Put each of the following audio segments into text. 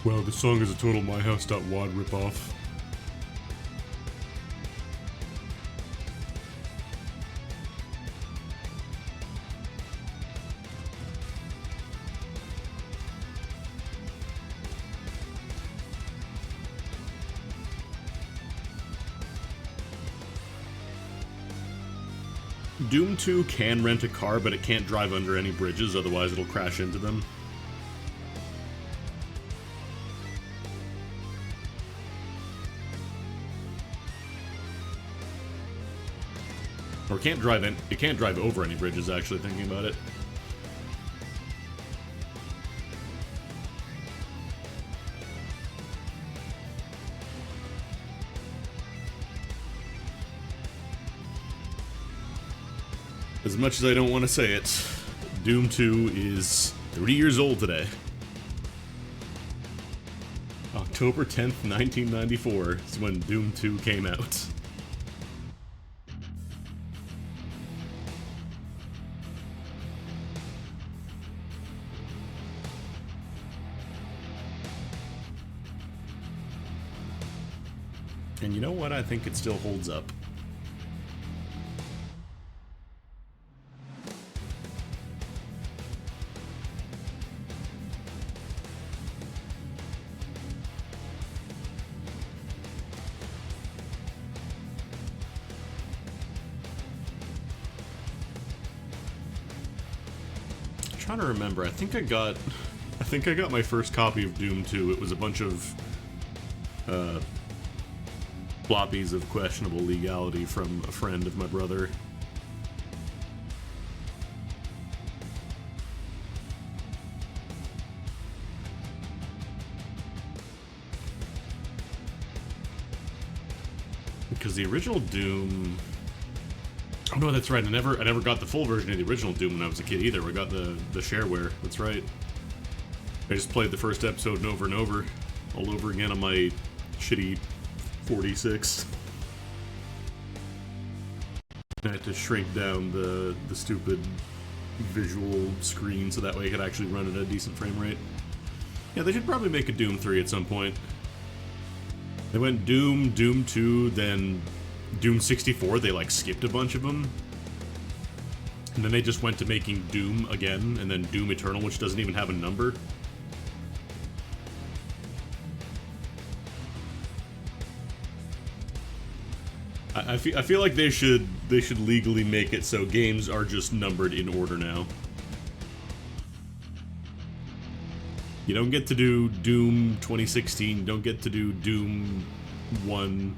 Well, the song is a total MyHouse.wad ripoff. Doom 2 can rent a car, but it can't drive under any bridges, otherwise it'll crash into them. Or it can't drive over any bridges, actually, thinking about it. As much as I don't want to say it, Doom 2 is 30 years old today. October 10th, 1994 is when Doom 2 came out. And you know what? I think it still holds up. I'm trying to remember. I think I got my first copy of Doom 2. It was a bunch of floppies of questionable legality from a friend of my brother. Because the original Doom... Oh no, that's right, I never got the full version of the original Doom when I was a kid either. I got the shareware, that's right. I just played the first episode and over, all over again on my shitty 46. I had to shrink down the stupid visual screen so that way I could actually run at a decent frame rate. Yeah, they should probably make a Doom 3 at some point. They went Doom, Doom 2, then Doom 64, they like skipped a bunch of them. And then they just went to making Doom again, and then Doom Eternal, which doesn't even have a number. I feel like they should legally make it so games are just numbered in order now. You don't get to do Doom 2016, you don't get to do Doom 1.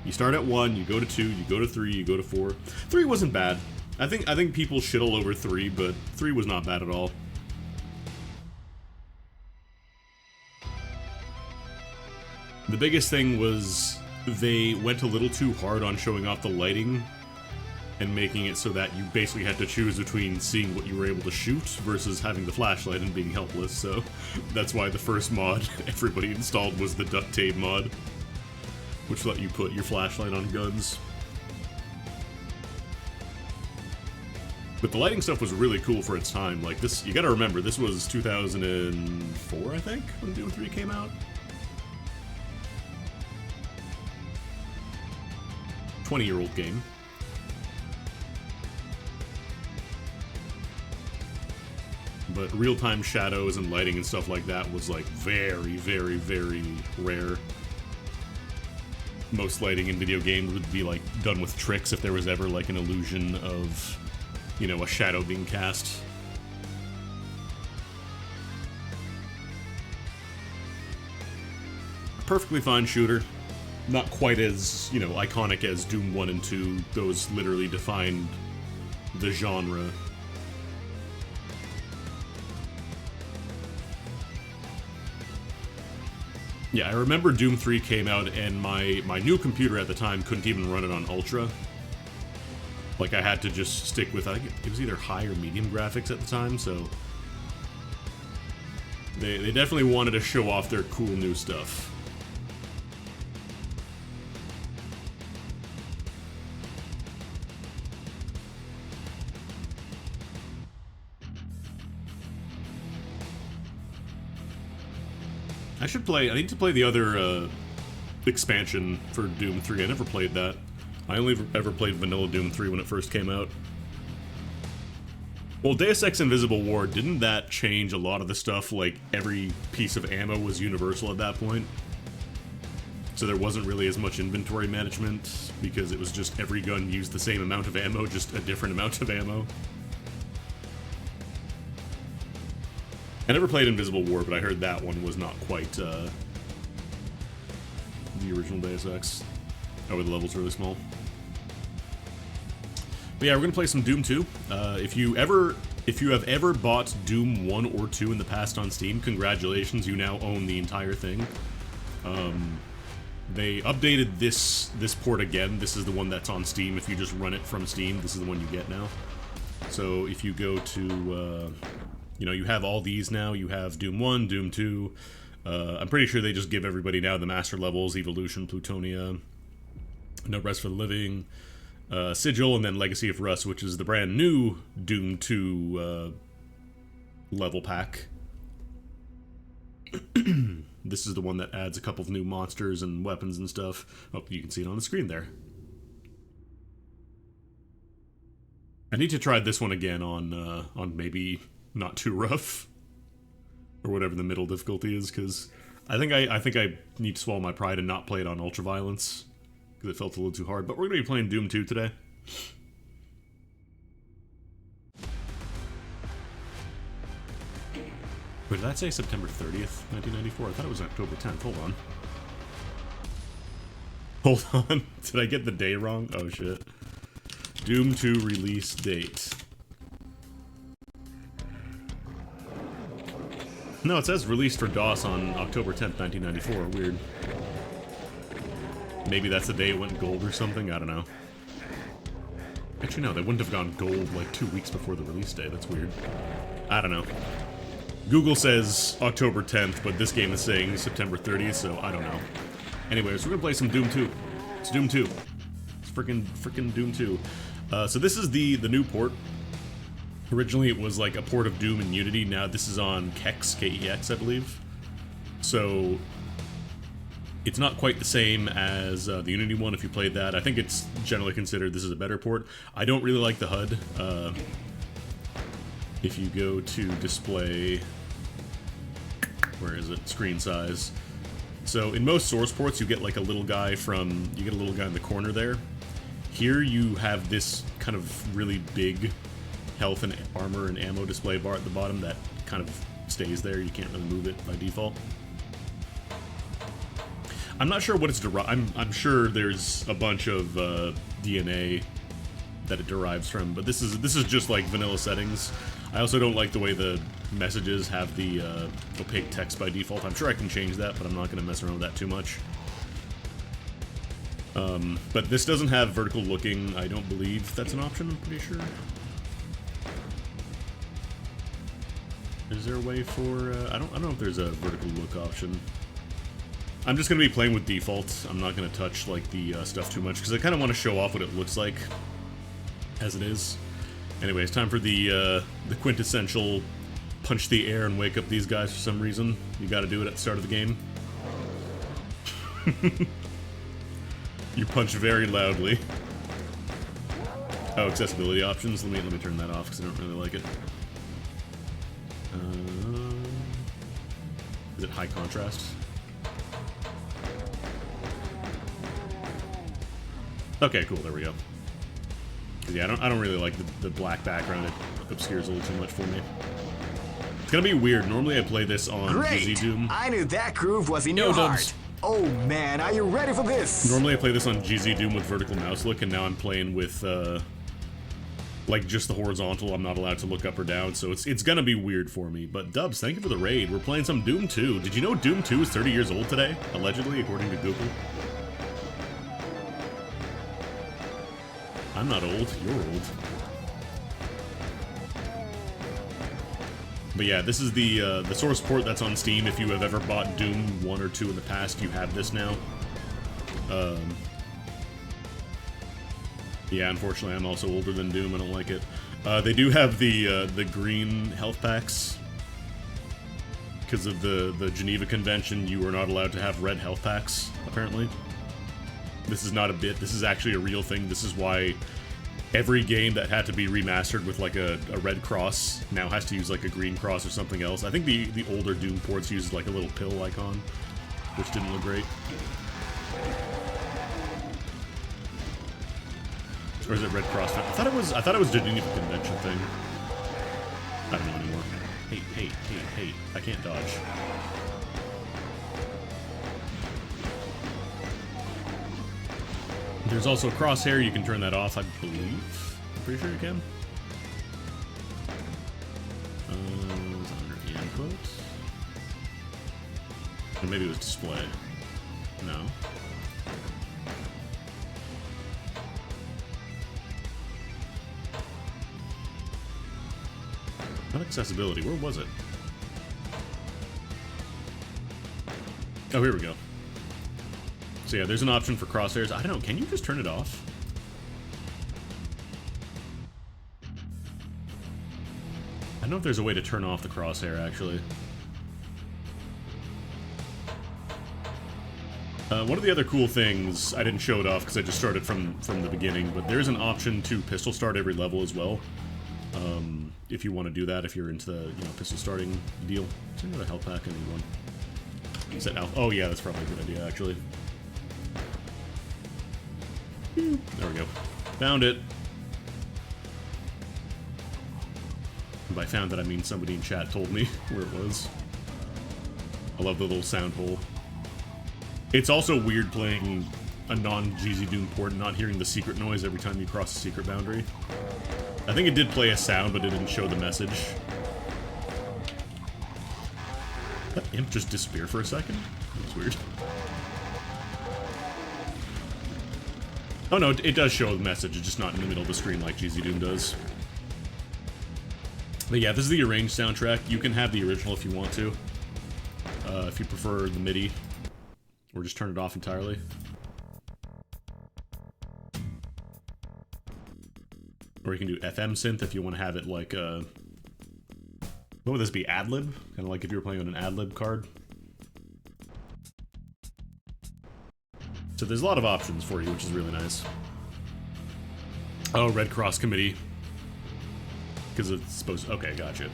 You start at 1, you go to 2, you go to 3, you go to 4. 3 wasn't bad. I think people shit all over 3, but 3 was not bad at all. The biggest thing was they went a little too hard on showing off the lighting and making it so that you basically had to choose between seeing what you were able to shoot versus having the flashlight and being helpless, so that's why the first mod everybody installed was the duct tape mod, which let you put your flashlight on guns. But the lighting stuff was really cool for its time. Like this, you gotta remember, this was 2004, I think, when Doom 3 came out? 20-year-old game. But real-time shadows and lighting and stuff like that was like very, very, very rare. Most lighting in video games would be like done with tricks if there was ever like an illusion of, you know, a shadow being cast. Perfectly fine shooter. Not quite as, you know, iconic as Doom 1 and 2. Those literally defined the genre. Yeah, I remember Doom 3 came out and my new computer at the time couldn't even run it on Ultra. Like, I had to just stick with, I think it was either high or medium graphics at the time, so... They definitely wanted to show off their cool new stuff. I should play. I need to play the other expansion for Doom 3. I never played that. I only ever played Vanilla Doom 3 when it first came out. Well, Deus Ex Invisible War, didn't that change a lot of the stuff? Like, every piece of ammo was universal at that point? So there wasn't really as much inventory management, because it was just every gun used the same amount of ammo, just a different amount of ammo. I never played Invisible War, but I heard that one was not quite, the original Deus Ex. Oh, where the levels are really small. But yeah, we're gonna play some Doom 2. If you have ever bought Doom 1 or 2 in the past on Steam, congratulations, you now own the entire thing. They updated this port again. This is the one that's on Steam. If you just run it from Steam, this is the one you get now. So if you go to, you know, you have all these now. You have Doom 1, Doom 2. I'm pretty sure they just give everybody now the master levels, Evolution, Plutonia, No Rest for the Living, Sigil, and then Legacy of Rust, which is the brand new Doom 2 level pack. This is the one that adds a couple of new monsters and weapons and stuff. Oh, you can see it on the screen there. I need to try this one again on maybe not too rough, or whatever the middle difficulty is, because I think I need to swallow my pride and not play it on ultraviolence, because it felt a little too hard. But we're gonna be playing Doom 2 today. Wait, did that say September 30th, 1994? I thought it was October 10th. Hold on. Hold on. Did I get the day wrong? Oh, shit. Doom 2 release date. No, it says released for DOS on October 10th, 1994. Weird. Maybe that's the day it went gold or something? I don't know. Actually, no, they wouldn't have gone gold like 2 weeks before the release day. That's weird. I don't know. Google says October 10th, but this game is saying September 30th, so I don't know. Anyways, we're gonna play some Doom 2. It's Doom 2. It's frickin' Doom 2. So this is the new port. Originally it was like a port of Doom in Unity. Now this is on Kex, K-E-X, I believe. So it's not quite the same as the Unity one if you played that. I think it's generally considered this is a better port. I don't really like the HUD. If you go to display, where is it? Screen size. So in most source ports, you get like a little guy in the corner there. Here you have this kind of really big health and armor and ammo display bar at the bottom that kind of stays there. You can't really move it by default. I'm not sure what it's derived. I'm sure there's a bunch of DNA that it derives from, but this is just like vanilla settings. I also don't like the way the messages have the opaque text by default. I'm sure I can change that, but I'm not going to mess around with that too much. But this doesn't have vertical looking. I don't believe that's an option, I'm pretty sure. Is there a way for... I don't know if there's a vertical look option. I'm just going to be playing with default. I'm not going to touch like the stuff too much, because I kind of want to show off what it looks like as it is. Anyway, it's time for the quintessential punch the air and wake up these guys for some reason. You gotta do it at the start of the game. You punch very loudly. Oh, accessibility options. Let me turn that off because I don't really like it. Is it high contrast? Okay, cool. There we go. Yeah, I don't really like the black background. It obscures a little too much for me. It's gonna be weird. Normally I play this on GZ Doom. I knew that groove was in your heart. Oh man, are you ready for this? Normally I play this on GZ Doom with vertical mouse look, and now I'm playing with like just the horizontal. I'm not allowed to look up or down, so it's gonna be weird for me. But Dubs, thank you for the raid. We're playing some Doom 2. Did you know Doom 2 is 30 years old today? Allegedly, according to Google. I'm not old, you're old. But yeah, this is the source port that's on Steam. If you have ever bought Doom 1 or 2 in the past, you have this now. Yeah, unfortunately, I'm also older than Doom. I don't like it. They do have the green health packs because of the Geneva Convention, you are not allowed to have red health packs, apparently. This is not a bit, this is actually a real thing. This is why every game that had to be remastered with like a red cross now has to use like a green cross or something else. I think the older Doom ports used like a little pill icon, which didn't look great. Or is it Red Cross? I thought it was the Geneva Convention thing. I don't know anymore. Hey, I can't dodge. There's also crosshair, you can turn that off, I believe. I'm pretty sure you can. Is it under input? Or maybe it was display. No. Not accessibility, where was it? Oh, here we go. So yeah, there's an option for crosshairs. I don't know, can you just turn it off? I don't know if there's a way to turn off the crosshair, actually. One of the other cool things, I didn't show it off because I just started from the beginning, but there's an option to pistol start every level as well. If you want to do that, if you're into the pistol starting deal. Is there another health pack? I need one. Is that oh yeah, that's probably a good idea, actually. There we go. Found it. And by found that, I mean somebody in chat told me where it was. I love the little sound hole. It's also weird playing a non-GZ Doom port and not hearing the secret noise every time you cross a secret boundary. I think it did play a sound, but it didn't show the message. Did that imp just disappear for a second? That's weird. Oh no, it does show the message, it's just not in the middle of the screen like GZ Doom does. But yeah, this is the arranged soundtrack. You can have the original if you want to. If you prefer the MIDI. Or just turn it off entirely. Or you can do FM synth if you want to have it like what would this be, ad-lib? Kind of like if you were playing on an ad-lib card. So there's a lot of options for you, which is really nice. Oh, Red Cross Committee. Because it's supposed to, okay, gotcha.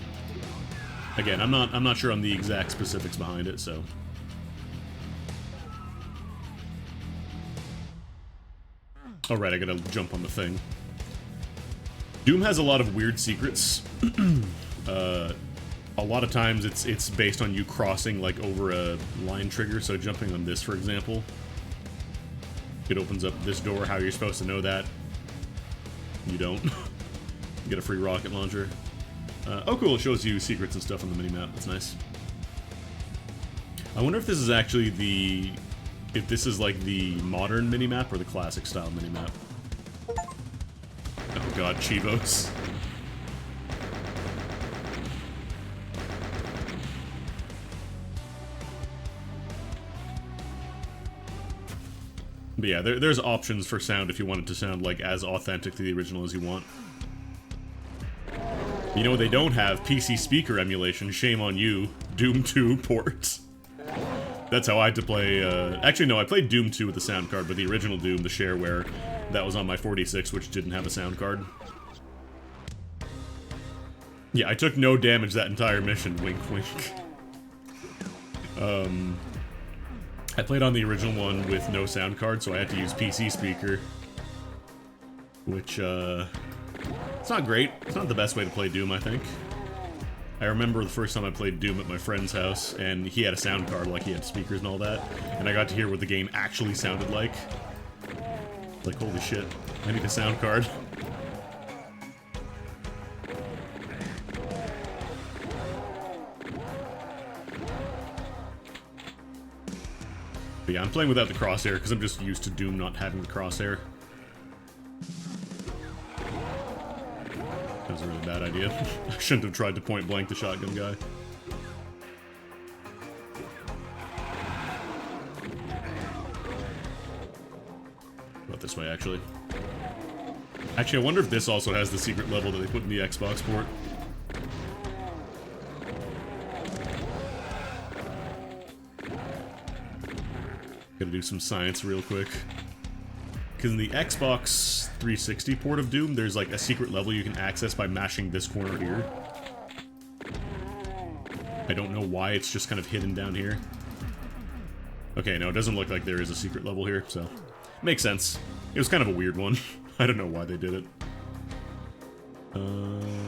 Again, I'm not sure on the exact specifics behind it, so. Oh right, I gotta jump on the thing. Doom has a lot of weird secrets. A lot of times it's based on you crossing like over a line trigger, so jumping on this, for example. It opens up this door. How you're supposed to know that? You don't. You get a free rocket launcher. Oh cool, it shows you secrets and stuff on the minimap. That's nice. I wonder if this is actually the... if this is like the modern minimap or the classic style minimap. Oh god, Chivos. But yeah, there's options for sound if you want it to sound like as authentic to the original as you want. You know what they don't have? PC speaker emulation. Shame on you. Doom 2 ports. That's how I had to play, actually no, I played Doom 2 with the sound card, but the original Doom, the shareware, that was on my 46, which didn't have a sound card. Yeah, I took no damage that entire mission, wink wink. I played on the original one with no sound card, so I had to use PC speaker. Which, it's not great. It's not the best way to play Doom, I think. I remember the first time I played Doom at my friend's house, and he had a sound card, like he had speakers and all that, and I got to hear what the game actually sounded like. Like, holy shit, I need a sound card. But yeah, I'm playing without the crosshair, because I'm just used to Doom not having the crosshair. That was a really bad idea. I shouldn't have tried to point blank the shotgun guy. About this way, actually. Actually, I wonder if this also has the secret level that they put in the Xbox port. Gotta do some science real quick. Because in the Xbox 360 port of Doom, there's like a secret level you can access by mashing this corner here. I don't know why it's just kind of hidden down here. Okay, no, it doesn't look like there is a secret level here, so... Makes sense. It was kind of a weird one. I don't know why they did it.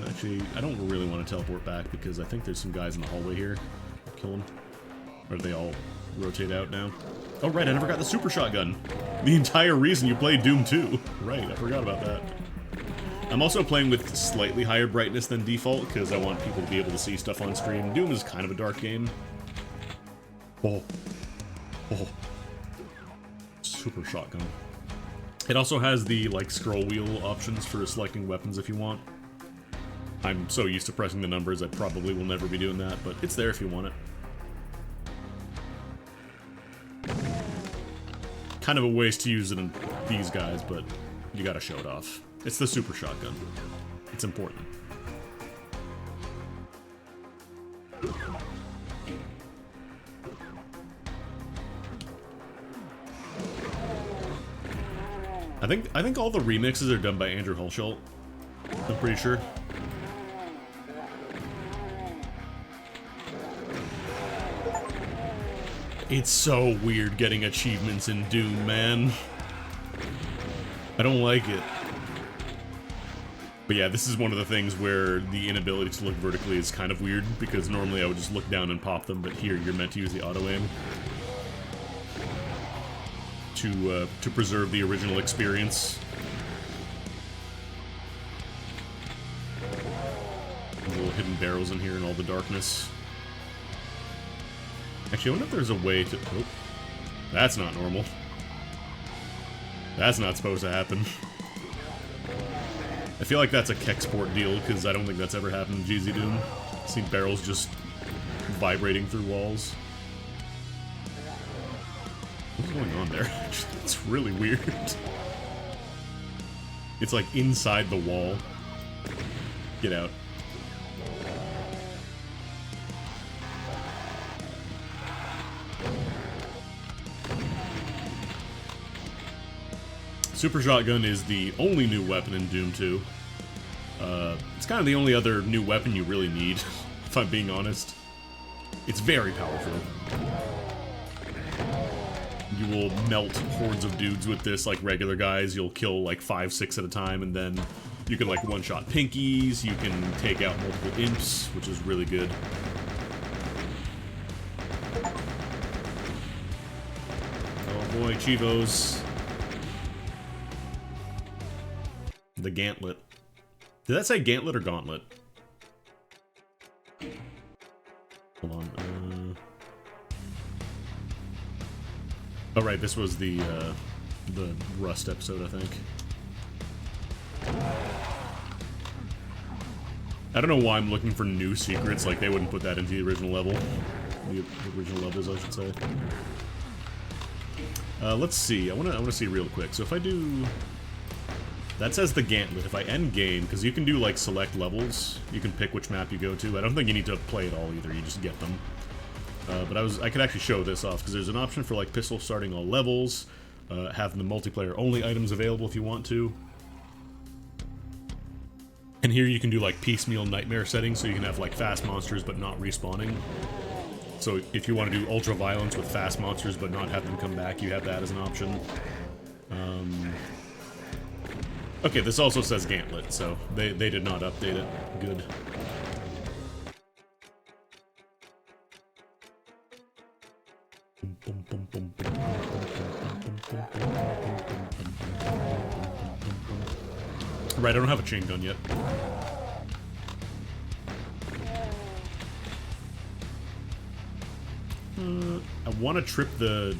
Actually, I don't really want to teleport back because I think there's some guys in the hallway here. I'll kill them. Or do they all rotate out now? Oh, right, I never got the super shotgun. The entire reason you played Doom 2. Right, I forgot about that. I'm also playing with slightly higher brightness than default because I want people to be able to see stuff on stream. Doom is kind of a dark game. Oh. Oh. Super shotgun. It also has the, like, scroll wheel options for selecting weapons if you want. I'm so used to pressing the numbers, I probably will never be doing that, but it's there if you want it. Kind of a waste to use it in these guys, but you gotta show it off. It's the super shotgun. It's important. I think all the remixes are done by Andrew Hulshult. I'm pretty sure. It's so weird getting achievements in Doom, man. I don't like it. But yeah, this is one of the things where the inability to look vertically is kind of weird, because normally I would just look down and pop them, but here you're meant to use the auto-aim to preserve the original experience. Little hidden barrels in here in all the darkness. Actually, I wonder if there's a way to... Oh, that's not normal. That's not supposed to happen. I feel like that's a Kexport deal, because I don't think that's ever happened in GZ Doom. I've seen barrels just vibrating through walls. What's going on there? It's really weird. It's like inside the wall. Get out. Super Shotgun is the only new weapon in Doom 2. It's kind of the only other new weapon you really need, if I'm being honest. It's very powerful. You will melt hordes of dudes with this like regular guys. You'll kill like 5, 6 at a time, and then you can like one-shot pinkies, you can take out multiple imps, which is really good. Oh boy, Chivos. The Gantlet. Did that say Gantlet or Gauntlet? Hold on. Oh right, this was the Rust episode, I think. I don't know why I'm looking for new secrets. Like they wouldn't put that into the original level. The original levels, I should say. Let's see. I wanna see real quick. So if I do. That says the Gantlet. If I end game, because you can do like select levels, you can pick which map you go to. I don't think you need to play it all either, you just get them. But I could actually show this off, because there's an option for like pistol starting all levels, having the multiplayer only items available if you want to. And here you can do like piecemeal nightmare settings, so you can have like fast monsters but not respawning. So if you want to do ultra violence with fast monsters but not have them come back, you have that as an option. Okay, this also says Gantlet, so they did not update it. Good. Right, I don't have a chain gun yet. I want to trip the...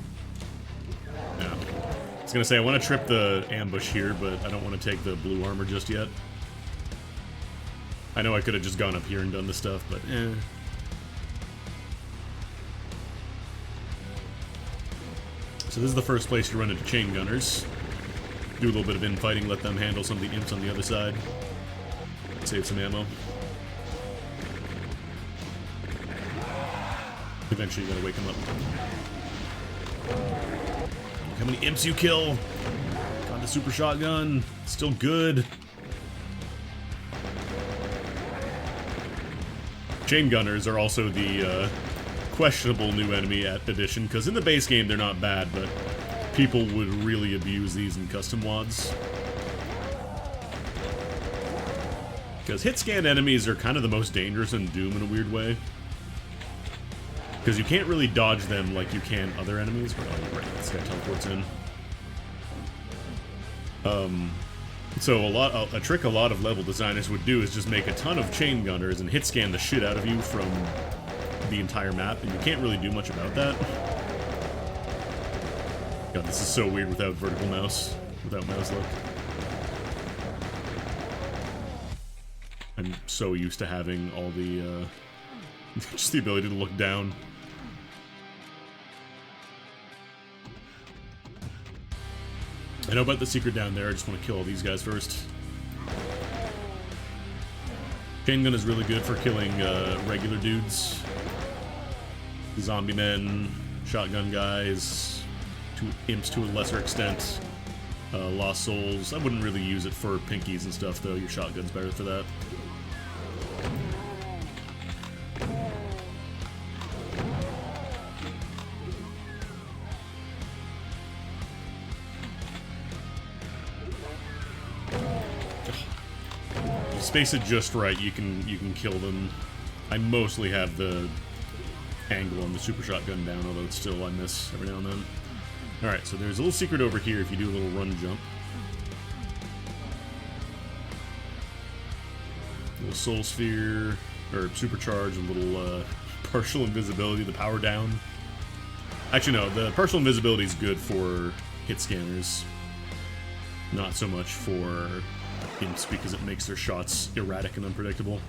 Yeah. I was gonna say, I want to trip the ambush here, but I don't want to take the blue armor just yet. I know I could have just gone up here and done the stuff, but eh. So this is the first place you run into chain gunners. Do a little bit of infighting, let them handle some of the imps on the other side. Save some ammo. Eventually you gotta wake them up. How many imps you kill? Got the super shotgun. Still good. Chain gunners are also the questionable new enemy at Edition, because in the base game they're not bad, but people would really abuse these in custom WODs. Because hit scan enemies are kind of the most dangerous in Doom in a weird way. Because you can't really dodge them like you can other enemies. Oh, right, this guy teleports in. So a trick a lot of level designers would do is just make a ton of chain gunners and hit scan the shit out of you from the entire map, and you can't really do much about that. God, this is so weird without vertical mouse, without mouse look. I'm so used to having all the, just the ability to look down. I know about the secret down there, I just want to kill all these guys first. Chain gun is really good for killing regular dudes. Zombie men, shotgun guys, imps to a lesser extent, Lost Souls. I wouldn't really use it for pinkies and stuff though, your shotgun's better for that. Space it just right, you can kill them. I mostly have the angle on the super shotgun down, although it's still I miss every now and then. Alright, so there's a little secret over here if you do a little run jump. A little soul sphere, or supercharge, a little partial invisibility, the power down. Actually no, the partial invisibility is good for hit scanners. Not so much for imps because it makes their shots erratic and unpredictable.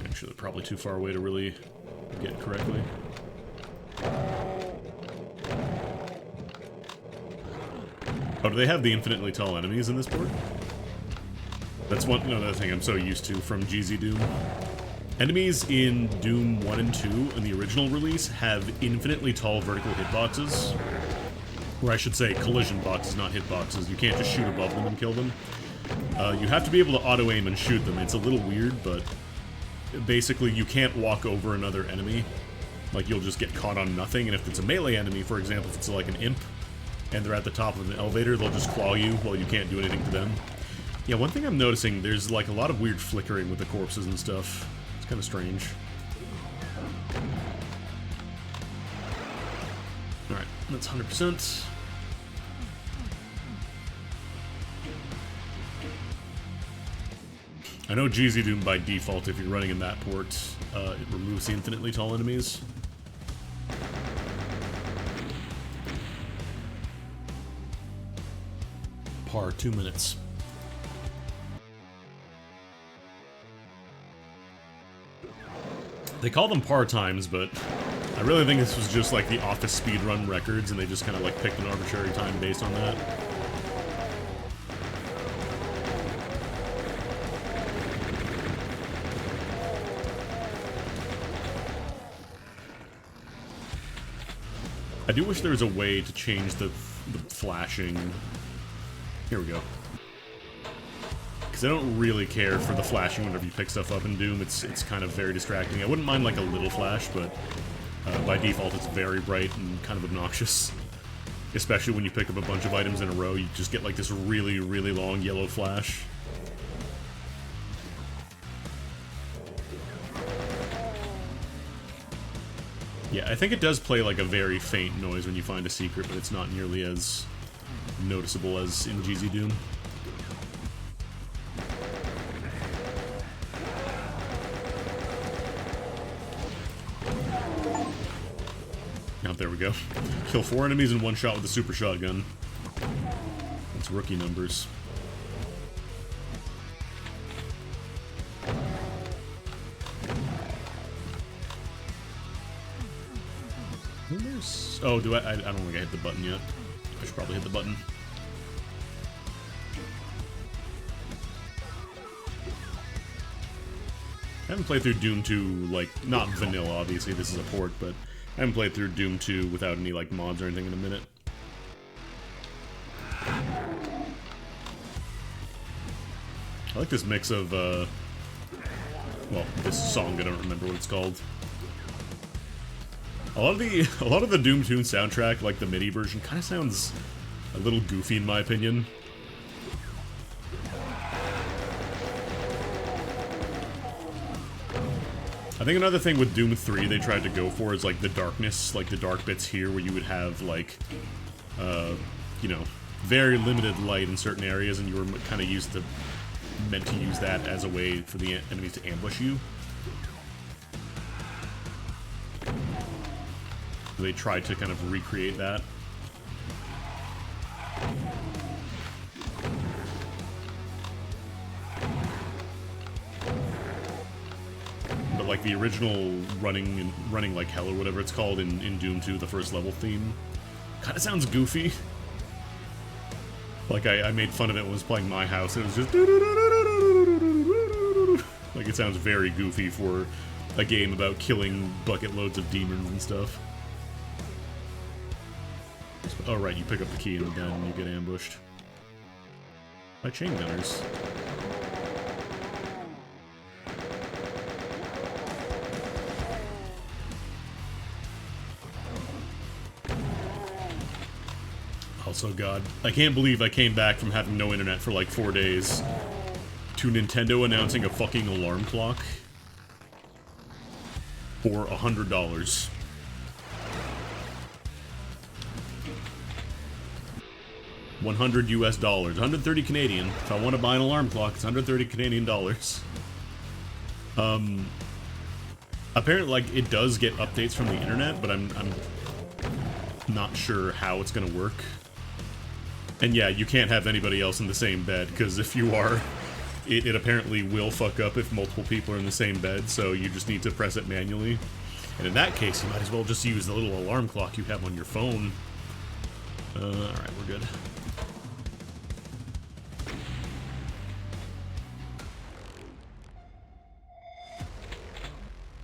Actually, they're probably too far away to really get it correctly. Oh, do they have the infinitely tall enemies in this port? That's another thing I'm so used to from GZ Doom. Enemies in Doom 1 and 2 in the original release have infinitely tall vertical hitboxes. Or I should say collision boxes, not hitboxes. You can't just shoot above them and kill them. You have to be able to auto-aim and shoot them. It's a little weird, but basically you can't walk over another enemy. Like, you'll just get caught on nothing, and if it's a melee enemy, for example, if it's like an imp, and they're at the top of an elevator, they'll just claw you while you can't do anything to them. Yeah, one thing I'm noticing, there's like a lot of weird flickering with the corpses and stuff. Kind of strange. Alright, that's 100%. I know GZ Doom by default, if you're running in that port, it removes the infinitely tall enemies. Par 2 minutes. They call them par times, but I really think this was just like the Office speedrun records, and they just kind of like picked an arbitrary time based on that. I do wish there was a way to change the flashing. Here we go. Because I don't really care for the flashing whenever you pick stuff up in Doom. It's kind of very distracting. I wouldn't mind like a little flash, but by default it's very bright and kind of obnoxious. Especially when you pick up a bunch of items in a row, you just get like this really, really long yellow flash. Yeah, I think it does play like a very faint noise when you find a secret, but it's not nearly as noticeable as in GZ Doom. There we go. Kill 4 enemies in one shot with a super shotgun. That's rookie numbers. Oh, do I don't think I hit the button yet. I should probably hit the button. I haven't played through Doom 2, like, not vanilla, obviously, this is a port, but I haven't played through Doom 2 without any, like, mods or anything in a minute. I like this mix of, well, this song, I don't remember what it's called. A lot of the Doom 2 soundtrack, like the MIDI version, kind of sounds a little goofy in my opinion. I think another thing with Doom 3 they tried to go for is like the darkness, like the dark bits here where you would have like, you know, very limited light in certain areas and you were kind of meant to use that as a way for the enemies to ambush you. They tried to kind of recreate that. But like the original running like hell or whatever it's called in Doom 2, the first level theme, kind of sounds goofy. Like I made fun of it when I was playing My House, and it was just like it sounds very goofy for a game about killing bucket loads of demons and stuff. Oh right, you pick up the key in the den and you get ambushed by chain gunners. Also, God, I can't believe I came back from having no internet for like 4 days to Nintendo announcing a fucking alarm clock for $100. $100 US, 130 Canadian. If I want to buy an alarm clock, it's 130 Canadian dollars. Apparently, like, it does get updates from the internet, but I'm not sure how it's gonna work. And yeah, you can't have anybody else in the same bed, because if you are, it apparently will fuck up if multiple people are in the same bed, so you just need to press it manually. And in that case, you might as well just use the little alarm clock you have on your phone. Alright, we're good.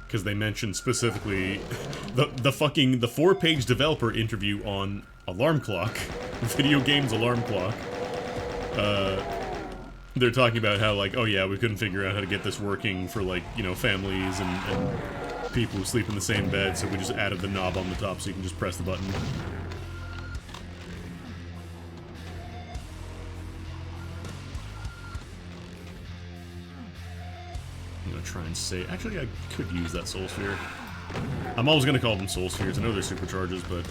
Because they mentioned specifically the 4-page developer interview on Alarm Clock, video games Alarm Clock. They're talking about how, like, oh yeah, we couldn't figure out how to get this working for, like, you know, families and people who sleep in the same bed, so we just added the knob on the top so you can just press the button. Try and say, actually I could use that Soul Sphere. I'm always gonna call them Soul Spheres. I know they're supercharges, but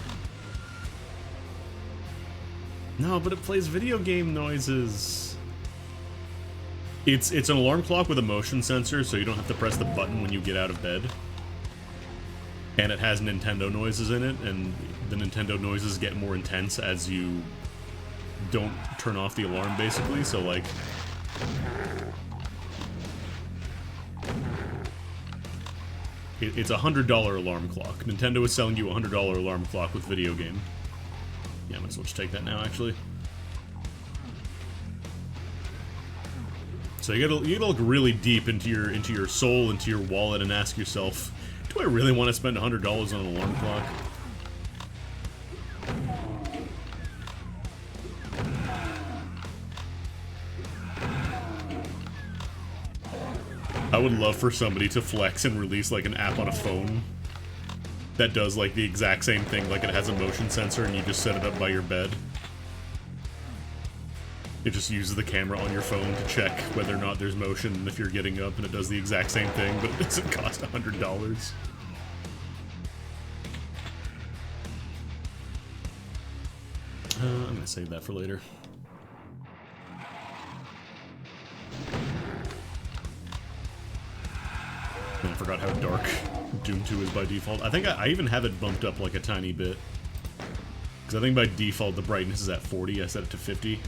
no, but it plays video game noises. It's an alarm clock with a motion sensor, so you don't have to press the button when you get out of bed. And it has Nintendo noises in it, and the Nintendo noises get more intense as you don't turn off the alarm, basically. So like, it's a $100 alarm clock. Nintendo is selling you a $100 alarm clock with video game. Yeah, I might as well just take that now, actually. So you gotta look really deep into your soul, into your wallet, and ask yourself, do I really want to spend $100 on an alarm clock? I would love for somebody to flex and release like an app on a phone that does like the exact same thing, like it has a motion sensor and you just set it up by your bed. It just uses the camera on your phone to check whether or not there's motion if you're getting up, and it does the exact same thing, but it doesn't cost $100. I'm gonna save that for later. I forgot how dark Doom 2 is by default. I think I even have it bumped up like a tiny bit. Because I think by default the brightness is at 40, I set it to 50.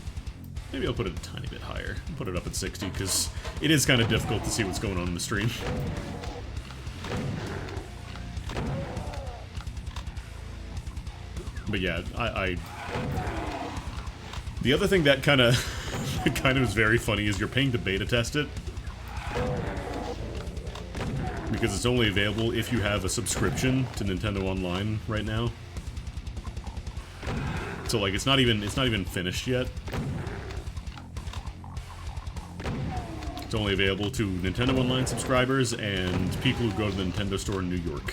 Maybe I'll put it a tiny bit higher. Put it up at 60, because it is kind of difficult to see what's going on in the stream. But yeah, the other thing that kind of is very funny is you're paying to beta test it. because it's only available if you have a subscription to Nintendo Online right now. So like it's not even finished yet. It's only available to Nintendo Online subscribers and people who go to the Nintendo store in New York.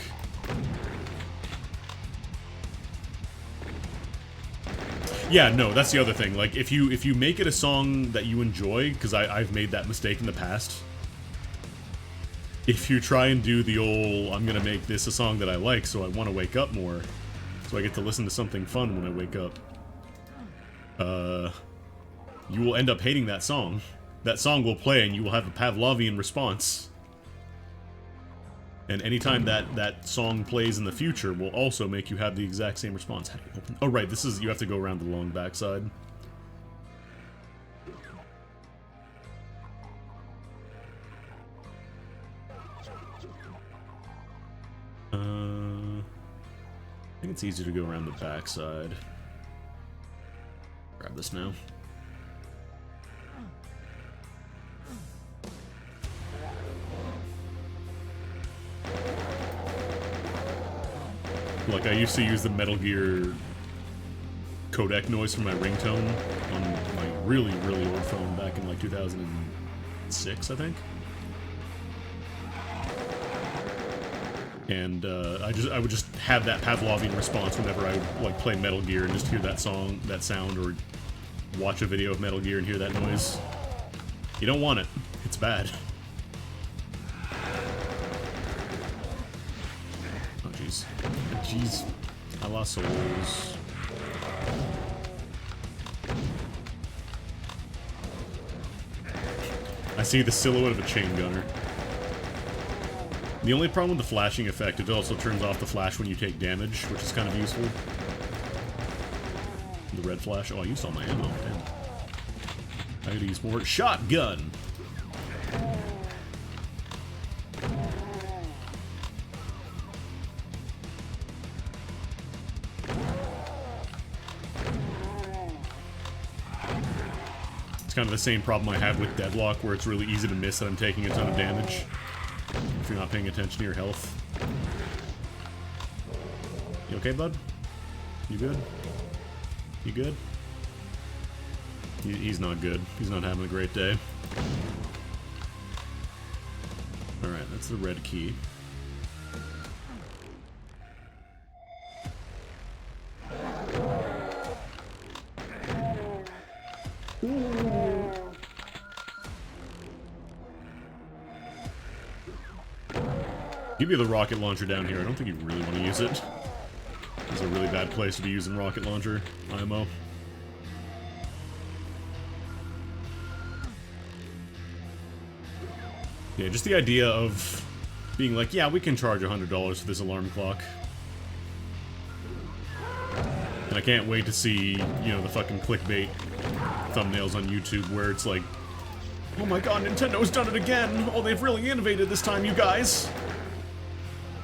Yeah, no, that's the other thing. Like, if you make it a song that you enjoy, because I've made that mistake in the past. If you try and do the old, I'm gonna make this a song that I like, so I want to wake up more, so I get to listen to something fun when I wake up. You will end up hating that song. That song will play, and you will have a Pavlovian response. And anytime that song plays in the future will also make you have the exact same response. How do you open? Oh, right, this is, you have to go around the long backside. I think it's easier to go around the backside. Grab this now. Like, I used to use the Metal Gear codec noise for my ringtone on my really, really old phone back in, like, 2006, I think. And, I would just have that Pavlovian response whenever I would, like, play Metal Gear and just hear that song, that sound, or watch a video of Metal Gear and hear that noise. You don't want it. It's bad. Jeez, I lost souls. I see the silhouette of a chain gunner. The only problem with the flashing effect, it also turns off the flash when you take damage, which is kind of useful. The red flash. Oh, I used all my ammo. Damn. I gotta use more. Shotgun! It's kind of the same problem I have with Deadlock, where it's really easy to miss that I'm taking a ton of damage if you're not paying attention to your health. You okay, bud? You good? You good? He's not good. He's not having a great day. Alright, that's the red key. Give you the rocket launcher down here. I don't think you really want to use it. It's a really bad place to be using rocket launcher IMO. Yeah, just the idea of being like, yeah, we can charge $100 for this alarm clock. And I can't wait to see, you know, the fucking clickbait thumbnails on YouTube where it's like, oh my god, Nintendo's done it again! Oh, they've really innovated this time, you guys!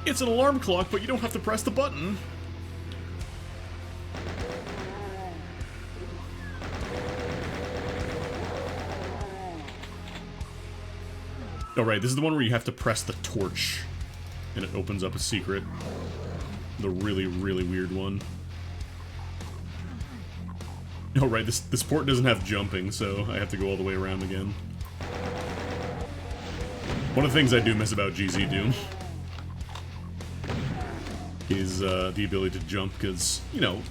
It's an alarm clock, but you don't have to press the button. Oh, right, this is the one where you have to press the torch, and it opens up a secret. The really, really weird one. Oh, right, this port doesn't have jumping, so I have to go all the way around again. One of the things I do miss about GZ Doom is the ability to jump, because, you know,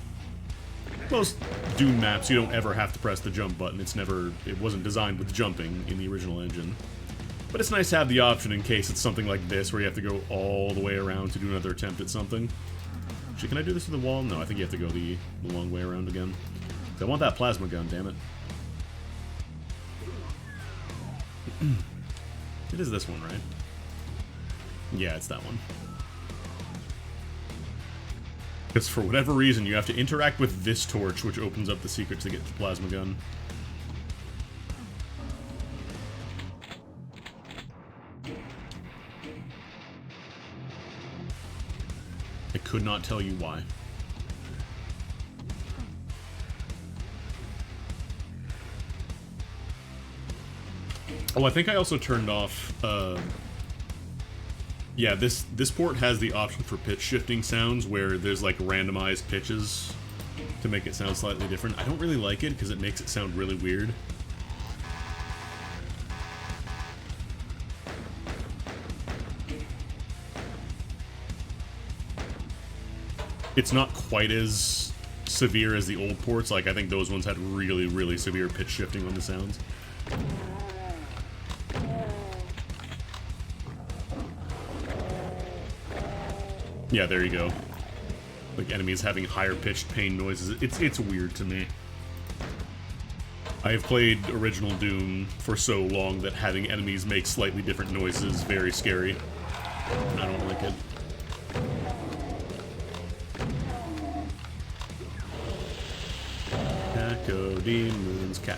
most Doom maps, you don't ever have to press the jump button. It wasn't designed with jumping in the original engine. But it's nice to have the option in case it's something like this, where you have to go all the way around to do another attempt at something. Actually, can I do this with the wall? No, I think you have to go the long way around again. I want that plasma gun, damn it. It is this one, right? Yeah, it's that one. Because for whatever reason, you have to interact with this torch, which opens up the secret to get the plasma gun. I could not tell you why. Oh, I think I also turned off, Yeah, this port has the option for pitch shifting sounds where there's like randomized pitches to make it sound slightly different. I don't really like it because it makes it sound really weird. It's not quite as severe as the old ports. Like, I think those ones had really, really severe pitch shifting on the sounds. Yeah, there you go. Like enemies having higher pitched pain noises. It's weird to me. I have played original Doom for so long that having enemies make slightly different noises is very scary. I don't like it. Cacodemons, cat.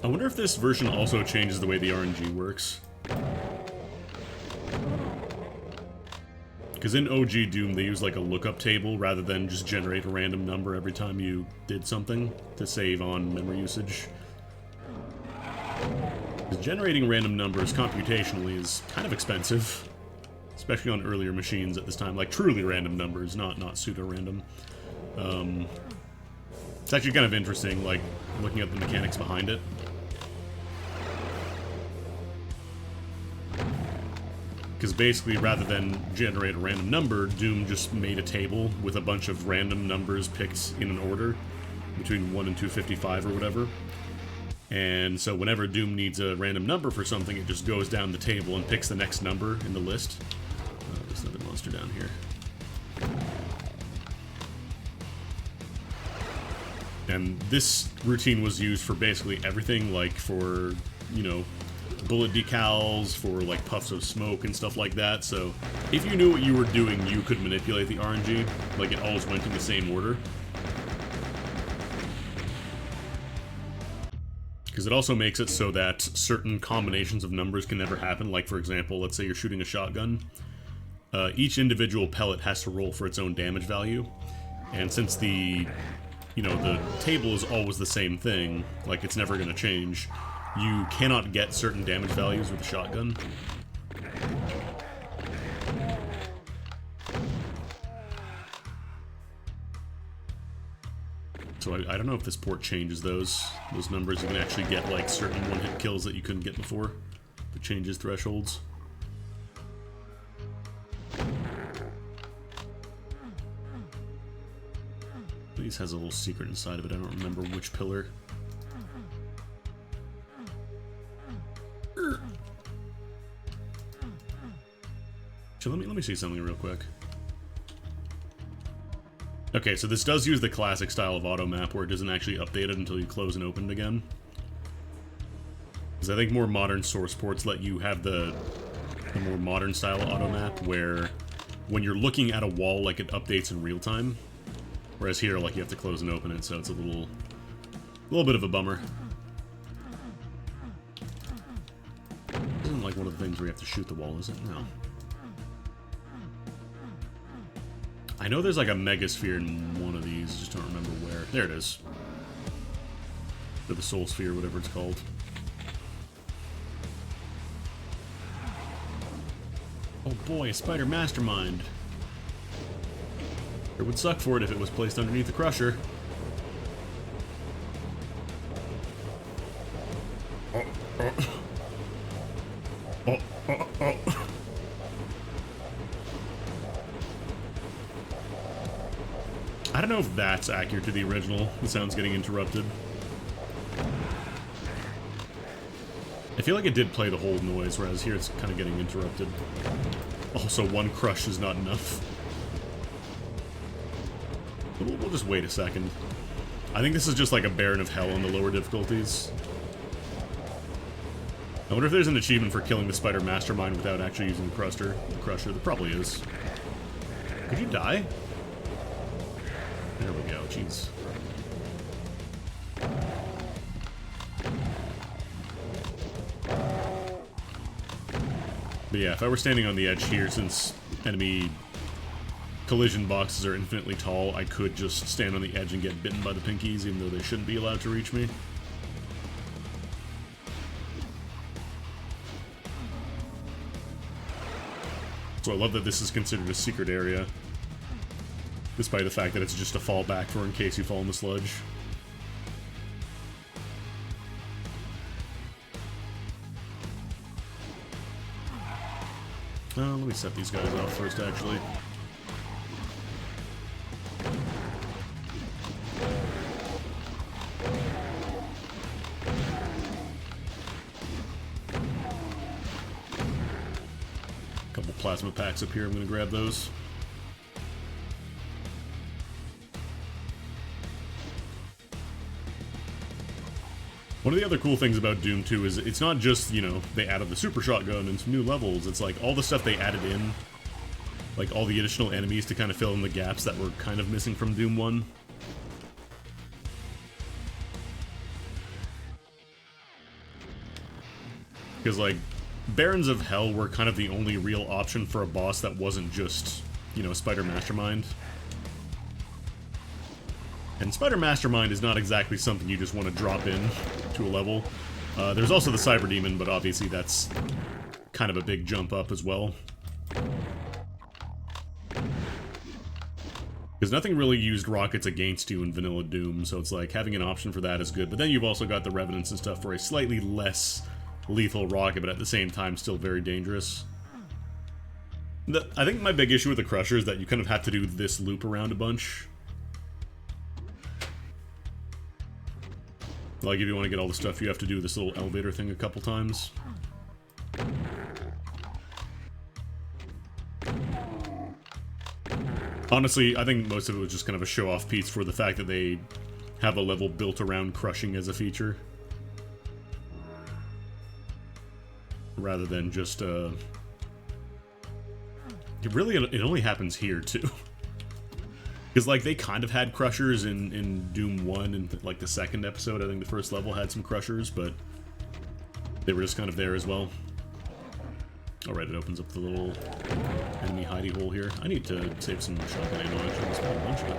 I wonder if this version also changes the way the RNG works. Because in OG Doom, they use like a lookup table rather than just generate a random number every time you did something to save on memory usage. Because generating random numbers computationally is kind of expensive, especially on earlier machines at this time. Like truly random numbers, not pseudo-random. It's actually kind of interesting, like looking at the mechanics behind it. Because basically, rather than generate a random number, Doom just made a table with a bunch of random numbers picked in an order between 1 and 255 or whatever. And so whenever Doom needs a random number for something, it just goes down the table and picks the next number in the list. There's another monster down here. And this routine was used for basically everything, like for, you know, bullet decals, for like puffs of smoke and stuff like that. So if you knew what you were doing, you could manipulate the RNG. Like it always went in the same order. Because it also makes it so that certain combinations of numbers can never happen. Like for example, let's say you're shooting a shotgun. Each individual pellet has to roll for its own damage value. And since the table is always the same thing, like it's never going to change, you cannot get certain damage values with a shotgun. So I don't know if this port changes those numbers. You can actually get like certain one-hit kills that you couldn't get before. It changes thresholds. This has a little secret inside of it. I don't remember which pillar. So let me see something real quick. Okay, so this does use the classic style of auto map where it doesn't actually update it until you close and open it again. Because I think more modern source ports let you have the more modern style auto map where when you're looking at a wall, like it updates in real time. Whereas here, like you have to close and open it, so it's a little bit of a bummer. Isn't like one of the things where you have to shoot the wall, is it? No. I know there's like a megasphere in one of these, just don't remember where. There it is. Or the soul sphere, whatever it's called. Oh boy, a spider mastermind. It would suck for it if it was placed underneath the crusher. I don't know if that's accurate to the original. The sound's getting interrupted. I feel like it did play the whole noise, whereas here it's kind of getting interrupted. Also, one crush is not enough. We'll just wait a second. I think this is just like a Baron of Hell on the lower difficulties. I wonder if there's an achievement for killing the Spider Mastermind without actually using the crusher. There probably is. Could you die? There we go, jeez. But yeah, if I were standing on the edge here, since enemy collision boxes are infinitely tall, I could just stand on the edge and get bitten by the pinkies, even though they shouldn't be allowed to reach me. So I love that this is considered a secret area, despite the fact that it's just a fallback for in case you fall in the sludge. Let me set these guys off first, actually. Couple plasma packs up here, I'm gonna grab those. One of the other cool things about Doom 2 is it's not just, you know, they added the super shotgun and some new levels. It's like all the stuff they added in, like all the additional enemies to kind of fill in the gaps that were kind of missing from Doom 1. Because, like, Barons of Hell were kind of the only real option for a boss that wasn't just, you know, Spider Mastermind. And Spider Mastermind is not exactly something you just want to drop in to a level. There's also the Cyber Demon, but obviously that's kind of a big jump up as well. Because nothing really used rockets against you in Vanilla Doom, so it's like having an option for that is good. But then you've also got the Revenants and stuff for a slightly less lethal rocket, but at the same time still very dangerous. I think my big issue with the Crusher is that you kind of have to do this loop around a bunch. Like, if you want to get all the stuff, you have to do this little elevator thing a couple times. Honestly, I think most of it was just kind of a show-off piece for the fact that they have a level built around crushing as a feature. Rather than just, it only happens here, too. Because, like, they kind of had crushers in Doom 1 and, like, the second episode. I think the first level had some crushers, but they were just kind of there as well. Alright, it opens up the little enemy hidey hole here. I need to save some shotgun ammo, actually. There's a bunch of it.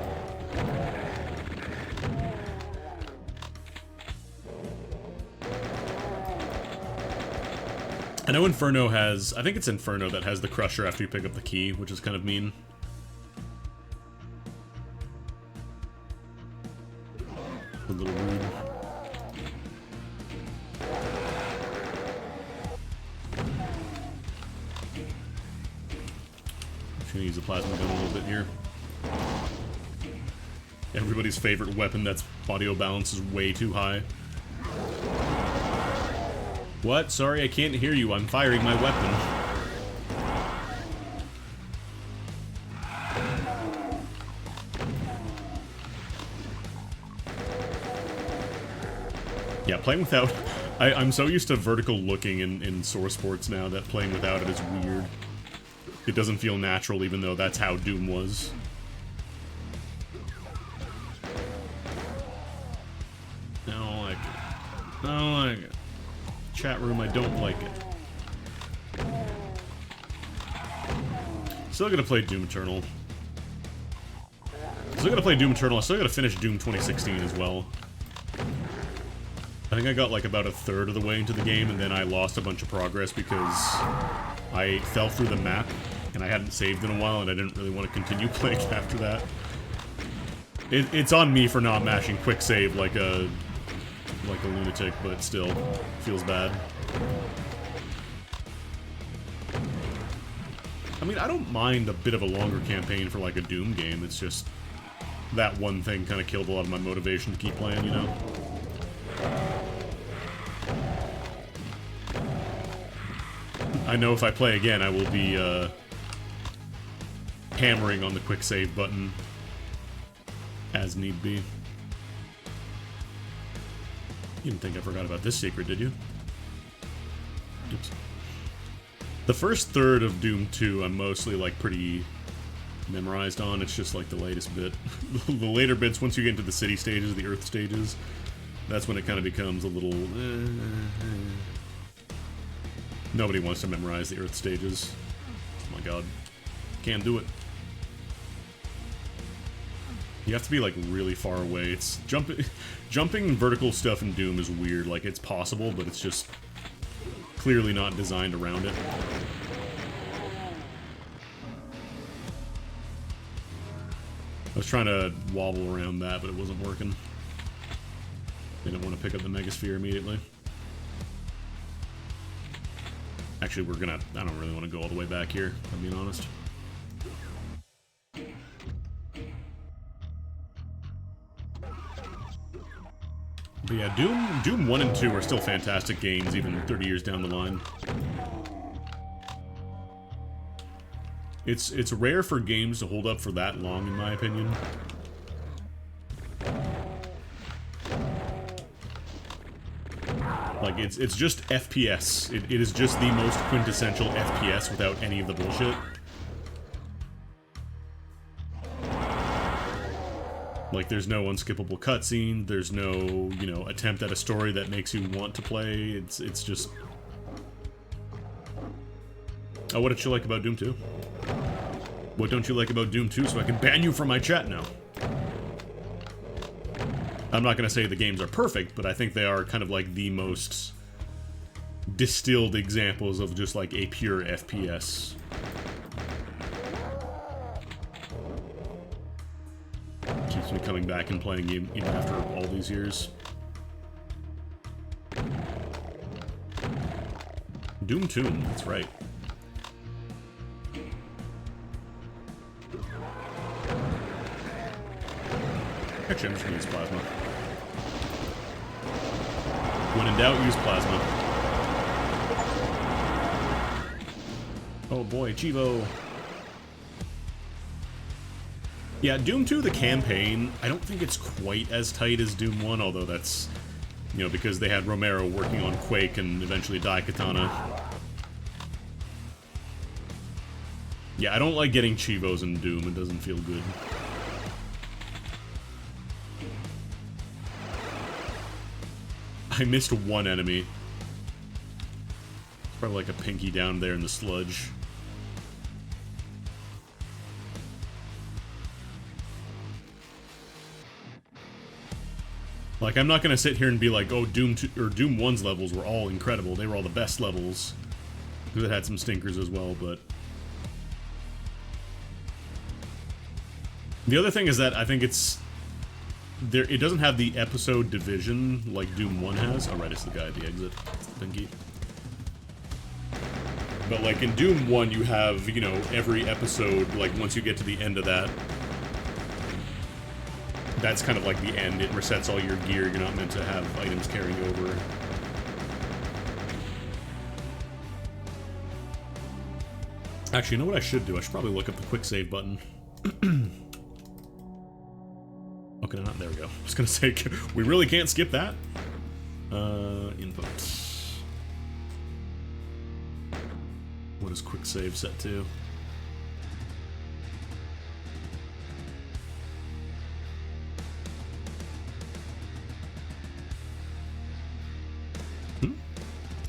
I know Inferno has... I think it's Inferno that has the crusher after you pick up the key, which is kind of mean. A little rude. I'm gonna use the plasma gun a little bit here. Everybody's favorite weapon that's audio balance is way too high. What? Sorry, I can't hear you. I'm firing my weapon. Yeah, playing without... I'm so used to vertical looking in Source Sports now that playing without it is weird. It doesn't feel natural, even though that's how Doom was. I don't like it. I don't like it. Chat room, I don't like it. Still gonna play Doom Eternal. Still gonna play Doom Eternal. I still gotta finish Doom 2016 as well. I think I got like about a third of the way into the game, and then I lost a bunch of progress because I fell through the map, and I hadn't saved in a while, and I didn't really want to continue playing after that. It's on me for not mashing quick save like a lunatic, but still, feels bad. I mean, I don't mind a bit of a longer campaign for like a Doom game, it's just that one thing kind of killed a lot of my motivation to keep playing, you know? I know if I play again, I will be hammering on the quick save button as need be. You didn't think I forgot about this secret, did you? Oops. The first third of Doom 2 I'm mostly like pretty memorized on. It's just like the latest bit. The later bits, once you get into the city stages, the Earth stages, that's when it kind of becomes a little... Nobody wants to memorize the Earth stages. Oh my god. Can't do it. You have to be like really far away. It's jumping vertical stuff in Doom is weird. Like it's possible, but it's just clearly not designed around it. I was trying to wobble around that, but it wasn't working. Didn't want to pick up the Megasphere immediately. Actually, I don't really want to go all the way back here, if I'm being honest. But yeah, Doom 1 and 2 are still fantastic games, even 30 years down the line. It's rare for games to hold up for that long, in my opinion. Like, it's just FPS. It is just the most quintessential FPS without any of the bullshit. Like, there's no unskippable cutscene, there's no, you know, attempt at a story that makes you want to play. It's just... Oh, what did you like about Doom 2? What don't you like about Doom 2 so I can ban you from my chat now? I'm not going to say the games are perfect, but I think they are kind of like the most distilled examples of just like a pure FPS. Keeps me coming back and playing even after all these years. Doom Tomb, that's right. Actually, I'm just gonna use plasma. When in doubt, use plasma. Oh boy, Chivo. Yeah, Doom 2, the campaign, I don't think it's quite as tight as Doom 1, although that's, you know, because they had Romero working on Quake and eventually Daikatana. Yeah, I don't like getting Chivos in Doom, it doesn't feel good. I missed one enemy. It's probably like a pinky down there in the sludge. Like, I'm not gonna sit here and be like, oh, Doom 2 or Doom 1's levels were all incredible. They were all the best levels. Because it had some stinkers as well, but... The other thing is that I think it's... it doesn't have the episode division like Doom 1 has. Oh, right, it's the guy at the exit. It's the pinky. But, like, in Doom 1, you have, you know, every episode, like, once you get to the end of that, that's kind of like the end. It resets all your gear. You're not meant to have items carrying over. Actually, you know what I should do? I should probably look up the quick save button. Okay, not there we go. I was gonna say, we really can't skip that. Input. What is quick save set to?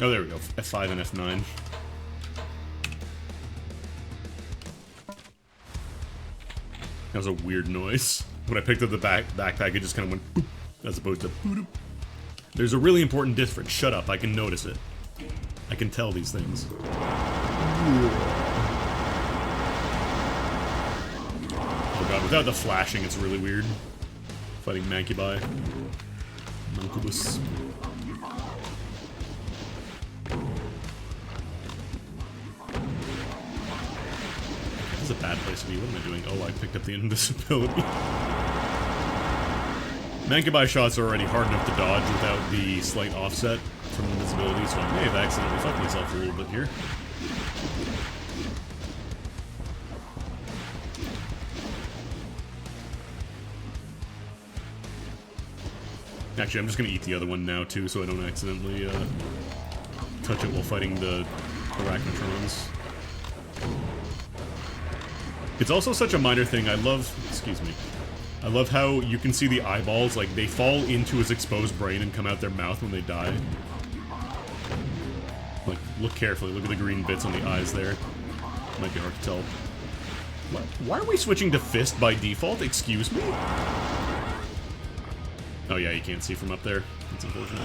Oh, there we go. F5 and F9. That was a weird noise. When I picked up the backpack, it just kind of went boop, as opposed to boop. There's a really important difference. Shut up, I can notice it. I can tell these things. Oh god, without the flashing, it's really weird. Fighting Mancubi. Mancubus. This is a bad place to be. What am I doing? Oh, I picked up the invisibility. Mancubi shots are already hard enough to dodge without the slight offset from invisibility, so I may have accidentally fucked myself a little bit here. Actually, I'm just gonna eat the other one now, too, so I don't accidentally touch it while fighting the Arachnotrons. It's also such a minor thing. I love... Excuse me. I love how you can see the eyeballs, like, they fall into his exposed brain and come out their mouth when they die. Like, look carefully. Look at the green bits on the eyes there. Might be hard to tell. Why are we switching to fist by default? Excuse me? Oh yeah, you can't see from up there. That's unfortunate.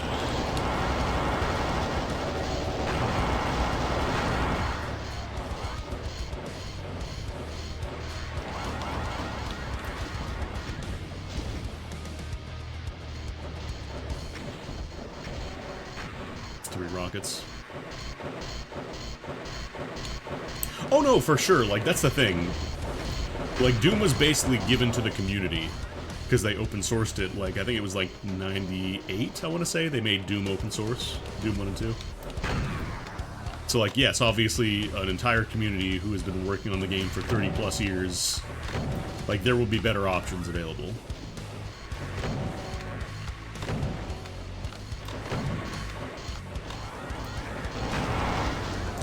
Rockets. Oh no, for sure, like, that's the thing. Like, Doom was basically given to the community, because they open sourced it, like, I think it was like 98, I want to say, they made Doom open source, Doom 1 and 2. So, like, yes, obviously, an entire community who has been working on the game for 30 plus years, like, there will be better options available.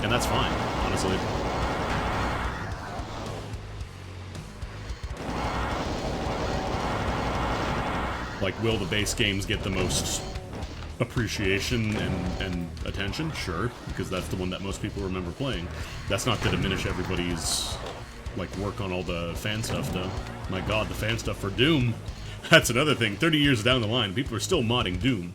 And that's fine, honestly. Like, will the base games get the most appreciation and attention? Sure, because that's the one that most people remember playing. That's not to diminish everybody's, like, work on all the fan stuff, though. My god, the fan stuff for Doom. That's another thing. 30 years down the line, people are still modding Doom.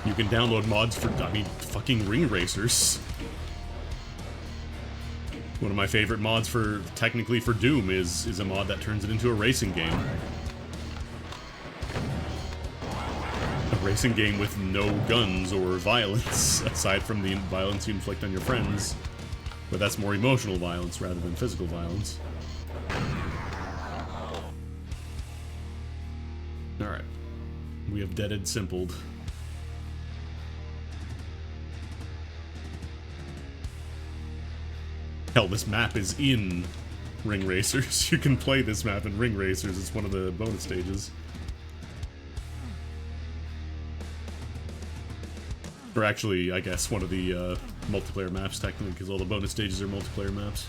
You can download mods for, I mean, fucking Ring Racers. One of my favorite mods for, technically for Doom, is a mod that turns it into a racing game. A racing game with no guns or violence, aside from the violence you inflict on your friends. But that's more emotional violence rather than physical violence. Alright. We have deaded simpled. Hell, this map is in Ring Racers. You can play this map in Ring Racers. It's one of the bonus stages. Or actually, I guess, one of the multiplayer maps, technically, because all the bonus stages are multiplayer maps.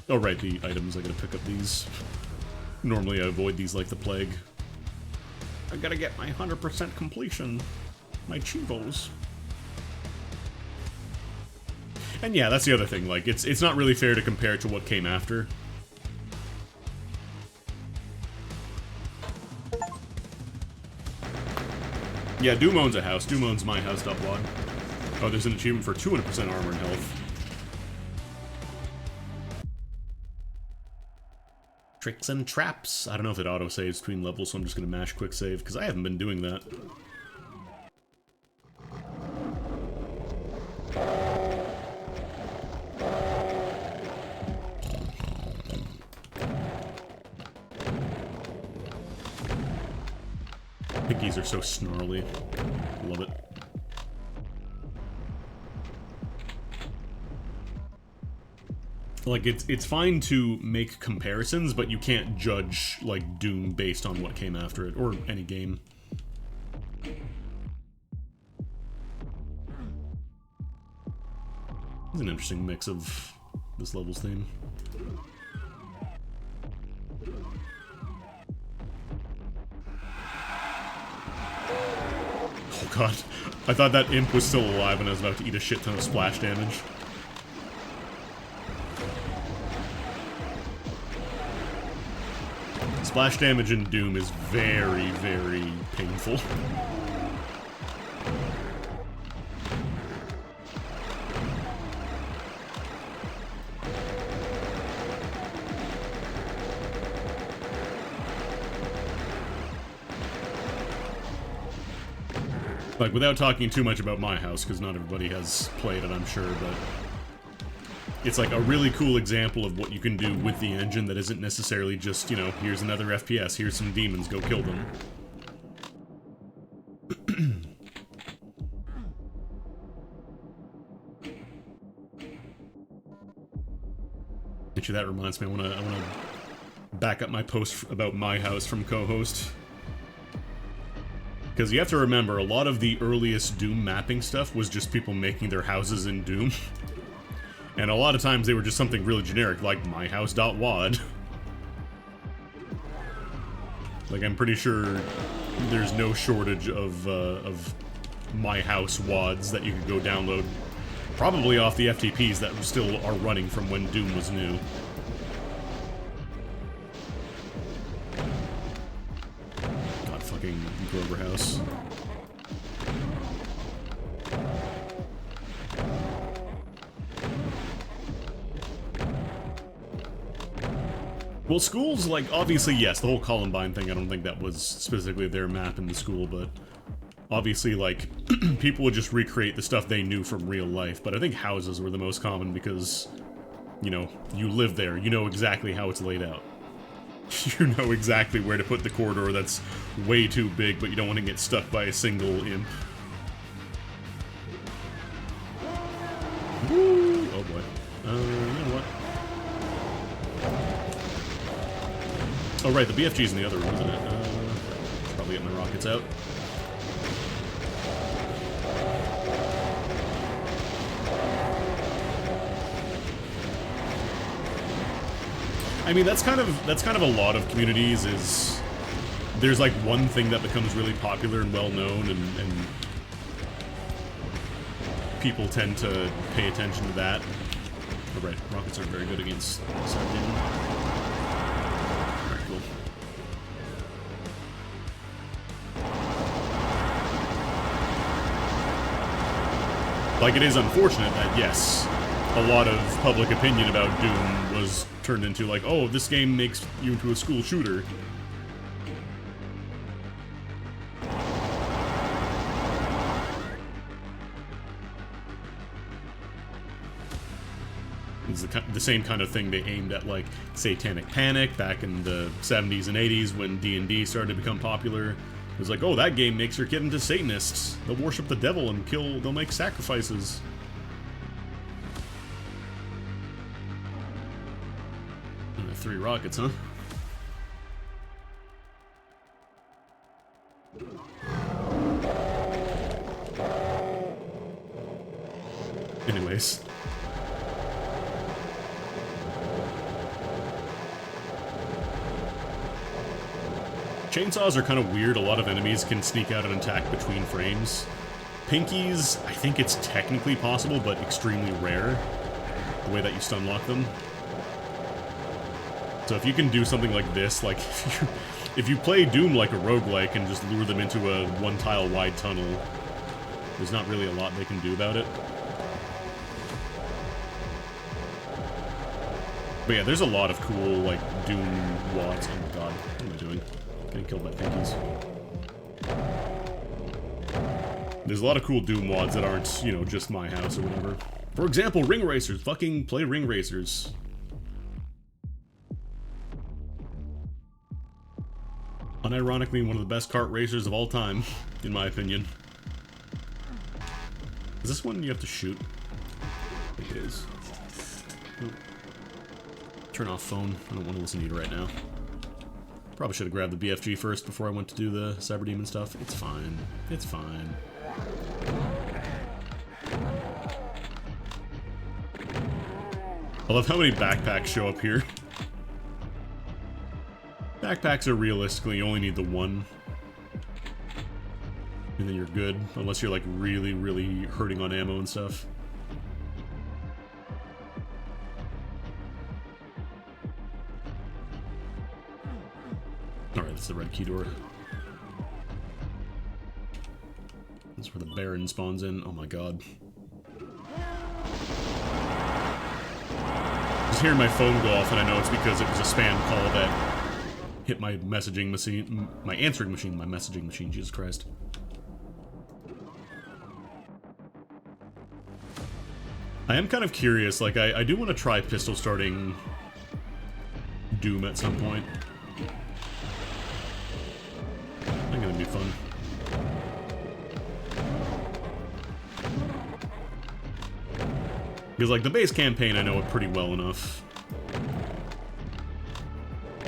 Oh, right, the items. I gotta pick up these. Normally, I avoid these like the plague. I gotta get my 100% completion. My Chivos. And yeah, that's the other thing, like, it's not really fair to compare it to what came after. Yeah, Doom owns a house. Doom owns my house, Dublog. Oh, there's an achievement for 200% armor and health. Tricks and traps. I don't know if it auto-saves between levels, so I'm just gonna mash quick save, because I haven't been doing that. Piggies are so snarly. Love it. Like, it's fine to make comparisons, but you can't judge, like, Doom based on what came after it, or any game. It's an interesting mix of this level's theme. Oh god, I thought that imp was still alive and I was about to eat a shit ton of splash damage. Splash damage in Doom is very, very painful. Like, without talking too much about my house, because not everybody has played it, I'm sure, but it's like a really cool example of what you can do with the engine that isn't necessarily just, you know, here's another FPS, here's some demons, go kill them. Actually, that reminds me, I wanna back up my post about my house from co-host. Because you have to remember, a lot of the earliest Doom mapping stuff was just people making their houses in Doom. And a lot of times they were just something really generic, like myhouse.wad. Like, I'm pretty sure there's no shortage of My House WADs that you could go download, probably off the FTPs that still are running from when Doom was new. God, fucking Grover House. Well, schools, like, obviously, yes, the whole Columbine thing, I don't think that was specifically their map in the school, but obviously, like, people would just recreate the stuff they knew from real life, but I think houses were the most common because, you know, you live there, you know exactly how it's laid out. You know exactly where to put the corridor that's way too big, but you don't want to get stuck by a single imp. Woo! Oh boy. You know what? Oh right, the BFG's in the other room, isn't it? Probably get my rockets out. I mean, that's kind of a lot of communities, is there's like one thing that becomes really popular and well known, and people tend to pay attention to that. Oh, right, rockets are very good against Cyber. Very cool. Like, it is unfortunate that, yes, a lot of public opinion about Doom was turned into like, oh, this game makes you into a school shooter. It's the same kind of thing they aimed at, like, Satanic Panic back in the 70s and 80s when D&D started to become popular. It was like, oh, that game makes your kid into Satanists. They'll worship the devil and they'll make sacrifices. 3 rockets, huh? Anyways. Chainsaws are kind of weird. A lot of enemies can sneak out and attack between frames. Pinkies, I think it's technically possible, but extremely rare, the way that you stun lock them. So if you can do something like this, like, if you play Doom like a roguelike and just lure them into a one-tile wide tunnel, there's not really a lot they can do about it. But yeah, there's a lot of cool, like, Doom WADs. Oh my god, what am I doing? Getting killed by pinkies. There's a lot of cool Doom WADs that aren't, you know, just My House or whatever. For example, Ring Racers. Fucking play Ring Racers. Unironically, one of the best kart racers of all time, in my opinion. Is this one you have to shoot? I think it is. Oh. Turn off phone. I don't want to listen to you right now. Probably should have grabbed the BFG first before I went to do the Cyber Demon stuff. It's fine. It's fine. I love how many backpacks show up here. Backpacks are realistically, you only need the one. And then you're good, unless you're like really, really hurting on ammo and stuff. Alright, that's the red key door. That's where the Baron spawns in. Oh my god. Just hearing my phone go off, and I know it's because it was a spam call that hit my messaging machine, my answering machine, my messaging machine, Jesus Christ. I am kind of curious, like, I do want to try pistol starting Doom at some point. I think it'd be fun. Because, like, the base campaign, I know it pretty well enough.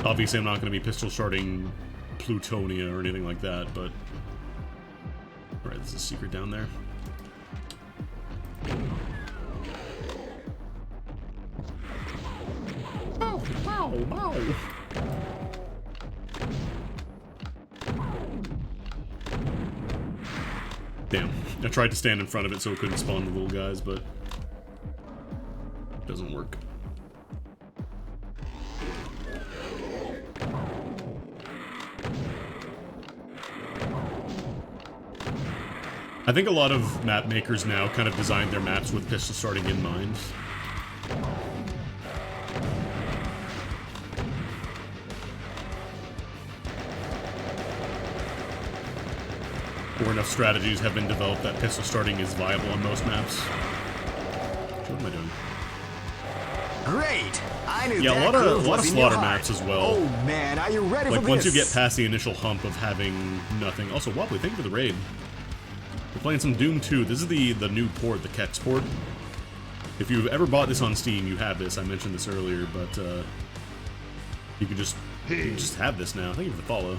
Obviously, I'm not going to be pistol starting Plutonia or anything like that, but... Alright, there's a secret down there. Ow! Ow! Ow! Damn. I tried to stand in front of it so it couldn't spawn the little guys, but it doesn't work. I think a lot of map makers now kind of design their maps with pistol starting in mind. Or enough strategies have been developed that pistol starting is viable on most maps. What am I doing? Great! I knew yeah, that a lot of in slaughter your maps as well. Oh man, are you ready Like for once this? you get past the initial hump of having nothing. Also, Wobbly, thank you for the raid. We're playing some Doom 2. This is the new port, the Kex port. If you've ever bought this on Steam, you have this. I mentioned this earlier, but you can just have this now. Thank you for the follow.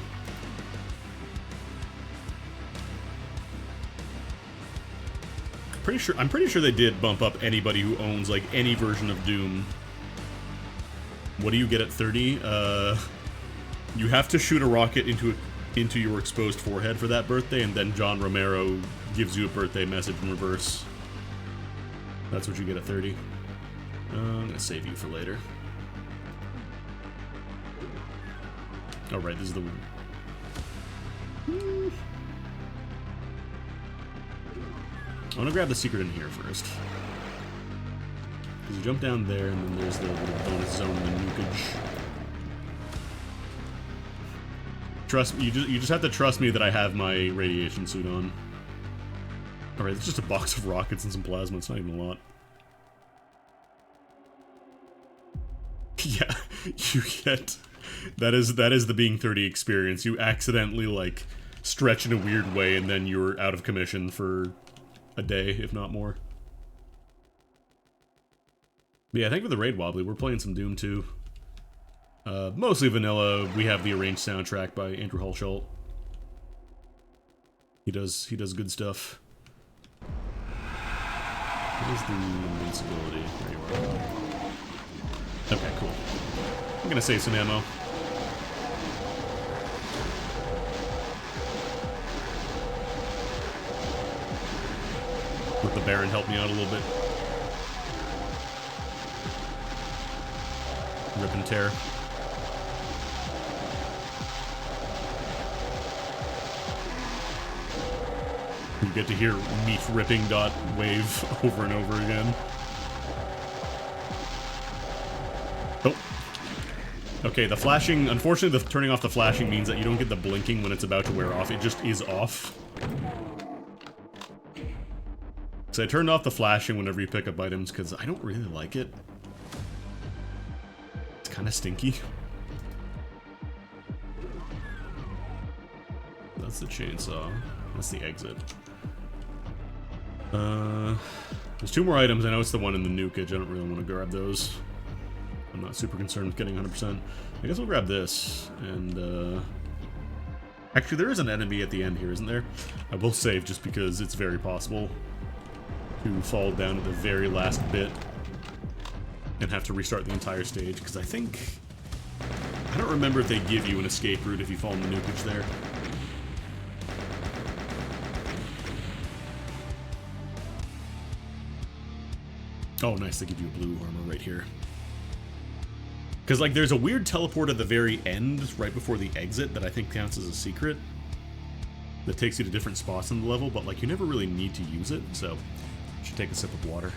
I'm pretty sure they did bump up anybody who owns like any version of Doom. What do you get at 30? You have to shoot a rocket into your exposed forehead for that birthday, and then John Romero gives you a birthday message in reverse. That's what you get at 30. I'm gonna save you for later. Oh right, this is the one. I want to grab the secret in here first. Because you jump down there, and then there's the little bonus zone in the nukage. Trust me, you just have to trust me that I have my radiation suit on. Alright, it's just a box of rockets and some plasma, it's not even a lot. Yeah, you get... That is the being 30 experience. You accidentally, like, stretch in a weird way, and then you're out of commission for a day, if not more. But yeah, thank you for the raid, Wobbly. We're playing some Doom 2. Mostly vanilla. We have the arranged soundtrack by Andrew Hulshult. He does good stuff. What is the invincibility? There you are. Okay, cool. I'm gonna save some ammo. Let the Baron help me out a little bit. Rip and tear. You get to hear meat ripping dot wave over and over again. Oh. Okay, the flashing, unfortunately the turning off the flashing means that you don't get the blinking when it's about to wear off. It just is off. So I turned off the flashing whenever you pick up items because I don't really like it. It's kind of stinky. That's the chainsaw. That's the exit. There's 2 more items. I know it's the one in the nukage. I don't really want to grab those. I'm not super concerned with getting 100%. I guess we'll grab this. And, actually, there is an enemy at the end here, isn't there? I will save just because it's very possible to fall down at the very last bit and have to restart the entire stage. Because I don't remember if they give you an escape route if you fall in the nukage there. Oh, nice, they give you a blue armor right here. Because, like, there's a weird teleport at the very end, right before the exit, that I think counts as a secret. That takes you to different spots in the level, but, like, you never really need to use it, so you should take a sip of water.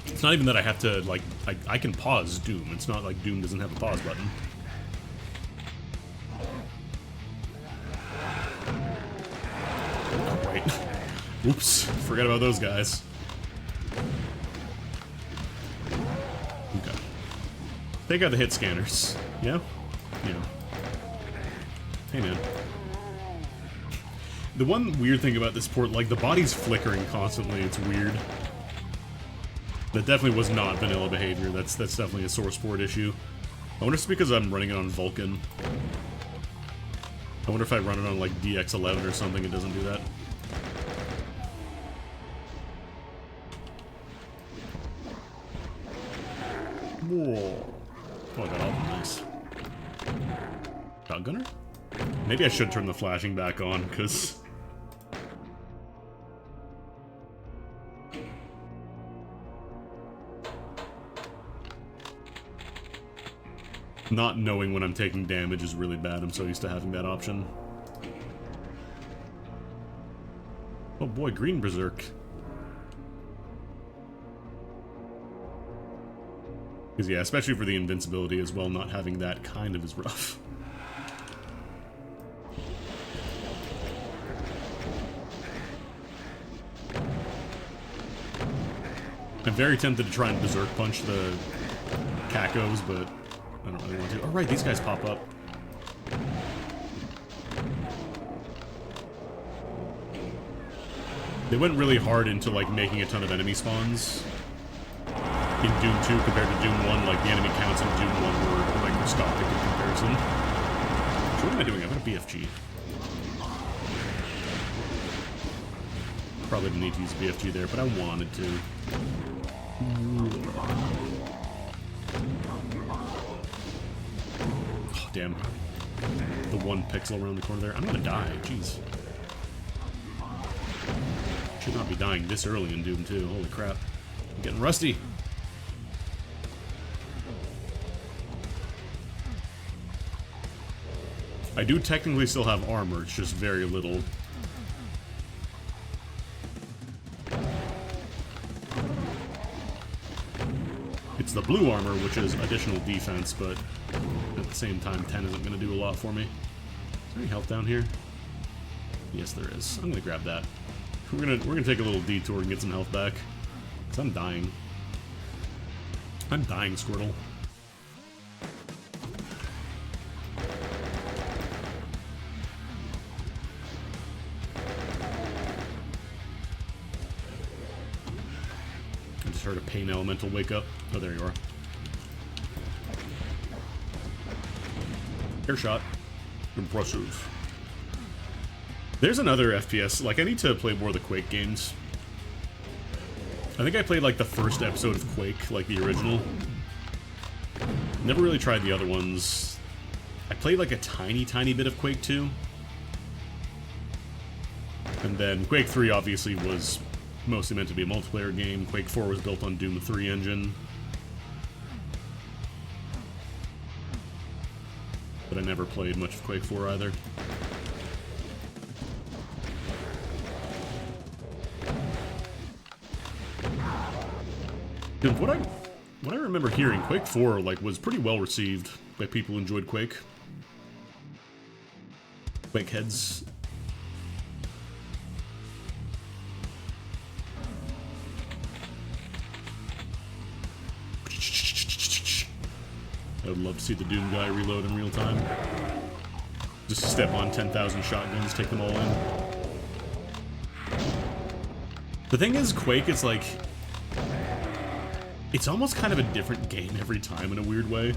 It's not even that I have to, like, I can pause Doom. It's not like Doom doesn't have a pause button. Oops, forgot about those guys. Okay. Take out the hit scanners. Yeah? Yeah. Hey, man. The one weird thing about this port, like, the body's flickering constantly. It's weird. That definitely was not vanilla behavior. That's definitely a source port issue. I wonder if it's because I'm running it on Vulkan. I wonder if I run it on, like, DX11 or something, it doesn't do that. Whoa. Oh, I got all of them. Nice. shotgunner? Maybe I should turn the flashing back on, because... not knowing when I'm taking damage is really bad. I'm so used to having that option. Oh boy, green berserk. Because yeah, especially for the invincibility as well, not having that kind of is rough. I'm very tempted to try and berserk punch the Cacos, but I don't really want to. Oh right, these guys pop up. They went really hard into like making a ton of enemy spawns in Doom 2 compared to Doom 1. Like the enemy counts in Doom 1 were microscopic in comparison. So what am I doing? I've got a BFG. Probably didn't need to use BFG there, but I wanted to. Oh, damn. The one pixel around the corner there. I'm gonna die. Jeez. Should not be dying this early in Doom 2. Holy crap. I'm getting rusty. I do technically still have armor, it's just very little. It's the blue armor, which is additional defense, but at the same time, 10 isn't going to do a lot for me. Is there any health down here? Yes, there is. I'm going to grab that. We're gonna take a little detour and get some health back. Because I'm dying. I'm dying, Squirtle. I just heard a pain elemental wake up. Oh, there you are. Air shot. Impressive. There's another FPS. Like, I need to play more of the Quake games. I think I played, like, the first episode of Quake, like the original. Never really tried the other ones. I played, like, a tiny bit of Quake 2. And then Quake 3, obviously, was mostly meant to be a multiplayer game. Quake 4 was built on Doom 3 engine. But I never played much of Quake 4 either. Dude, what I remember hearing, Quake 4 like was pretty well received by people who enjoyed Quake. Quake heads. I would love to see the Doom guy reload in real time. Just step on 10,000 shotguns, take them all in. The thing is, Quake is like... it's almost kind of a different game every time in a weird way.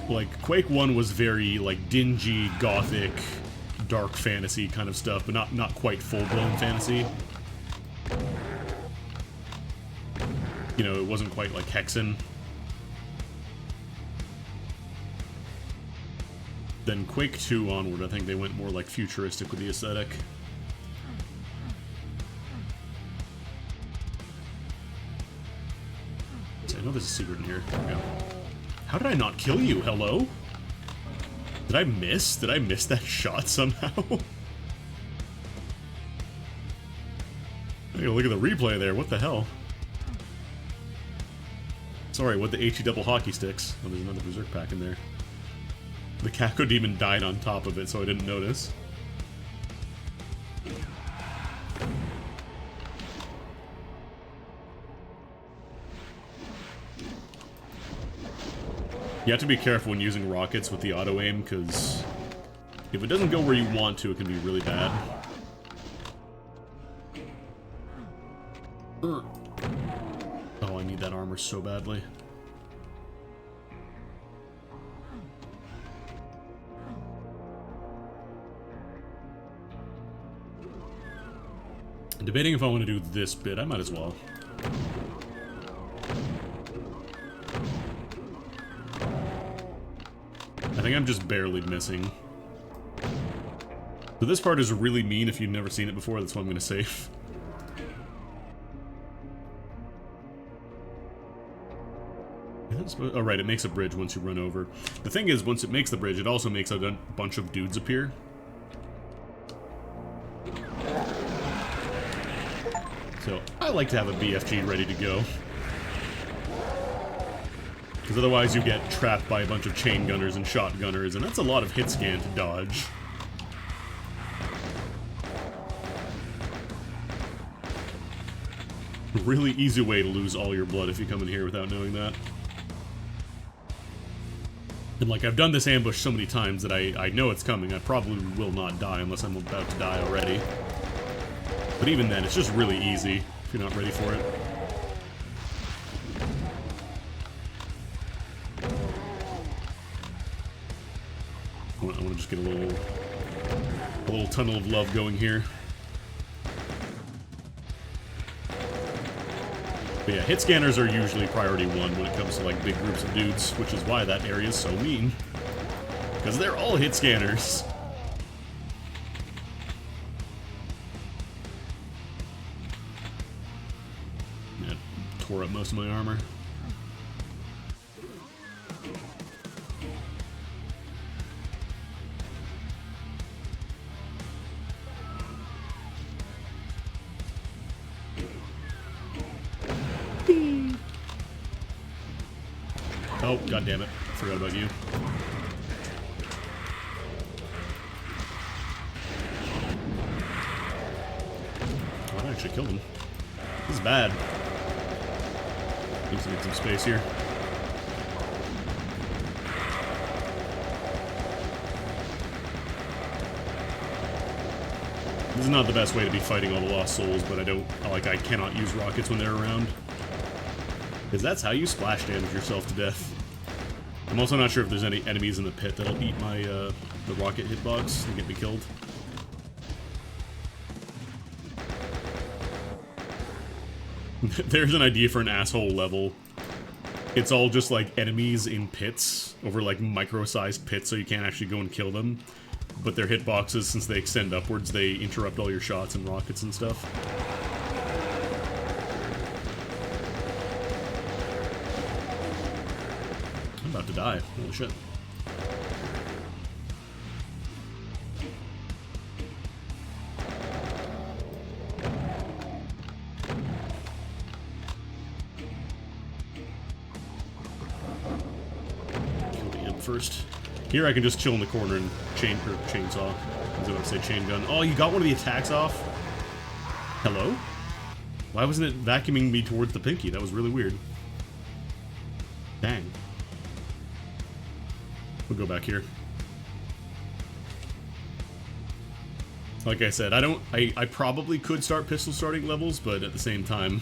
Like, Quake 1 was very, like, dingy, gothic, dark fantasy kind of stuff, but not quite full-blown fantasy. You know, it wasn't quite like Hexen. Then Quake 2 onward, I think they went more like futuristic with the aesthetic. So I know there's a secret in here. There we go. How did I not kill you? Hello? Did I miss? Did I miss that shot somehow? Hey, look at the replay there. What the hell? Sorry, with the HE double hockey sticks. Oh, there's another berserk pack in there. The Caco Demon died on top of it, so I didn't notice. You have to be careful when using rockets with the auto-aim, because if it doesn't go where you want to, it can be really bad. Oh, I need that armor so badly. I'm debating if I want to do this bit. I might as well. think I'm just barely missing. So this part is really mean if you've never seen it before, that's what I'm going to save. Oh, right, it makes a bridge once you run over. The thing is, once it makes the bridge, it also makes a bunch of dudes appear. So, I like to have a BFG ready to go. Because otherwise you get trapped by a bunch of chain gunners and shotgunners, and that's a lot of hit scan to dodge. A really easy way to lose all your blood if you come in here without knowing that. And like, I've done this ambush so many times that I know it's coming. I probably will not die unless I'm about to die already. But even then, it's just really easy if you're not ready for it. I want to just get a little tunnel of love going here. But yeah, hit scanners are usually priority 1 when it comes to like big groups of dudes, which is why that area is so mean. Because they're all hit scanners. Yeah, tore up most of my armor. Oh, god damn it. Forgot about you. Oh, I actually killed him. This is bad. Needs to get some space here. This is not the best way to be fighting all the Lost Souls, but I cannot use rockets when they're around. Because that's how you splash damage yourself to death. I'm also not sure if there's any enemies in the pit that'll eat my, the rocket hitbox and get me killed. There's an idea for an asshole level. It's all just like enemies in pits, over like micro-sized pits so you can't actually go and kill them. But their hitboxes, since they extend upwards, they interrupt all your shots and rockets and stuff. I'm about to die. Holy shit. Kill the imp first. Here I can just chill in the corner and chainsaw. I was about to say chain gun. Oh, you got one of the attacks off? Hello? Why wasn't it vacuuming me towards the pinky? That was really weird. Dang. We'll go back here. Like I said, I probably could start pistol starting levels, but at the same time...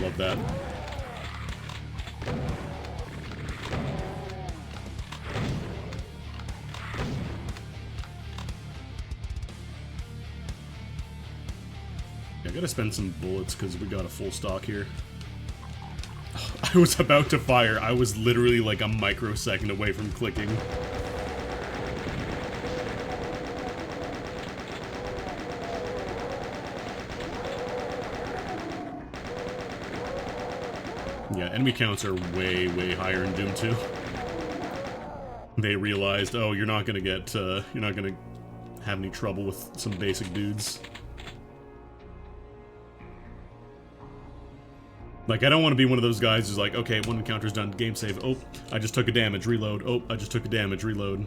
Love that. I gotta spend some bullets because we got a full stock here. I was about to fire. I was literally like a microsecond away from clicking. Yeah, enemy counts are way, way higher in Doom 2. They realized, oh, you're not gonna have any trouble with some basic dudes. Like, I don't want to be one of those guys who's like, okay, one encounter's done, game save. Oh, I just took a damage, reload. Oh, I just took a damage, reload.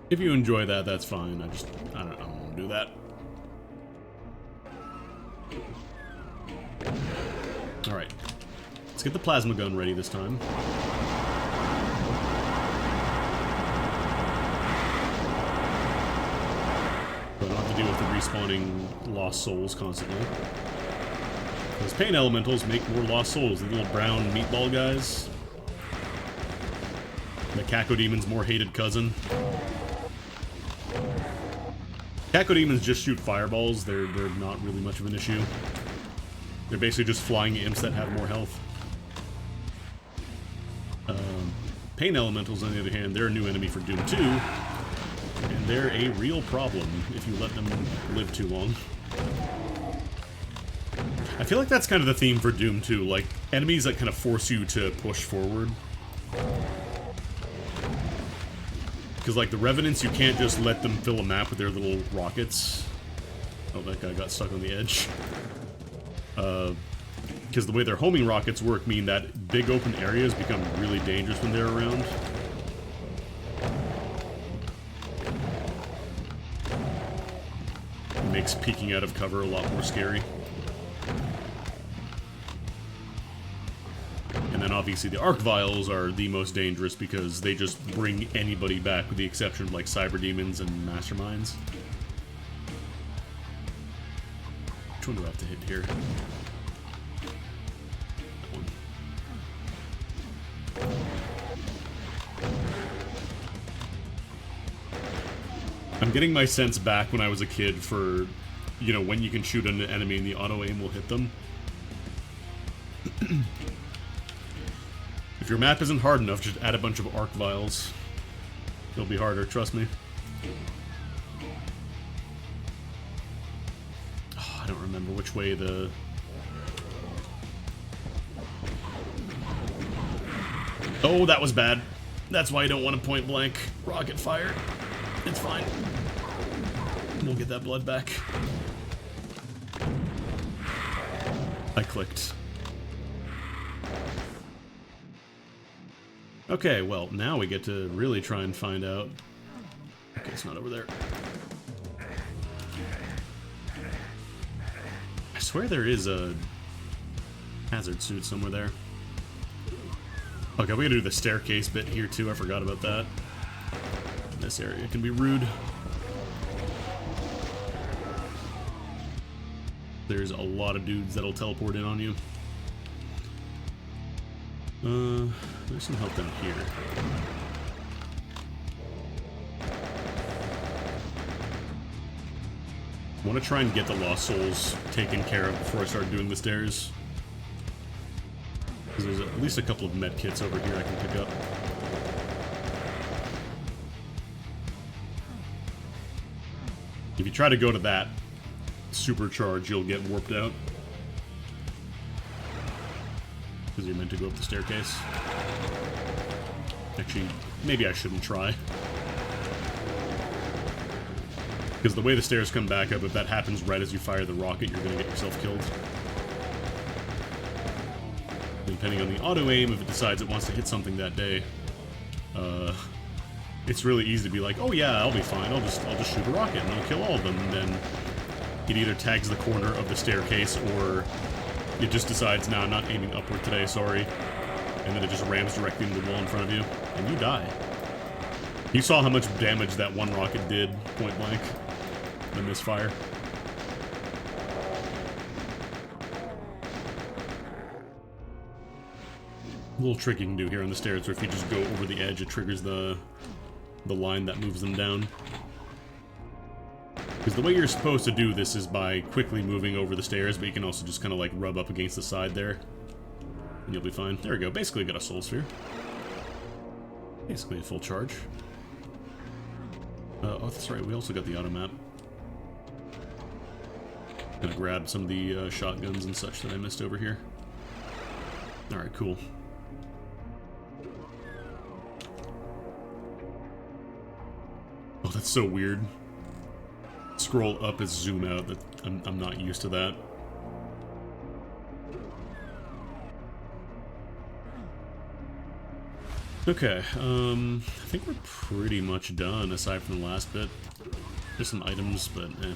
If you enjoy that, that's fine. I don't want to do that. Alright. Let's get the plasma gun ready this time. So I don't have to deal with the respawning lost souls constantly. Those pain elementals make more lost souls, the little brown meatball guys. The Cacodemons' more hated cousin. Cacodemons just shoot fireballs. They're not really much of an issue. They're basically just flying imps that have more health. Pain Elementals, on the other hand, they're a new enemy for Doom 2. And they're a real problem if you let them live too long. I feel like that's kind of the theme for Doom 2, like, enemies that kind of force you to push forward. Because, like, the Revenants, you can't just let them fill a map with their little rockets. Oh, that guy got stuck on the edge. Because the way their homing rockets work mean that big open areas become really dangerous when they're around. It makes peeking out of cover a lot more scary. And then obviously the Arc Vials are the most dangerous because they just bring anybody back with the exception of like Cyber Demons and Masterminds. Which one do I have to hit here? I'm getting my sense back when I was a kid for, you know, when you can shoot an enemy and the auto-aim will hit them. If your map isn't hard enough, just add a bunch of Arc Vials. It'll be harder, trust me. Oh, I don't remember which way the... Oh, that was bad. That's why I don't want to point blank rocket fire. It's fine. We'll get that blood back. I clicked. Okay, well, now we get to really try and find out. Okay, it's not over there. I swear there is a hazard suit somewhere there. Okay, we gotta do the staircase bit here too. I forgot about that. This area can be rude. There's a lot of dudes that'll teleport in on you. There's some help down here. I want to try and get the Lost Souls taken care of before I start doing the stairs. Because there's at least a couple of med kits over here I can pick up. If you try to go to that supercharge, you'll get warped out. Because you're meant to go up the staircase. Actually, maybe I shouldn't try. Because the way the stairs come back up, if that happens right as you fire the rocket, you're going to get yourself killed. Depending on the auto-aim, if it decides it wants to hit something that day, it's really easy to be like, oh yeah, I'll be fine, I'll just shoot a rocket and I'll kill all of them, and then it either tags the corner of the staircase, or it just decides, nah, I'm not aiming upward today, sorry, and then it just rams directly into the wall in front of you, and you die. You saw how much damage that one rocket did, point blank, the misfire. A little trick you can do here on the stairs, where if you just go over the edge, it triggers the line that moves them down. Because the way you're supposed to do this is by quickly moving over the stairs, but you can also just kind of like rub up against the side there, and you'll be fine. There we go. Basically got a soul sphere. Basically a full charge. Oh, that's right. We also got the auto map. Gonna grab some of the shotguns and such that I missed over here. All right, cool. Oh, that's so weird. Scroll up is zoom out. That I'm not used to that. Okay, I think we're pretty much done aside from the last bit. There's some items, but eh.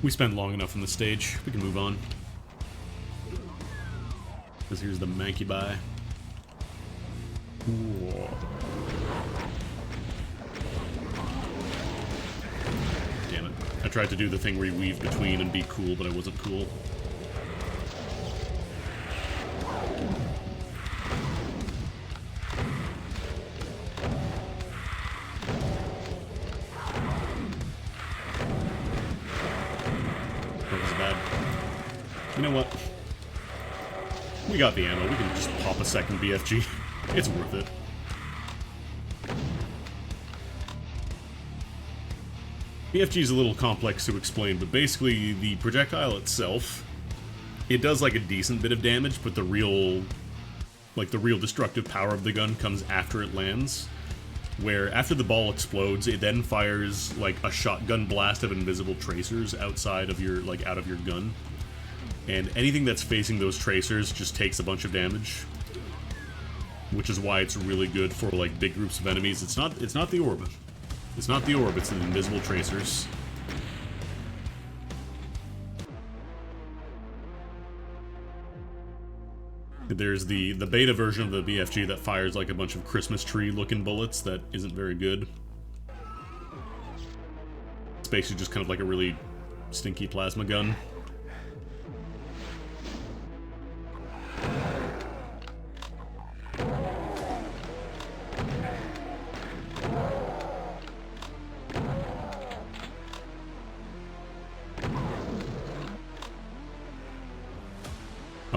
We spent long enough on the stage. We can move on. Because here's the Mancubi. Whoa. Damn it. I tried to do the thing where you weave between and be cool, but I wasn't cool. know what? We got the ammo. We can just pop a second BFG. It's worth it. BFG is a little complex to explain, but basically the projectile itself, it does like a decent bit of damage, but the real destructive power of the gun comes after it lands. Where after the ball explodes, it then fires like a shotgun blast of invisible tracers outside of your, like, out of your gun. And anything that's facing those tracers just takes a bunch of damage. Which is why it's really good for, like, big groups of enemies. It's not the orb. It's not the orb, it's the invisible tracers. There's the beta version of the BFG that fires like a bunch of Christmas tree looking bullets that isn't very good. It's basically just kind of like a really stinky plasma gun.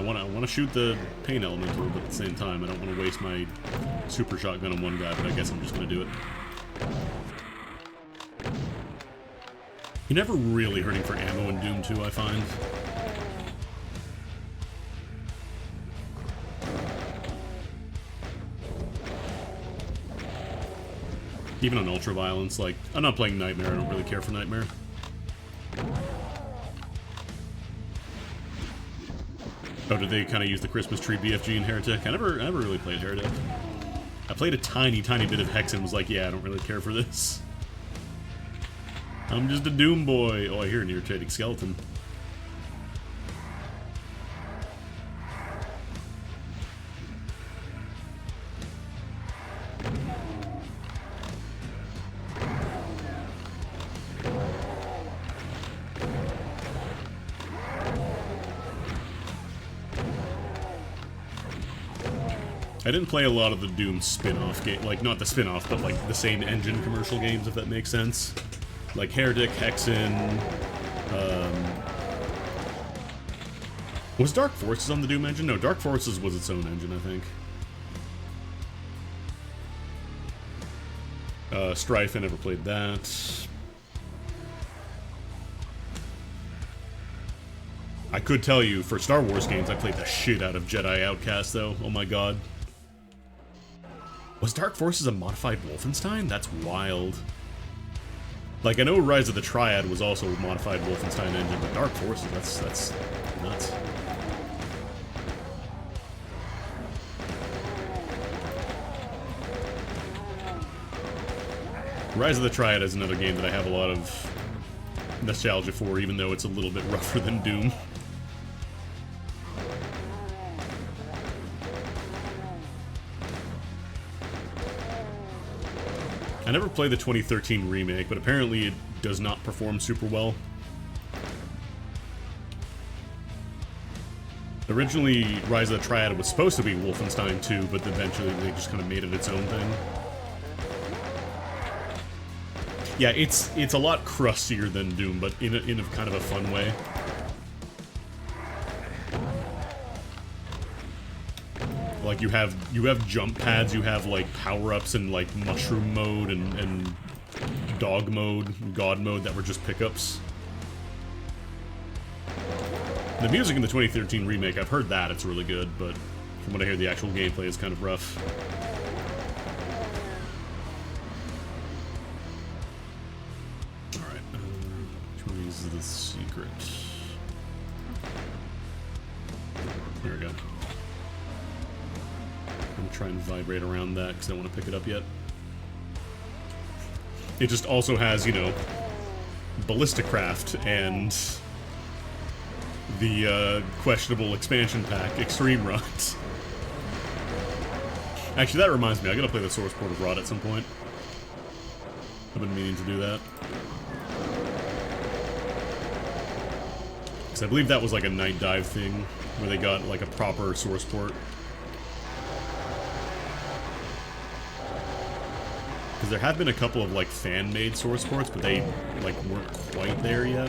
I want to shoot the pain elemental, but at the same time, I don't want to waste my super shotgun on one guy, but I guess I'm just going to do it. You're never really hurting for ammo in Doom 2, I find. Even on Ultraviolence, like, I'm not playing Nightmare, I don't really care for Nightmare. Oh, did they kind of use the Christmas tree BFG in Heretic? I never really played Heretic. I played a tiny bit of Hex and was like, yeah, I don't really care for this. I'm just a Doom boy. Oh, I hear an irritating skeleton. I didn't play a lot of the Doom spin-off game, like, not the spin-off, but, like, the same engine commercial games, if that makes sense. Like Heretic, Hexen, was Dark Forces on the Doom engine? No, Dark Forces was its own engine, I think. Strife, I never played that. I could tell you, for Star Wars games, I played the shit out of Jedi Outcast, though. Oh my god. Was Dark Forces a modified Wolfenstein? That's wild. Like, I know Rise of the Triad was also a modified Wolfenstein engine, but Dark Forces, that's nuts. Rise of the Triad is another game that I have a lot of nostalgia for, even though it's a little bit rougher than Doom. I never played the 2013 remake, but apparently it does not perform super well. Originally, Rise of the Triad was supposed to be Wolfenstein 2, but eventually they just kind of made it its own thing. Yeah, it's a lot crustier than Doom, but in a kind of a fun way. Like, you have jump pads, you have, like, power-ups and, like, mushroom mode and dog mode, god mode that were just pickups. The music in the 2013 remake, I've heard that, it's really good, but from what I hear, the actual gameplay is kind of rough. Alright, which one is the secret? There we go. I'm gonna try and vibrate around that because I don't want to pick it up yet. It just also has, you know, Ballisticraft and the questionable expansion pack, Extreme Rot. Actually, that reminds me, I gotta play the Source Port of Rot at some point. I've been meaning to do that. Because I believe that was like a night dive thing, where they got like a proper Source Port. Because there have been a couple of, like, fan-made source ports, but they, like, weren't quite there yet.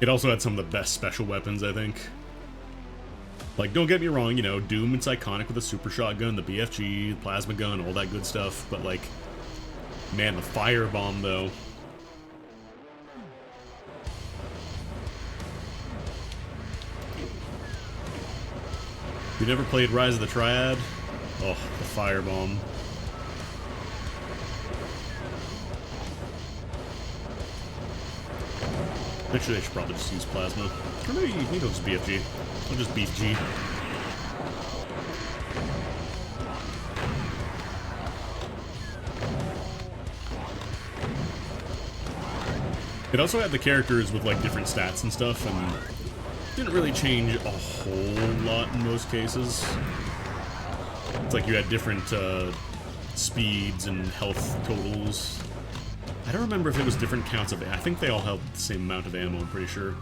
It also had some of the best special weapons, I think. Like, don't get me wrong, you know, Doom, it's iconic with the super shotgun, the BFG, the plasma gun, all that good stuff, but like, man, the firebomb, though. You never played Rise of the Triad? Oh, the firebomb. Actually, I should probably just use plasma. Or maybe you know, just BFG. I'll just beef G. It also had the characters with like different stats and stuff, and didn't really change a whole lot in most cases. It's like you had different speeds and health totals. I don't remember if it was different counts of... I think they all held the same amount of ammo, I'm pretty sure.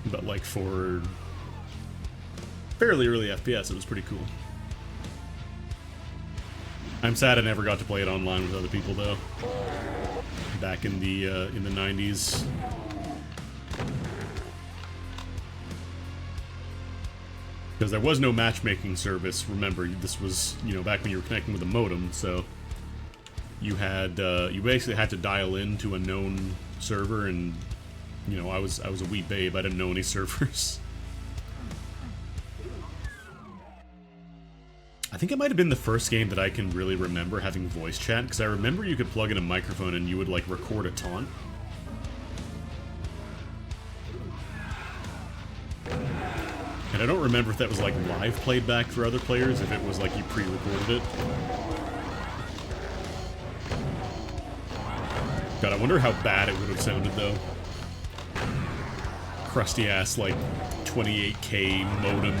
But like for fairly early FPS, it was pretty cool. I'm sad I never got to play it online with other people, though. Back in the 90s. Because there was no matchmaking service. Remember, this was, you know, back when you were connecting with a modem, so you had you basically had to dial in to a known server, and you know, I was a wee babe. I didn't know any servers. I think it might have been the first game that I can really remember having voice chat, because I remember you could plug in a microphone and you would like record a taunt. And I don't remember if that was like live played back for other players, if it was like you pre-recorded it. God, I wonder how bad it would have sounded though. Crusty ass like 28K modem,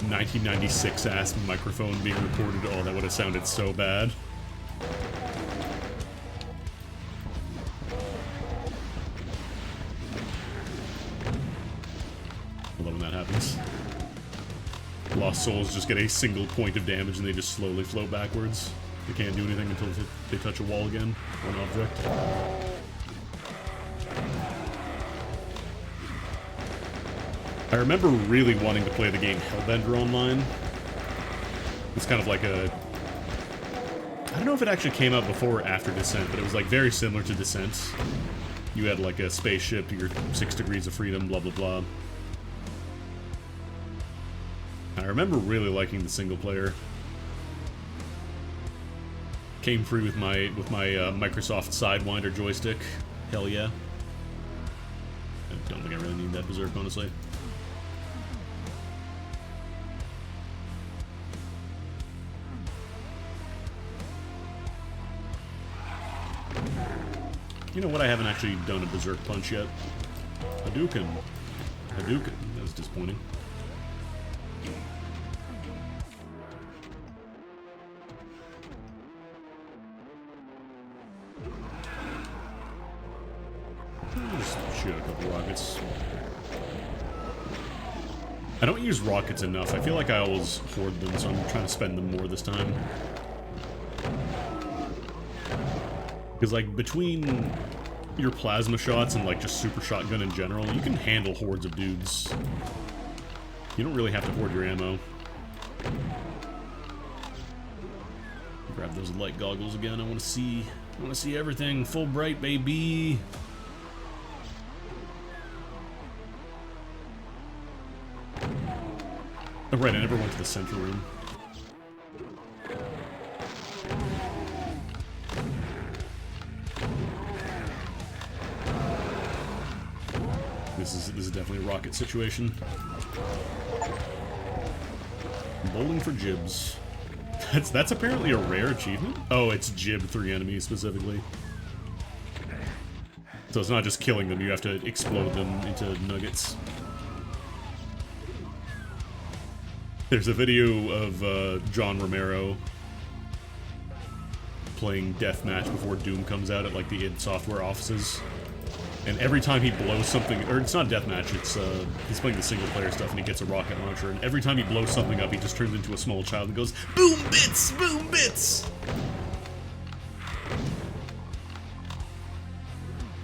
1996 ass microphone being recorded. Oh, that would have sounded so bad. Lost souls just get a single point of damage and they just slowly float backwards. They can't do anything until they touch a wall again, or an object. I remember really wanting to play the game Hellbender online. It's kind of like a... I don't know if it actually came out before or after Descent, but it was like very similar to Descent. You had like a spaceship, your 6 degrees of freedom, blah blah blah. I remember really liking the single player. Came free with my Microsoft Sidewinder joystick. Hell yeah. I don't think I really need that Berserk, honestly. You know what? I haven't actually done a Berserk punch yet. Hadouken. Hadouken. That was disappointing. Just shoot a couple rockets. I don't use rockets enough. I feel like I always hoard them, so I'm trying to spend them more this time. Because, like, between your plasma shots and, like, just super shotgun in general, you can handle hordes of dudes. You don't really have to hoard your ammo. Grab those light goggles again. I want to see everything. Full bright, baby. Oh, right, I never went to the central room. This is definitely a rocket situation. Bowling for Jibs. That's apparently a rare achievement? Oh, it's Jib 3 enemies specifically. So it's not just killing them, you have to explode them into nuggets. There's a video of John Romero playing Deathmatch before Doom comes out at like the id Software offices. And every time he blows something, or it's not deathmatch, it's he's playing the single player stuff and he gets a rocket launcher, and every time he blows something up, he just turns into a small child and goes, "Boom bits! Boom bits!"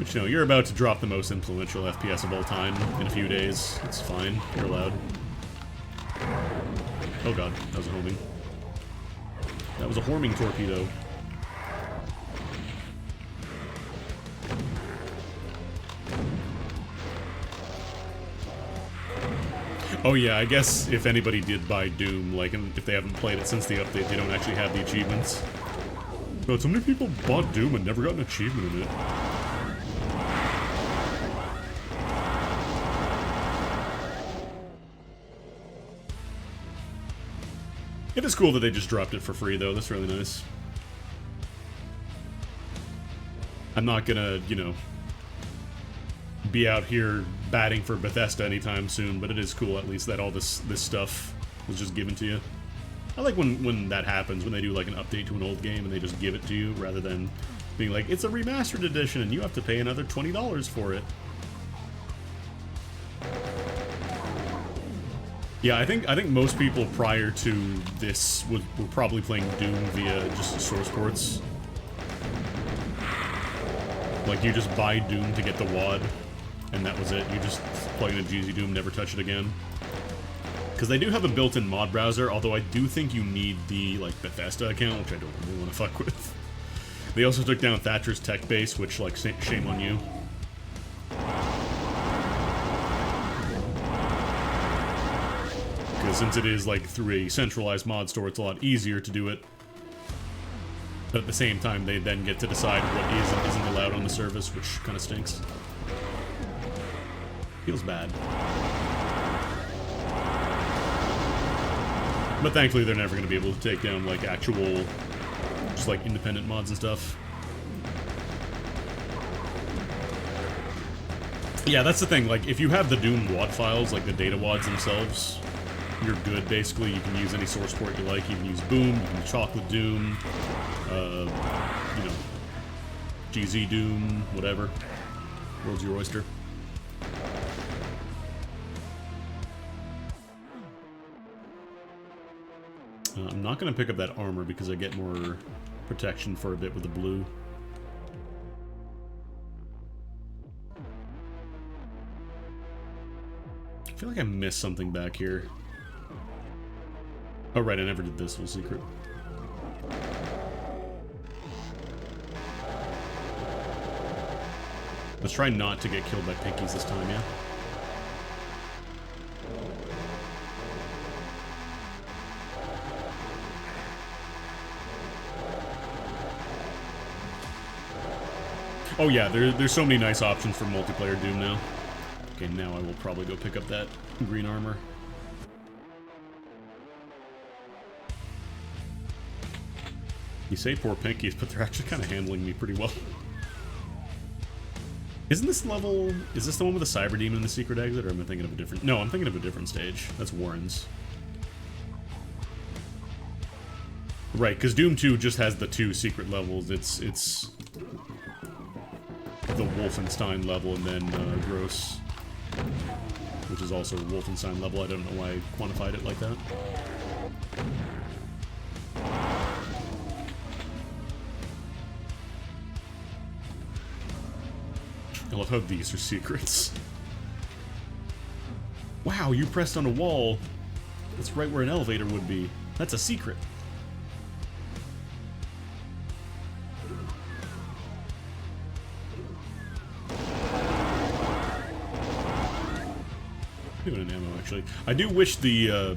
Which, you know, you're about to drop the most influential FPS of all time in a few days. It's fine. You're allowed. Oh god, that was a homing. That was a horming torpedo. Oh yeah, I guess if anybody did buy Doom, like, and if they haven't played it since the update, they don't actually have the achievements. But so many people bought Doom and never got an achievement in it. It is cool that they just dropped it for free, though. That's really nice. I'm not gonna, you know, be out here batting for Bethesda anytime soon, but it is cool at least that all this stuff was just given to you. I like when that happens, when they do like an update to an old game and they just give it to you, rather than being like, it's a remastered edition and you have to pay another $20 for it. Yeah, I think most people prior to this were probably playing Doom via just source ports. Like, you just buy Doom to get the WAD, and that was it. You just plug in a GZ Doom, never touch it again. Because they do have a built-in mod browser, although I do think you need the, like, Bethesda account, which I don't really want to fuck with. They also took down Thatcher's Tech Base, which, like, shame on you. Because since it is, like, through a centralized mod store, it's a lot easier to do it. But at the same time, they then get to decide what is and isn't allowed on the service, which kind of stinks. Feels bad. But thankfully, they're never going to be able to take down, like, actual, just, like, independent mods and stuff. Yeah, that's the thing. Like, if you have the Doom WAD files, like the data WADs themselves, you're good, basically. You can use any source port you like. You can use Boom, you can use Chocolate Doom, you know, GZ Doom, whatever. World's your oyster. I'm not going to pick up that armor because I get more protection for a bit with the blue. I feel like I missed something back here. Oh right, I never did this little secret. Let's try not to get killed by pinkies this time, yeah? Oh yeah, there's so many nice options for multiplayer Doom now. Okay, now I will probably go pick up that green armor. You say poor pinkies, but they're actually kind of handling me pretty well. Isn't this level... Is this the one with the Cyber Demon and the secret exit, or am I thinking of a different... No, I'm thinking of a different stage. That's Warren's. Right, because Doom 2 just has the 2 secret levels. It's the Wolfenstein level and then Gross, which is also a Wolfenstein level. I don't know why I quantified it like that. I love how these are secrets. Wow, you pressed on a wall. That's right where an elevator would be. That's a secret. Doing an ammo, actually. I do wish the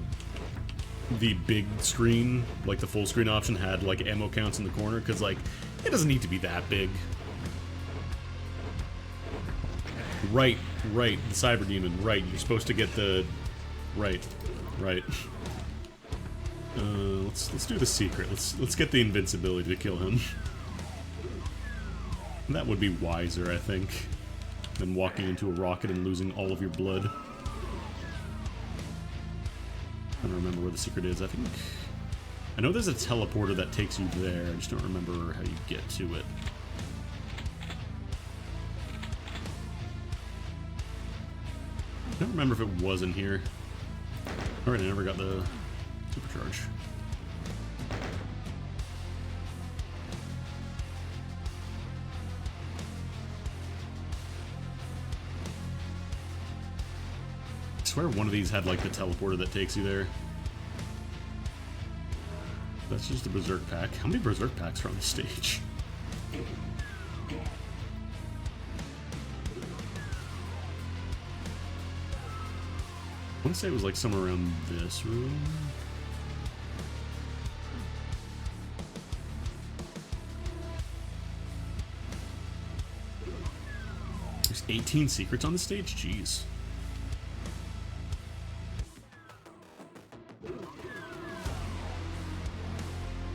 big screen, like the full screen option, had like ammo counts in the corner, because like it doesn't need to be that big. Right, the Cyber Demon. Right, you're supposed to get the right. Let's do the secret. Let's get the invincibility to kill him. That would be wiser, I think, than walking into a rocket and losing all of your blood. I don't remember where the secret is. I know there's a teleporter that takes you there. I just don't remember how you get to it. I don't remember if it was in here. Alright, I never got the supercharge. swear one of these had like the teleporter that takes you there. That's just a Berserk pack. How many Berserk packs are on the stage? I want to say it was like somewhere around this room. There's 18 secrets on the stage? Jeez.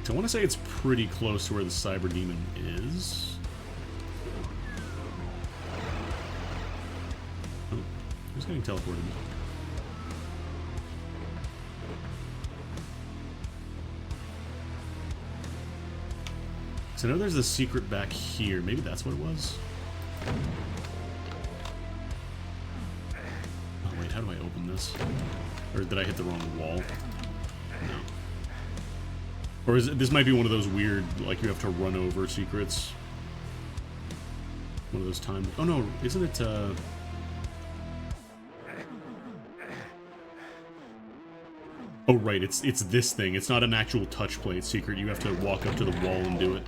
I want to say it's pretty close to where the Cyber Demon is. Oh, who's getting teleported? So I know there's a secret back here. Maybe that's what it was? Oh wait, how do I open this? Or did I hit the wrong wall? No. Or is it, this might be one of those weird, like you have to run over secrets. One of those times. Oh no, isn't it, Oh right, it's this thing. It's not an actual touch plate secret. You have to walk up to the wall and do it.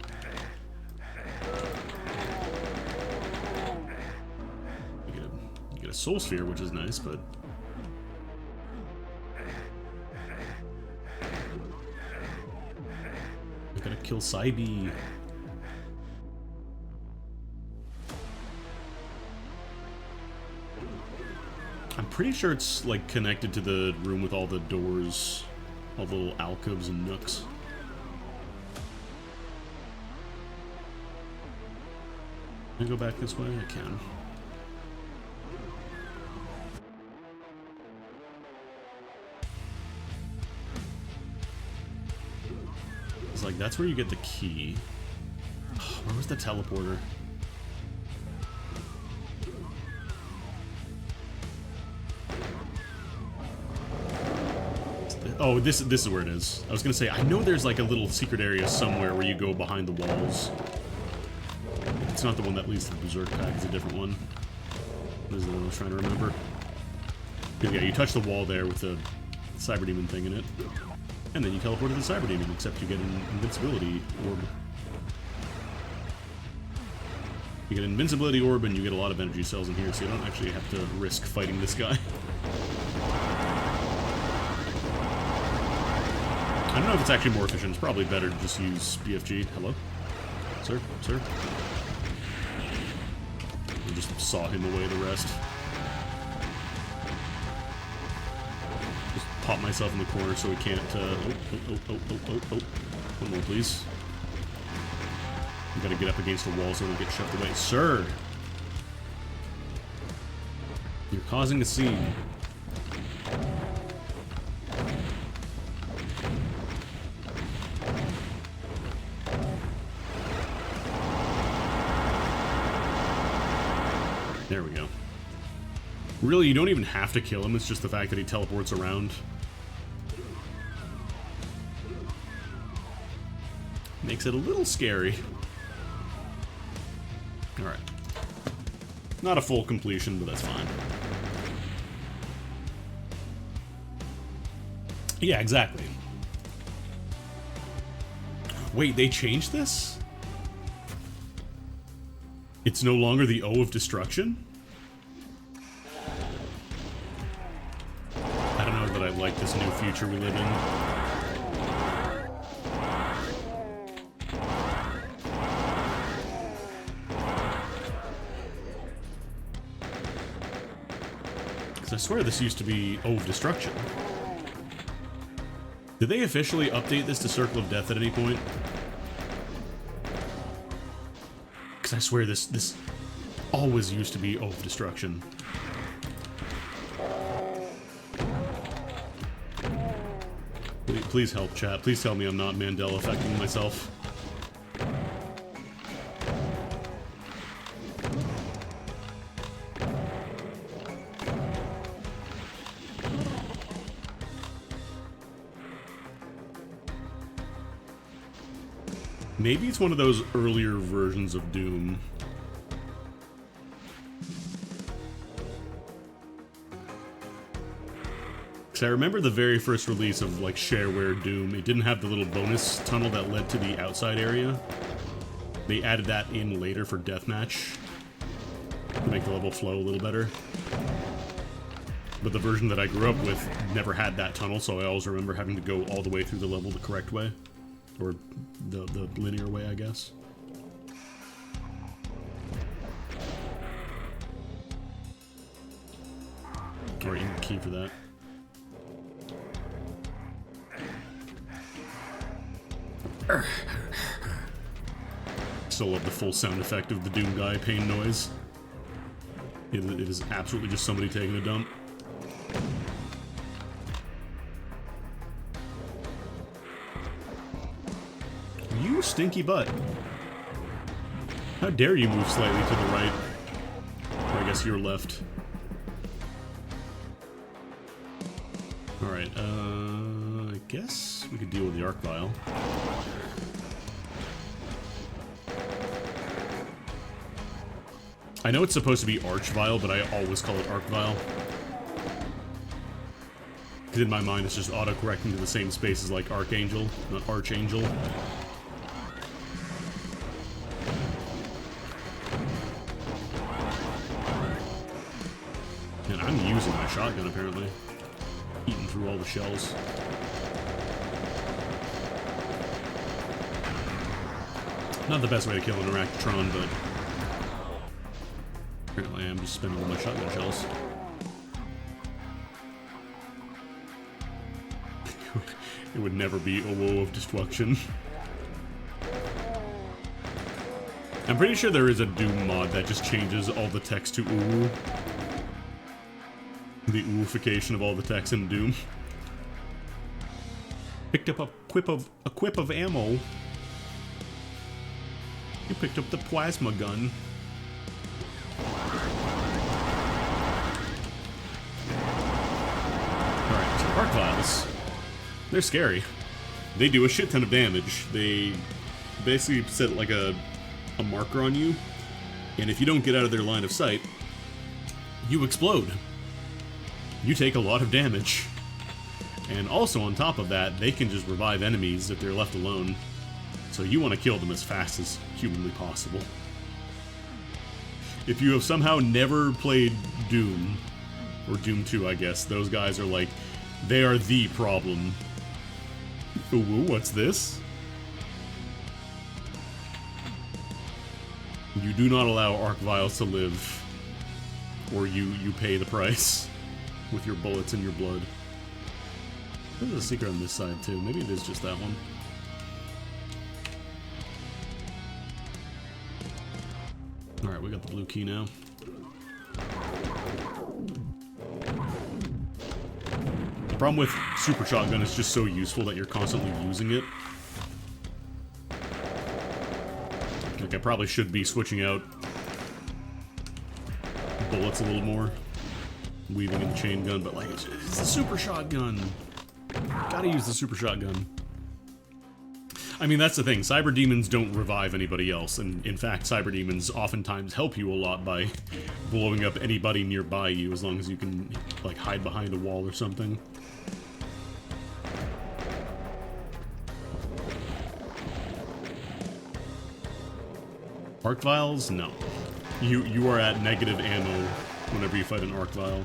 You get a soul sphere, which is nice, but I gotta kill Cybe. I'm pretty sure it's like connected to the room with all the doors, all the little alcoves and nooks. Can I go back this way? I can. It's like, that's where you get the key. Where was the teleporter? Oh, this is where it is. I was gonna say, I know there's like a little secret area somewhere where you go behind the walls. It's not the one that leads to the Berserk pack, it's a different one. This is the one I was trying to remember. Yeah, you touch the wall there with the Cyber Demon thing in it. And then you teleport to the Cyber Demon, except you get an invincibility orb. You get an invincibility orb and you get a lot of energy cells in here, so you don't actually have to risk fighting this guy. I don't know if it's actually more efficient. It's probably better to just use BFG. Hello? Sir? Sir? I just saw him away the rest. Just pop myself in the corner so he can't, oh. One more, please. You gotta get up against the wall so I don't get shoved away. Sir! You're causing a scene. There we go. Really, you don't even have to kill him, it's just the fact that he teleports around. Makes it a little scary. Alright. Not a full completion, but that's fine. Yeah, exactly. Wait, they changed this? It's no longer the O of Destruction? I don't know that I like this new future we live in. Because I swear this used to be O of Destruction. Did they officially update this to Circle of Death at any point? I swear this always used to be O of Destruction. Please help, chat. Please tell me I'm not Mandela affecting myself. Maybe it's one of those earlier versions of Doom. So I remember the very first release of like Shareware Doom, it didn't have the little bonus tunnel that led to the outside area. They added that in later for Deathmatch to make the level flow a little better. But the version that I grew up with never had that tunnel, so I always remember having to go all the way through the level the correct way. Or the linear way, I guess. Alright, you need a key for that. Still love the full sound effect of the Doom guy pain noise. It is absolutely just somebody taking a dump. You stinky butt. How dare you move slightly to the right? Or I guess your left. Alright, I guess we could deal with the Arc Vial. I know it's supposed to be Arch Vial, but I always call it Arc Vial. Because in my mind it's just auto-correcting to the same spaces like Archangel, not Archangel. And I'm using my shotgun apparently. Eating through all the shells. Not the best way to kill an Arachnotron, but apparently I'm just spending all my shotgun shells. It would never be a woe of destruction. I'm pretty sure there is a Doom mod that just changes all the text to ooh. The ooification of all the text in Doom. Picked up a quip of ammo. You picked up the plasma gun. Alright, so Arc Vials. They're scary. They do a shit ton of damage. They basically set like a marker on you, and if you don't get out of their line of sight, you explode. You take a lot of damage. And also on top of that, they can just revive enemies if they're left alone. So you want to kill them as fast as humanly possible. If you have somehow never played Doom, or Doom 2 I guess, those guys are like, they are the problem. Ooh, what's this? You do not allow Arc Vials to live, or you pay the price with your bullets and your blood. There's a secret on this side too. Maybe it is just that one. Alright, we got the blue key now. The problem with Super Shotgun is just so useful that you're constantly using it. Like, I probably should be switching out bullets a little more. Weaving in the chain gun, but like, it's the Super Shotgun. Gotta use the Super Shotgun. I mean, that's the thing. Cyber Demons don't revive anybody else, and in fact, Cyber Demons oftentimes help you a lot by blowing up anybody nearby you, as long as you can, like, hide behind a wall or something. Arc Vials? No. You are at negative ammo whenever you fight an Arc Vial.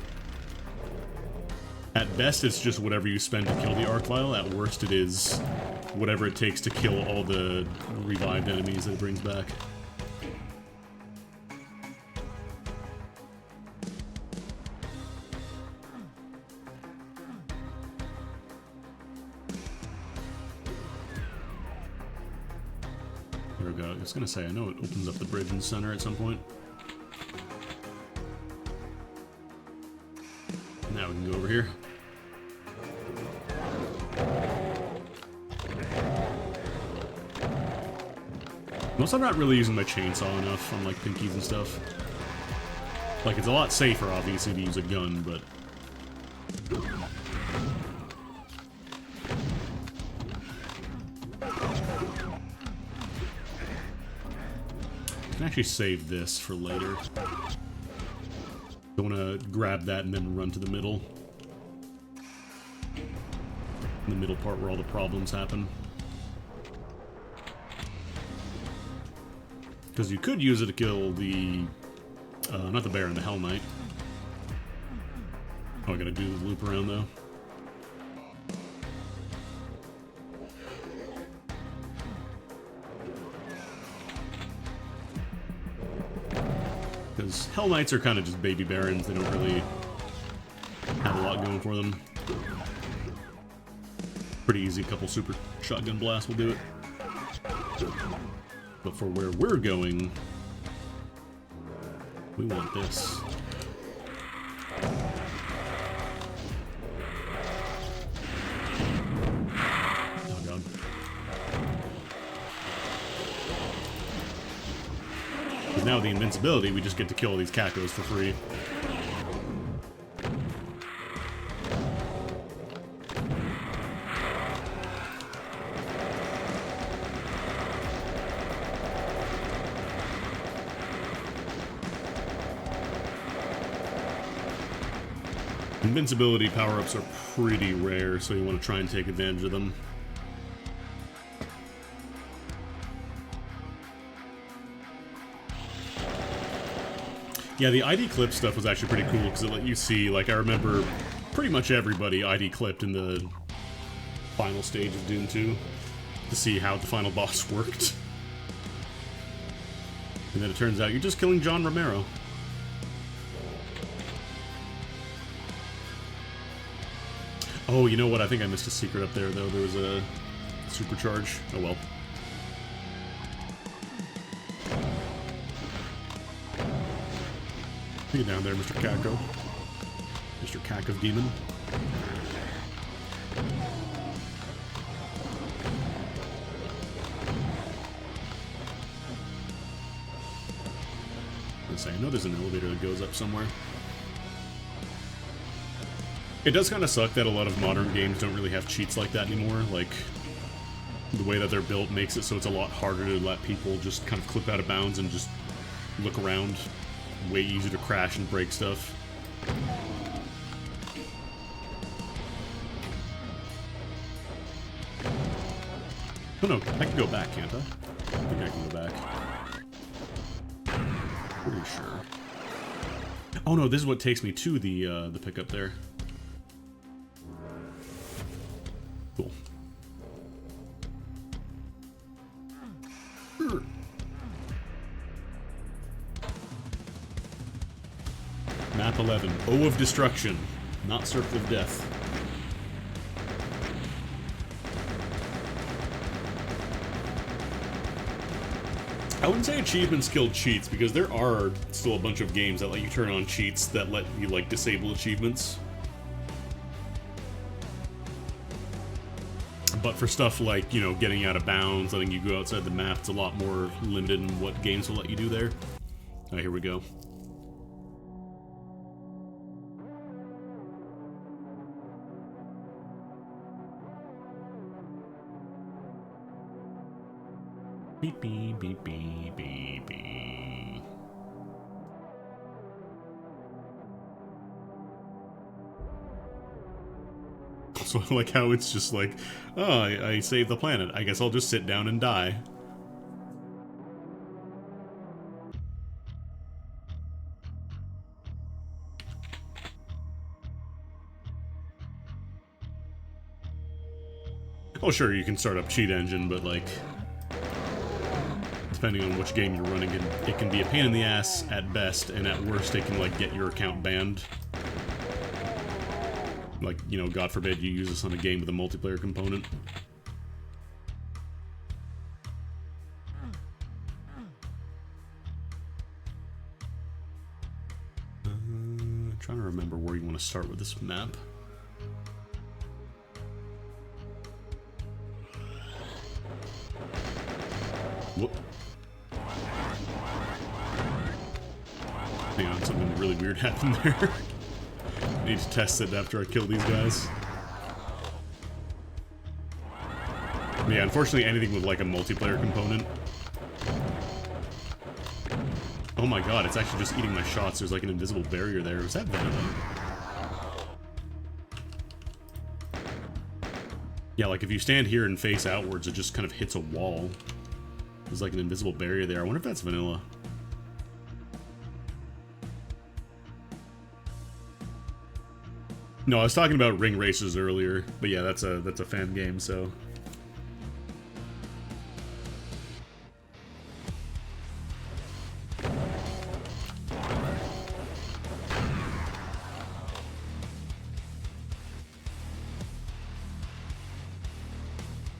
At best, it's just whatever you spend to kill the Arc Vial. At worst, it is whatever it takes to kill all the revived enemies that it brings back. There we go. I was gonna say, I know it opens up the bridge in the center at some point. Now we can go over here. Most I'm not really using my chainsaw enough on like pinkies and stuff. Like, it's a lot safer, obviously, to use a gun, but I can actually save this for later. I want to grab that and then run to the middle. the middle part where all the problems happen. Because you could use it to kill the... not the Baron, the Hell Knight. Oh, I gotta do the loop around, though. Because Hell Knights are kind of just baby Barons. They don't really have a lot going for them. Pretty easy, couple super shotgun blasts will do it. But for where we're going, we want this. Oh god. Because now with the invincibility, we just get to kill these cacos for free. Invincibility power-ups are pretty rare, so you want to try and take advantage of them. Yeah, the ID clip stuff was actually pretty cool, because it let you see, like, I remember pretty much everybody ID clipped in the final stage of Doom 2 to see how the final boss worked. And then it turns out you're just killing John Romero. Oh, you know what? I think I missed a secret up there, though. There was a supercharge. Oh, well. Get down there, Mr. Caco. Mr. Cack of Demon. Let's say, I know there's an elevator that goes up somewhere. It does kind of suck that a lot of modern games don't really have cheats like that anymore. Like, the way that they're built makes it so it's a lot harder to let people just kind of clip out of bounds and just look around. Way easier to crash and break stuff. Oh no, I can go back, can't I? I think I can go back. Pretty sure. Oh no, this is what takes me to the pickup there. Cool. Map 11. O of Destruction, not Circle of Death. I wouldn't say achievements kill cheats, because there are still a bunch of games that let you turn on cheats that let you, like, disable achievements. But for stuff like, you know, getting out of bounds, letting you go outside the map, it's a lot more limited in what games will let you do there. Alright, here we go. Beep, beep, beep, beep, beep, beep. So I like how it's just like, oh, I saved the planet. I guess I'll just sit down and die. Oh, sure, you can start up Cheat Engine, but like, depending on which game you're running, it can be a pain in the ass at best, and at worst it can, like, get your account banned. Like, you know, God forbid you use this on a game with a multiplayer component. Trying to remember where you want to start with this map. Whoop. Hang on, something really weird happened there. I need to test it after I kill these guys. Yeah, unfortunately anything with like a multiplayer component. Oh my god, it's actually just eating my shots. There's like an invisible barrier there. Was that Venom? Yeah, like if you stand here and face outwards, it just kind of hits a wall. There's like an invisible barrier there. I wonder if that's vanilla. No, I was talking about ring races earlier, but yeah, that's a fan game, so.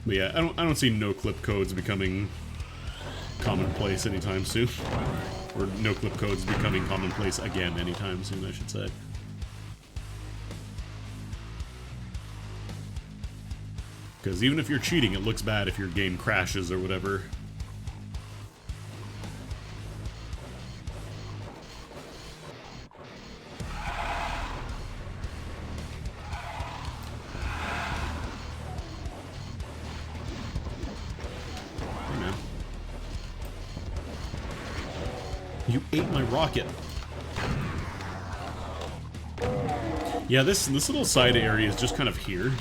But yeah, I don't see no clip codes becoming commonplace anytime soon. Or no clip codes becoming commonplace again anytime soon, I should say. Because even if you're cheating, it looks bad if your game crashes or whatever. Hey, man. You ate my rocket. Yeah, this little side area is just kind of here.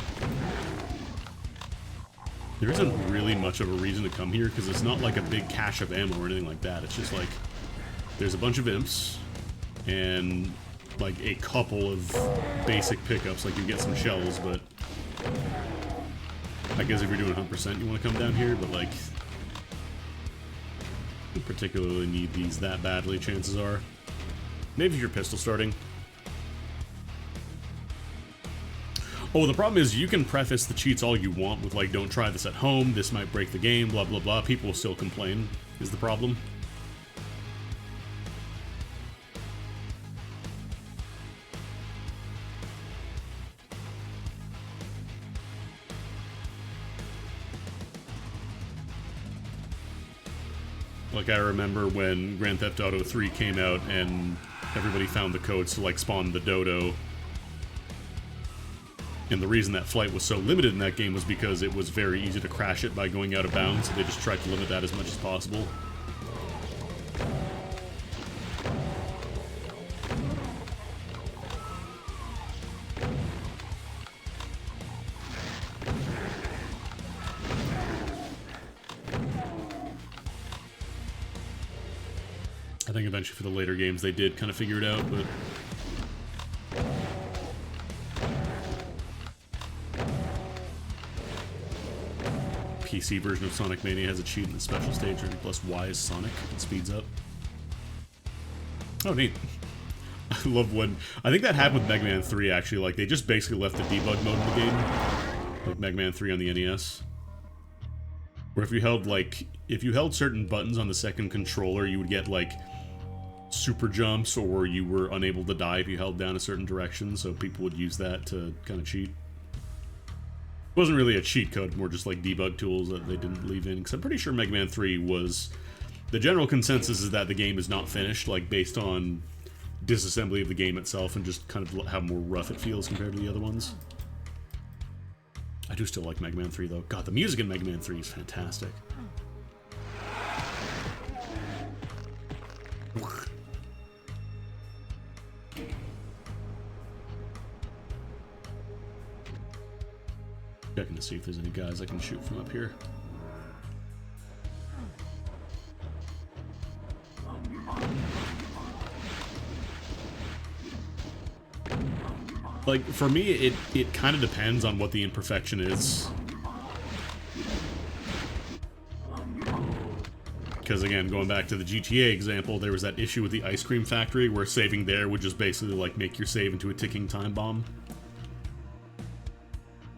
There isn't really much of a reason to come here, because it's not like a big cache of ammo or anything like that. It's just like, there's a bunch of imps, and like a couple of basic pickups, like you get some shells, but I guess if you're doing 100% you want to come down here, but like, you don't particularly need these that badly, chances are. Maybe if you're pistol starting. Oh, the problem is you can preface the cheats all you want with, like, don't try this at home, this might break the game, blah, blah, blah. People will still complain, is the problem. Like, I remember when Grand Theft Auto 3 came out and everybody found the codes to, like, spawn the dodo. And the reason that flight was so limited in that game was because it was very easy to crash it by going out of bounds, so they just tried to limit that as much as possible. I think eventually for the later games they did kind of figure it out, but... PC version of Sonic Mania has a cheat in the special stage where you plus Y is Sonic. It speeds up. Oh, neat. I love when... I think that happened with Mega Man 3, actually. Like, they just basically left the debug mode in the game. Like Mega Man 3 on the NES. Where if you held, like... If you held certain buttons on the second controller, you would get, like, super jumps, or you were unable to die if you held down a certain direction, so people would use that to kind of cheat. It wasn't really a cheat code, more just like debug tools that they didn't leave in, because I'm pretty sure Mega Man 3 was... The general consensus is that the game is not finished, like based on disassembly of the game itself and just kind of how more rough it feels compared to the other ones. I do still like Mega Man 3 though. God, the music in Mega Man 3 is fantastic. Checking to see if there's any guys I can shoot from up here. Like, for me, it kind of depends on what the imperfection is. Because, again, going back to the GTA example, there was that issue with the ice cream factory where saving there would just basically, like, make your save into a ticking time bomb.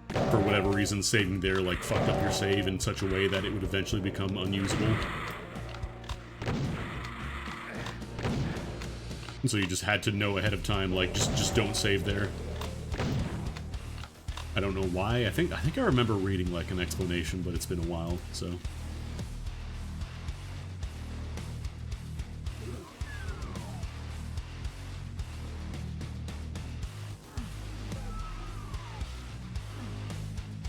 For whatever reason, saving there, like, fucked up your save in such a way that it would eventually become unusable. And so you just had to know ahead of time, like, just don't save there. I don't know why. I think I remember reading, like, an explanation, but it's been a while, so...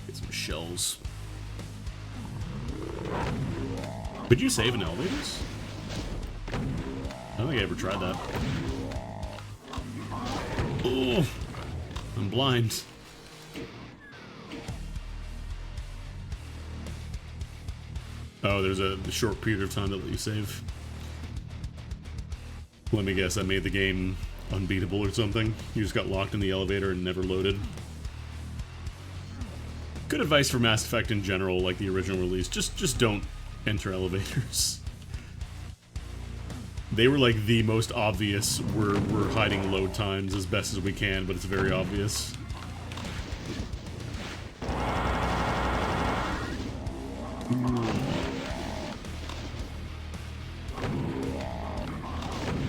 Get some shells. Could you save in elevators? I don't think I ever tried that. Oh! I'm blind. Oh, there's a short period of time to let you save. Let me guess, that made the game unbeatable or something? You just got locked in the elevator and never loaded? Good advice for Mass Effect in general, like the original release. Just don't enter elevators. They were like the most obvious, we're hiding load times as best as we can, but it's very obvious.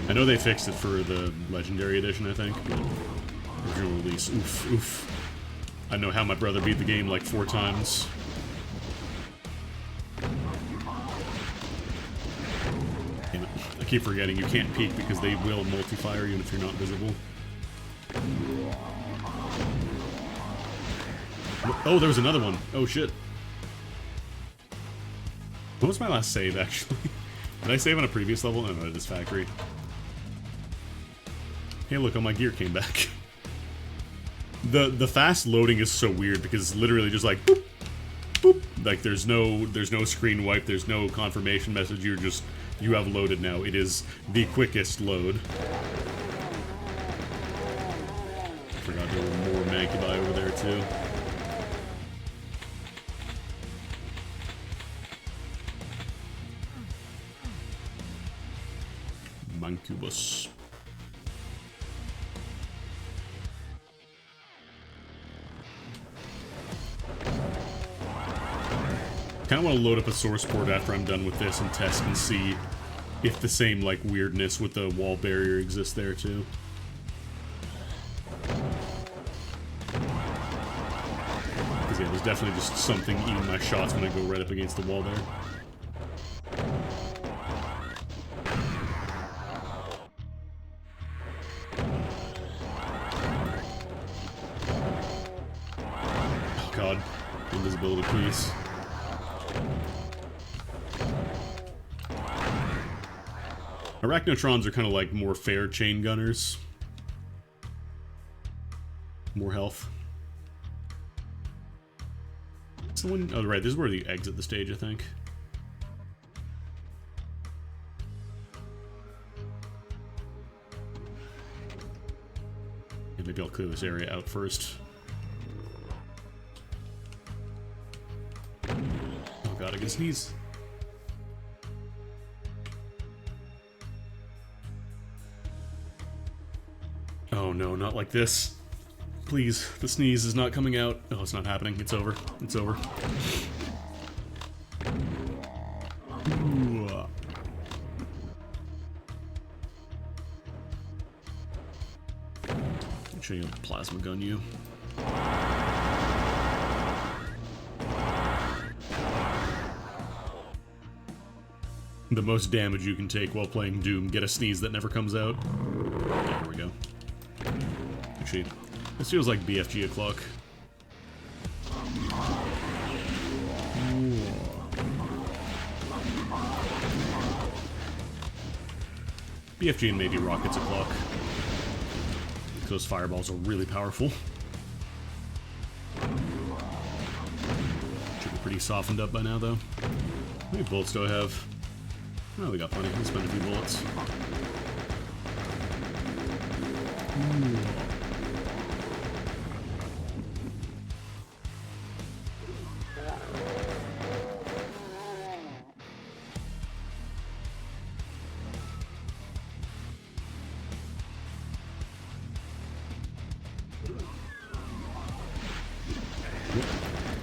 I know they fixed it for the Legendary Edition, I think, but original release, oof, oof. I know how my brother beat the game like 4 times. Damn it. I keep forgetting you can't peek because they will multi-fire even if you're not visible. Oh, there was another one. Oh, shit. What was my last save, actually? Did I save on a previous level? No, no, this factory. Hey, look, all my gear came back. The fast loading is so weird because it's literally just like boop, boop. Like there's no screen wipe, there's no confirmation message. You have loaded now. It is the quickest load. Forgot there were more Mancubi over there too. Mancubus. I kind of want to load up a source port after I'm done with this and test and see if the same, like, weirdness with the wall barrier exists there, too. Because, yeah, there's definitely just something eating my shots when I go right up against the wall there. Oh, God. Invisibility, please. Arachnotrons are kind of like more fair chain gunners. More health. Someone, oh right, this is where you exit the stage, I think. Yeah, maybe I'll clear this area out first. Oh god, I can sneeze. Oh no, not like this. Please, the sneeze is not coming out. Oh, it's not happening. It's over. It's over. Ooh. Make sure you plasma gun you. The most damage you can take while playing Doom. Get a sneeze that never comes out. Okay, here we go. Actually, this feels like BFG o'clock. BFG and maybe Rockets o'clock. Those fireballs are really powerful. Should be pretty softened up by now, though. How many bullets do I have? Oh, we got plenty. Let's spend a few bullets. Ooh.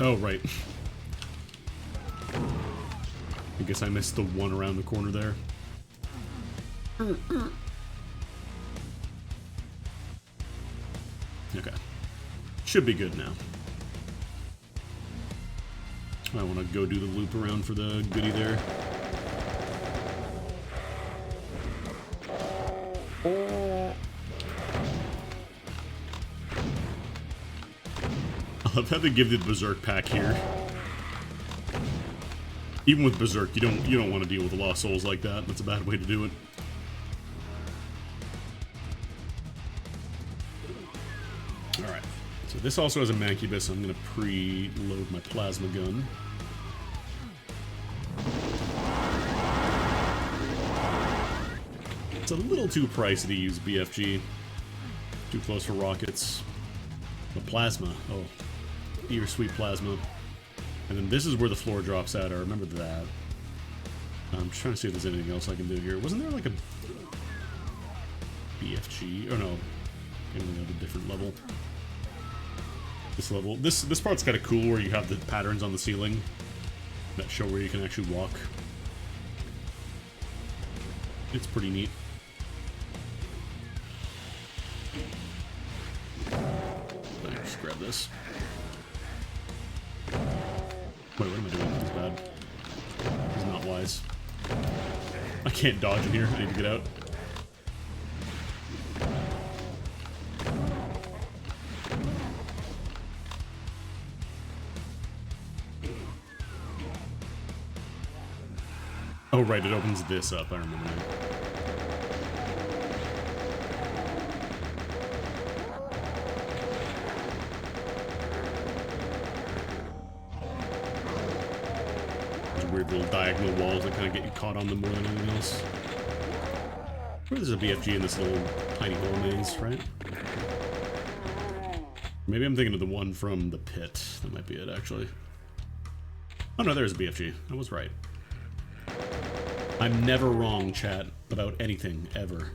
Oh, right. I guess I missed the one around the corner there. Okay. Should be good now. I want to go do the loop around for the goodie there. I love how they give the Berserk pack here. Even with Berserk, you don't want to deal with Lost Souls like that. That's a bad way to do it. Alright. So this also has a Mancubus. I'm going to pre-load my plasma gun. It's a little too pricey to use BFG. Too close for rockets. The plasma. Oh. Ear sweet plasma. And then this is where the floor drops at. I remember that. I'm just trying to see if there's anything else I can do here. Wasn't there like a BFG? Oh no. Maybe a different level. This level. This part's kind of cool where you have the patterns on the ceiling that show where you can actually walk. It's pretty neat. Just grab this. Wait, what am I doing? This is bad. This is not wise. I can't dodge in here. I need to get out. Oh, right, it opens this up. I remember now. Weird little diagonal walls that kind of get you caught on them more than anything else. There's a BFG in this little tiny hole maze, right? Maybe I'm thinking of the one from the pit. That might be it, actually. Oh no, there's a BFG. I was right. I'm never wrong, chat, about anything, ever.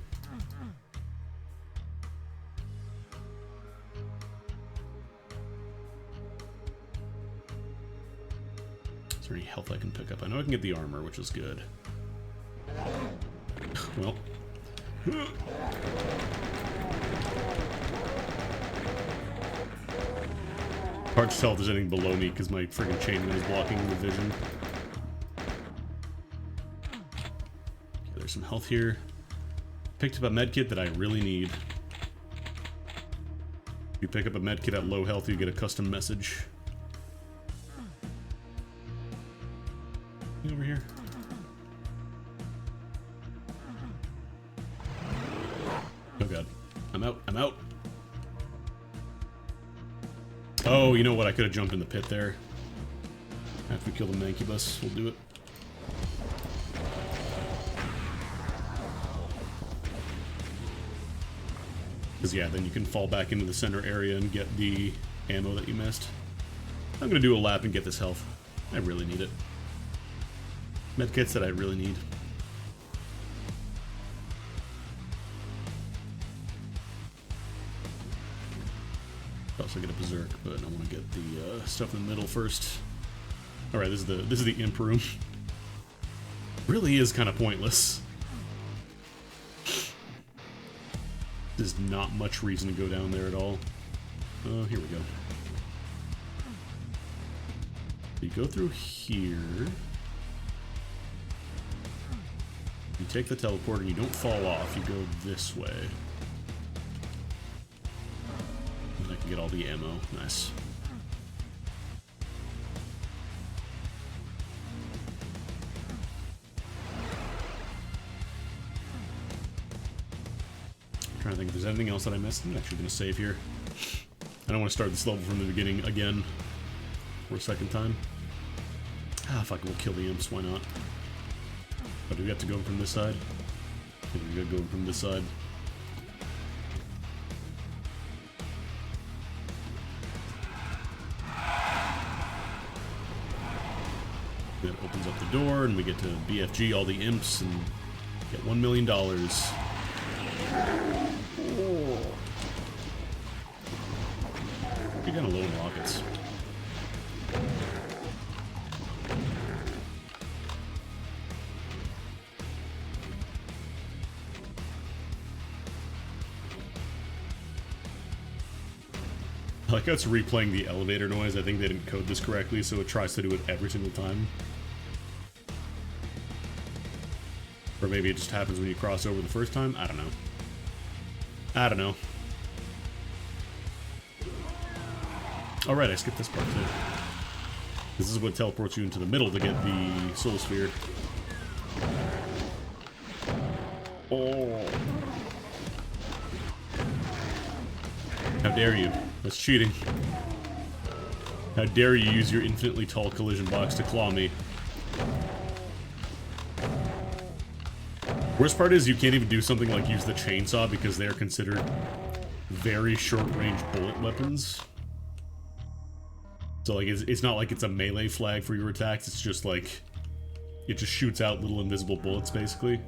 Is there any health I can pick up? I know I can get the armor, which is good. Well. Hard to tell if there's anything below me because my friggin' chainmail is blocking the vision. Okay, there's some health here. Picked up a medkit that I really need. If you pick up a medkit at low health, you get a custom message. Over here. Oh god. I'm out. I'm out. Oh, you know what? I could have jumped in the pit there. After we kill the Mancubus, we'll do it. Because, yeah, then you can fall back into the center area and get the ammo that you missed. I'm going to do a lap and get this health. I really need it. Medkits that I really need. Also get a berserk, but I want to get the stuff in the middle first. All right, this is the imp room. Really is kind of pointless. There's not much reason to go down there at all. Oh, here we go. You go through here. You take the teleport and you don't fall off. You go this way. And I can get all the ammo. Nice. I'm trying to think if there's anything else that I missed. I'm actually going to save here. I don't want to start this level from the beginning again for a second time. Ah, if I can kill the imps, why not? But do we have to go from this side? I think we gotta go from this side. That opens up the door, and we get to BFG all the imps and get $1 million. Oh. You're kind of low in rockets. I like how it's replaying the elevator noise. I think they didn't code this correctly, so it tries to do it every single time. Or maybe it just happens when you cross over the first time? I don't know. I don't know. Alright, I skipped this part too. This is what teleports you into the middle to get the Soul Sphere. Oh. How dare you? That's cheating. How dare you use your infinitely tall collision box to claw me? Worst part is you can't even do something like use the chainsaw because they're considered very short-range bullet weapons. So like it's not like it's a melee flag for your attacks, it's just like it just shoots out little invisible bullets basically.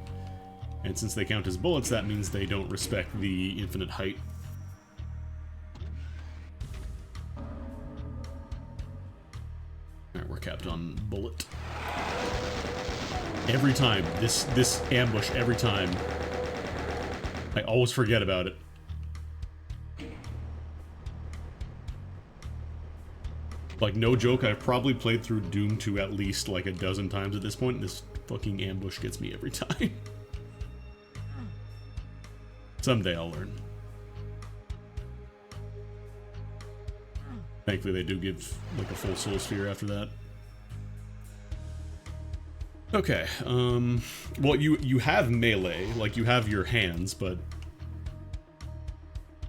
And since they count as bullets, that means they don't respect the infinite height. Alright, we're capped on bullet. Every time, this ambush, every time. I always forget about it. Like, no joke, I've probably played through Doom 2 at least like a dozen times at this point, and this fucking ambush gets me every time. Someday I'll learn. Thankfully they do give, like, a full soul sphere after that. Okay, well, you have melee, like, you have your hands, but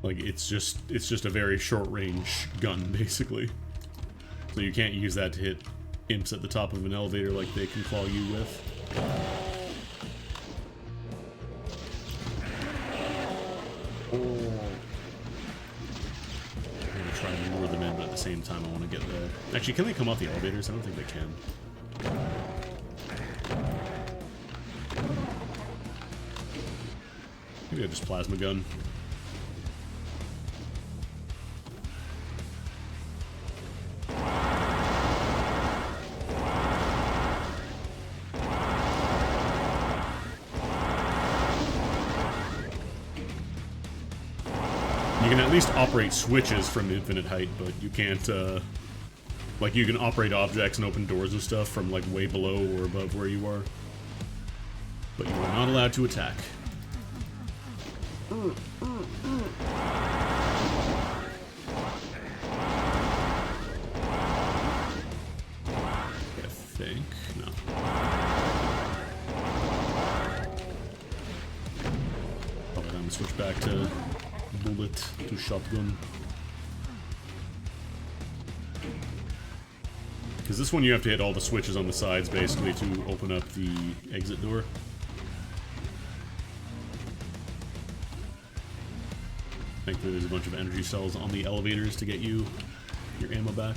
like, it's just a very short-range gun, basically. So you can't use that to hit imps at the top of an elevator like they can claw you with. I'm gonna try and lure them in, but at the same time I want to get the... Actually, can they come off the elevators? I don't think they can. Maybe I just plasma gun. You can at least operate switches from infinite height, but you can't, like, you can operate objects and open doors and stuff from, like, way below or above where you are. But you are not allowed to attack. I think, no. Probably time to switch back to bullet to shotgun. Because this one you have to hit all the switches on the sides basically to open up the exit door. Thankfully there's a bunch of energy cells on the elevators to get you your ammo back.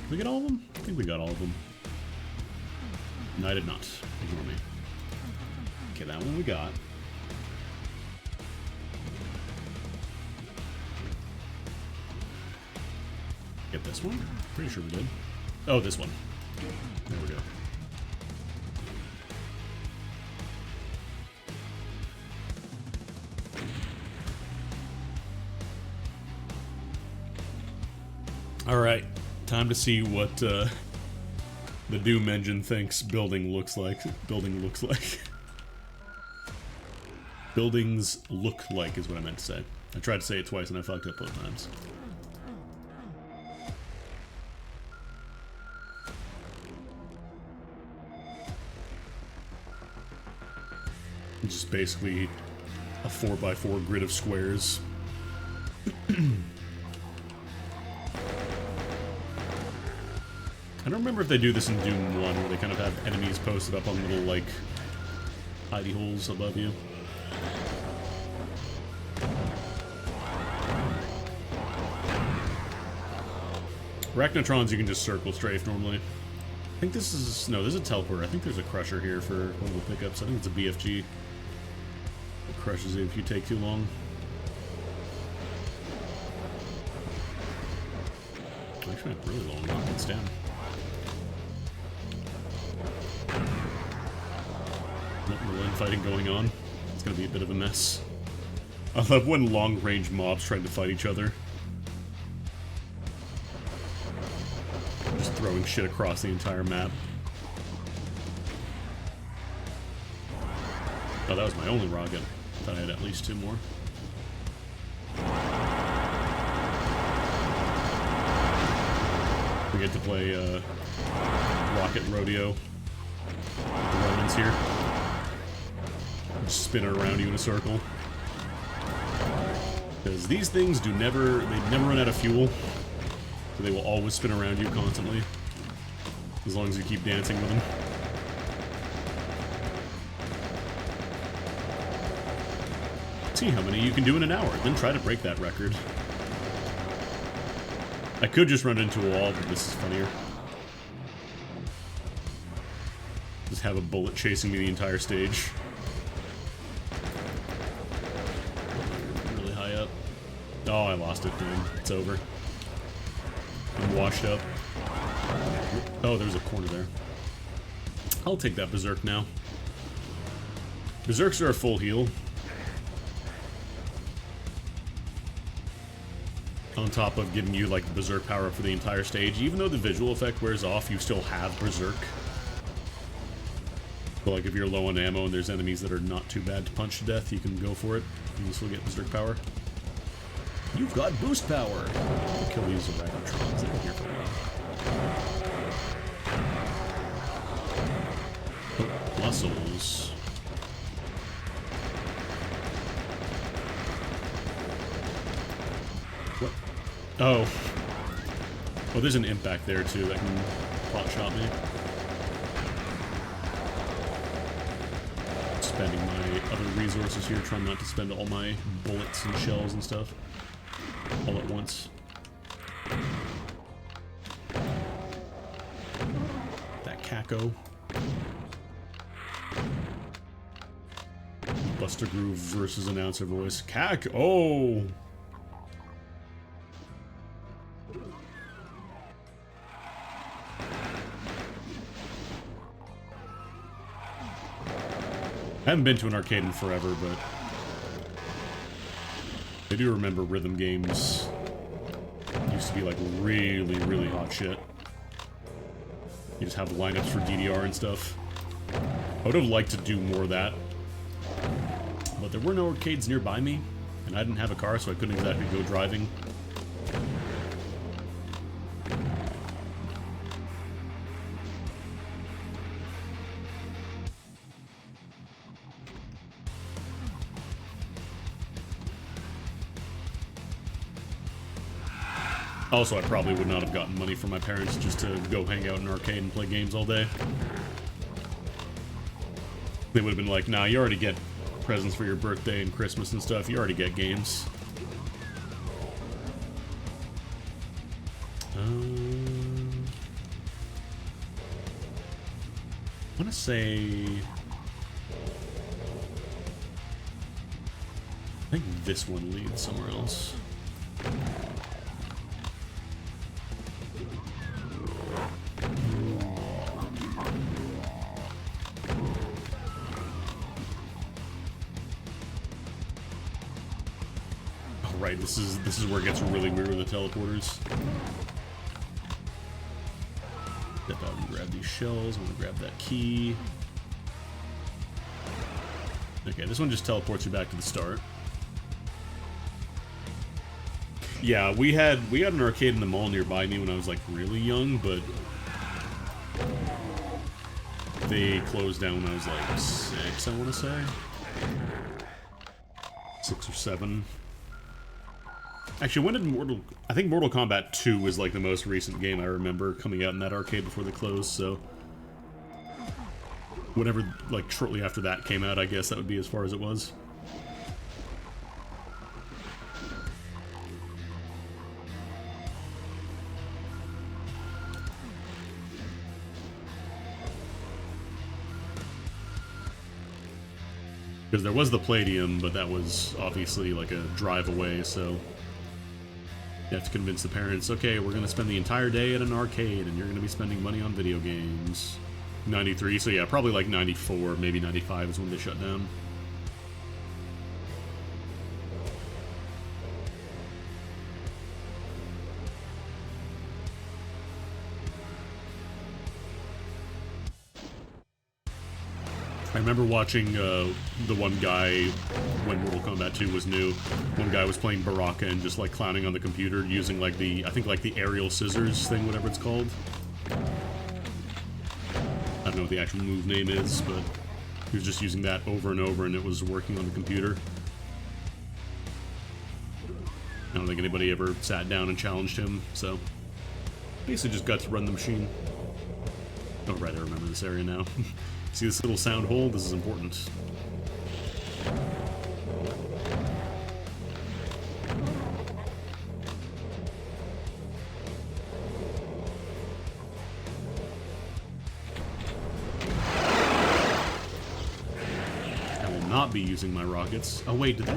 Did we get all of them? I think we got all of them. No, I did not. Ignore me. Okay, that one we got. Get this one? Pretty sure we did. Oh, this one. There we go. Alright, time to see what the Doom engine thinks building looks like. Building looks like. Buildings look like is what I meant to say. I tried to say it twice and I fucked up both times. It's just basically a 4x4 grid of squares. I don't remember if they do this in Doom 1, where they kind of have enemies posted up on little, like, hidey holes above you. Arachnotrons you can just circle strafe normally. I think this is... no, there's a teleporter. I think there's a crusher here for one of the pickups. I think it's a BFG. It crushes you if you take too long. Actually, I have really long rockets down. More infighting going on. It's gonna be a bit of a mess. I love when long-range mobs try to fight each other. Just throwing shit across the entire map. Oh, that was my only rocket. I thought I had at least 2 more. We get to play Rocket Rodeo. The Romans here. Just spin it around you in a circle. Because these things they never run out of fuel. So they will always spin around you constantly. As long as you keep dancing with them. See how many you can do in an hour, then try to break that record. I could just run into a wall, but this is funnier. Just have a bullet chasing me the entire stage. Really high up. Oh, I lost it, dude. It's over. I'm washed up. Oh, there's a corner there. I'll take that Berserk now. Berserks are a full heal. On top of giving you like the Berserk power for the entire stage. Even though the visual effect wears off, you still have Berserk. But like if you're low on ammo and there's enemies that are not too bad to punch to death, you can go for it. You still get Berserk power. You've got boost power! I'll kill these Ragatrons that are here for a while. Oh, muscles. What? Oh. Oh, there's an imp back there too that can pot shot me. Spending my other resources here, trying not to spend all my bullets and shells and stuff all at once. That Caco. Buster Groove versus announcer voice. Cac! Oh! I haven't been to an arcade in forever, but I do remember rhythm games used to be like really, really hot shit. You just have lineups for DDR and stuff. I would have liked to do more of that, but there were no arcades nearby me, and I didn't have a car, so I couldn't exactly go driving. Also, I probably would not have gotten money from my parents just to go hang out in an arcade and play games all day. They would have been like, nah, you already get presents for your birthday and Christmas and stuff. You already get games. I want to say... I think this one leads somewhere else. Right, this is where it gets really weird with the teleporters. Step out and grab these shells. I'm gonna grab that key. Okay, this one just teleports you back to the start. Yeah, we had an arcade in the mall nearby me when I was like really young, but they closed down when I was like 6, I want to say. 6 or 7. Actually, when did I think Mortal Kombat 2 was like the most recent game I remember coming out in that arcade before they closed, so... Whenever, like, shortly after that came out, I guess that would be as far as it was. Because there was the Palladium, but that was obviously like a drive away, so... You have to convince the parents, okay, we're going to spend the entire day at an arcade, and you're going to be spending money on video games. 93, so yeah, probably like 94, maybe 95 is when they shut down. I remember watching the one guy, when Mortal Kombat 2 was new, one guy was playing Baraka and just like clowning on the computer using like the, I think like the aerial scissors thing, whatever it's called. I don't know what the actual move name is, but he was just using that over and over and it was working on the computer. I don't think anybody ever sat down and challenged him, so basically just got to run the machine. Oh right, I remember this area now. See this little sound hole? This is important. not be using my rockets. Oh wait, did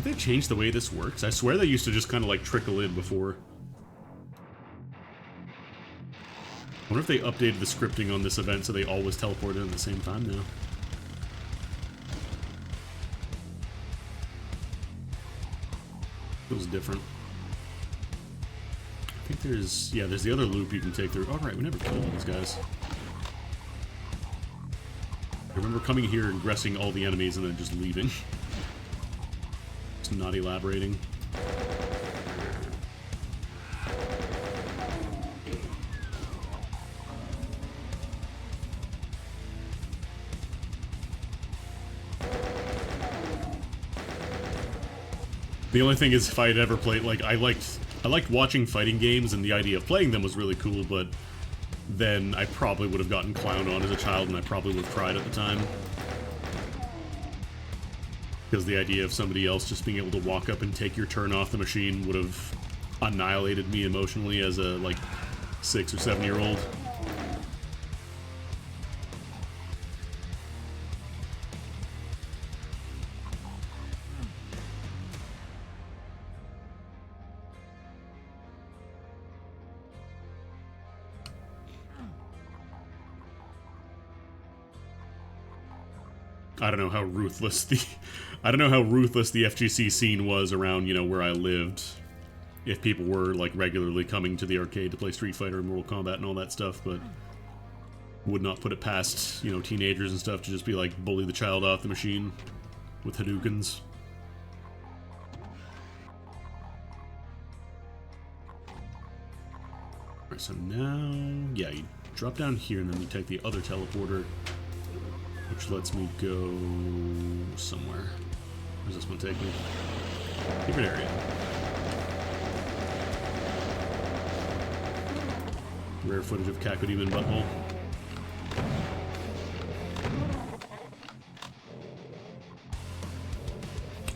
they change the way this works? I swear they used to just kind of like trickle in before. I wonder if they updated the scripting on this event so they always teleport in at the same time now. Feels different. I think there's, yeah, there's the other loop you can take through. Oh, right, we never killed these guys. I remember coming here and aggressing all the enemies and then just leaving. Just not elaborating. The only thing is, if I had ever played, like, I liked watching fighting games, and the idea of playing them was really cool, but then I probably would have gotten clowned on as a child, and I probably would have cried at the time. Because the idea of somebody else just being able to walk up and take your turn off the machine would have annihilated me emotionally as a, like, 6 or 7-year-old. I don't know how ruthless the FGC scene was around, you know, where I lived. If people were like regularly coming to the arcade to play Street Fighter and Mortal Kombat and all that stuff, but would not put it past, you know, teenagers and stuff to just be like bully the child off the machine with Hadoukens. Alright, so now, yeah, you drop down here and then you take the other teleporter, which lets me go somewhere. Where's this one take me? Different area. Rare footage of Cacodemon Butthole.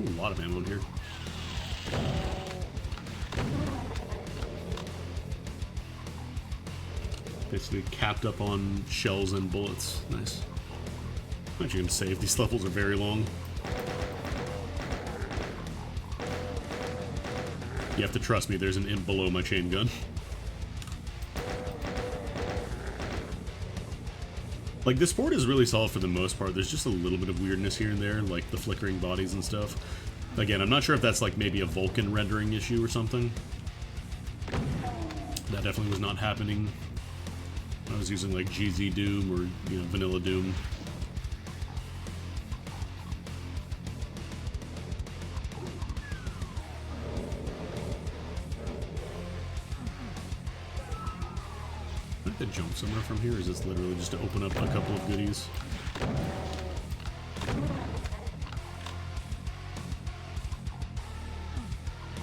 Ooh, a lot of ammo in here. Basically capped up on shells and bullets. Nice. I'm actually gonna save. These levels are very long. You have to trust me, there's an imp below my chain gun. Like, this board is really solid for the most part. There's just a little bit of weirdness here and there, like the flickering bodies and stuff. Again, I'm not sure if that's like maybe a Vulkan rendering issue or something. That definitely was not happening. I was using like GZ Doom or, you know, Vanilla Doom. I could jump somewhere from here, or is this literally just to open up a couple of goodies?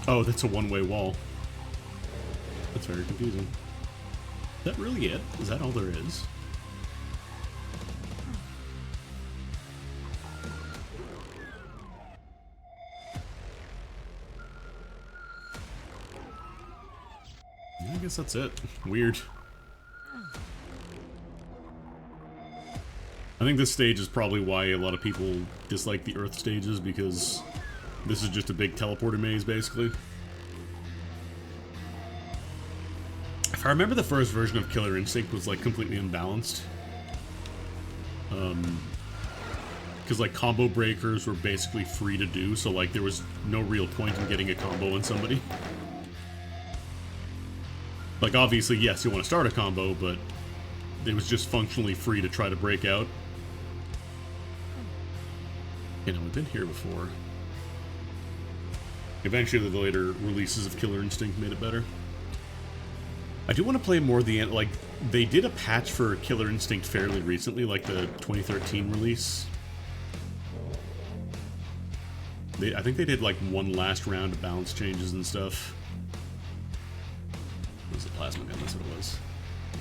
Oh, that's a one-way wall. That's very confusing. Is that really it? Is that all there is? Yeah, I guess that's it. Weird. I think this stage is probably why a lot of people dislike the Earth stages, because this is just a big teleporter maze, basically. If I remember, the first version of Killer Instinct was, like, completely unbalanced. Because, like, combo breakers were basically free to do, so, like, there was no real point in getting a combo on somebody. Like, obviously, yes, you want to start a combo, but it was just functionally free to try to break out. You know, we've been here before. Eventually, the later releases of Killer Instinct made it better. I do want to play more of the... Like, they did a patch for Killer Instinct fairly recently, like the 2013 release. I think they did, like, one last round of balance changes and stuff. It was a plasma gun, that's what it was.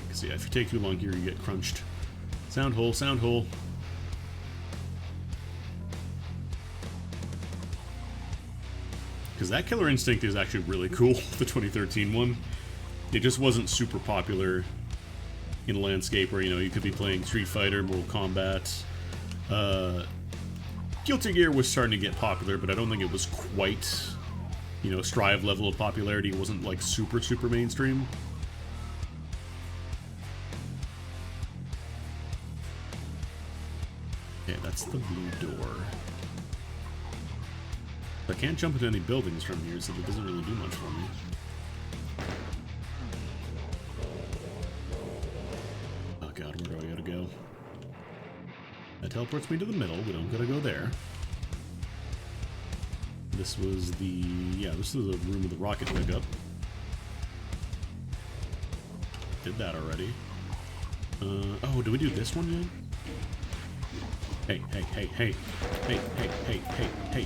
Because, yeah, if you take too long here, you get crunched. Sound hole, sound hole. Because that Killer Instinct is actually really cool, the 2013 one. It just wasn't super popular in a landscape where, you know, you could be playing Street Fighter, Mortal Kombat. Guilty Gear was starting to get popular, but I don't think it was quite, you know, Strive level of popularity. It wasn't, like, super, super mainstream. Okay, that's the blue door. I can't jump into any buildings from here, so it doesn't really do much for me. Oh god, where do I gotta go? That teleports me to the middle. We don't gotta go there. This was the... yeah, this is the room with the rocket pickup. Did that already. Oh, do we do this one yet? Hey, hey, hey, hey. Hey, hey, hey, hey, hey,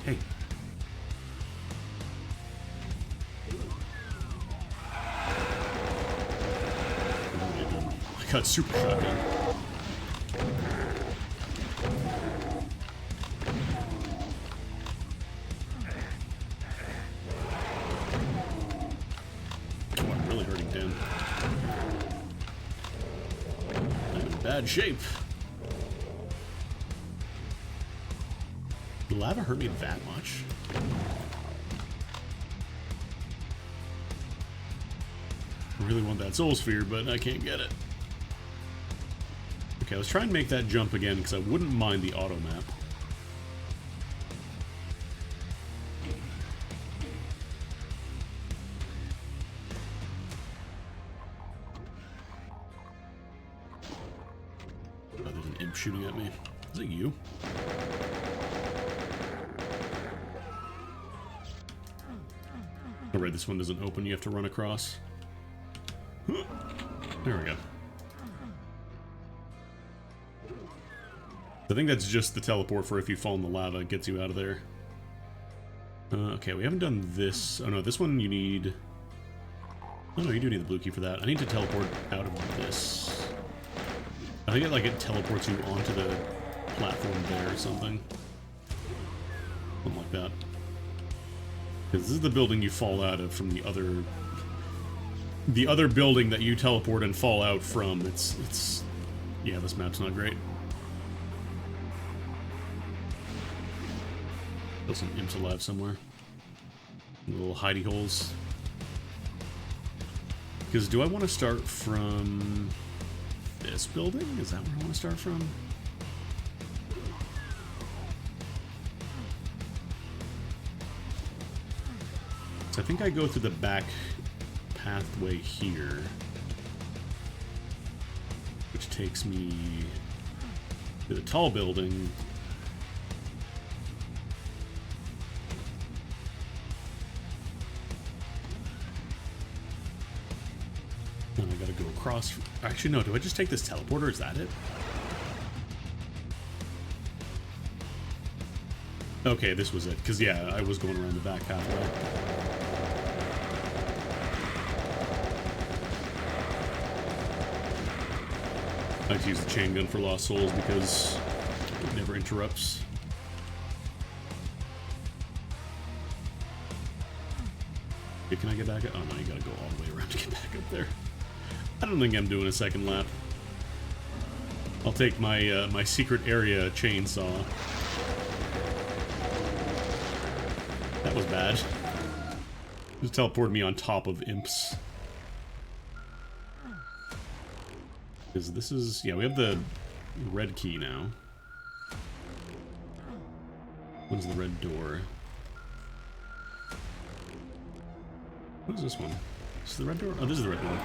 hey. I got super shotgun. Oh, I'm really hurting Dan. I'm in bad shape. Did lava hurt me that much? I really want that soul sphere, but I can't get it. Okay, let's try and make that jump again, because I wouldn't mind the auto map. Oh, there's an imp shooting at me. Is it you? Alright, this one doesn't open, you have to run across. There we go. I think that's just the teleport for if you fall in the lava, it gets you out of there. Okay, we haven't done this. Oh no, this one you need... oh no, you do need the blue key for that. I need to teleport out of this. I think it teleports you onto the platform there or something. Something like that. Because this is the building you fall out of from the other building that you teleport and fall out from. It's yeah, this map's not great. There's some imps alive somewhere. Little hidey holes. Because do I want to start from this building? Is that where I want to start from? So I think I go through the back pathway here, which takes me to the tall building. Then I gotta go across. Actually, no, do I just take this teleporter? Is that it? Okay, this was it. Because, yeah, I was going around the back pathway. I like to use the chain gun for Lost Souls because it never interrupts. Okay, can I get back up? Oh no, you gotta go all the way around to get back up there. I don't think I'm doing a second lap. I'll take my my secret area chainsaw. That was bad. Just teleported me on top of imps. Because this is... yeah, we have the red key now. What is the red door? What is this one? Is this the red door? Oh, this is the red door.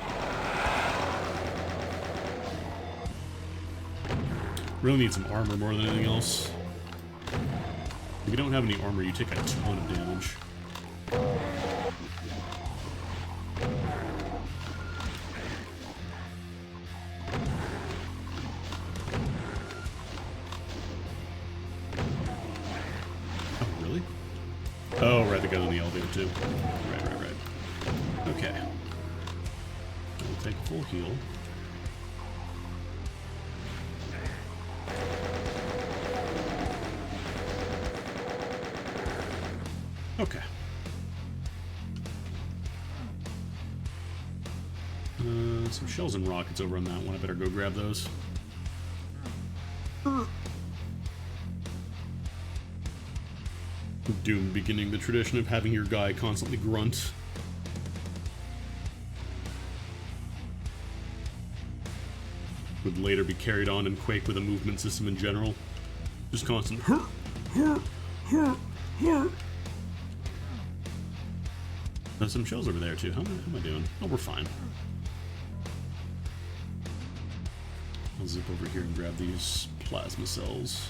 Really need some armor more than anything else. If you don't have any armor, you take a ton of damage. Oh, really? Oh, right, the guy on the elevator, too. Right. Okay. I'll take a full heal. Okay. There's some shells and rockets over on that one. I better go grab those. Doom beginning the tradition of having your guy constantly grunt. Would later be carried on in Quake with a movement system in general. Just constant. There's some shells over there too. How am I doing? Oh, we're fine. I'll zip over here and grab these plasma cells.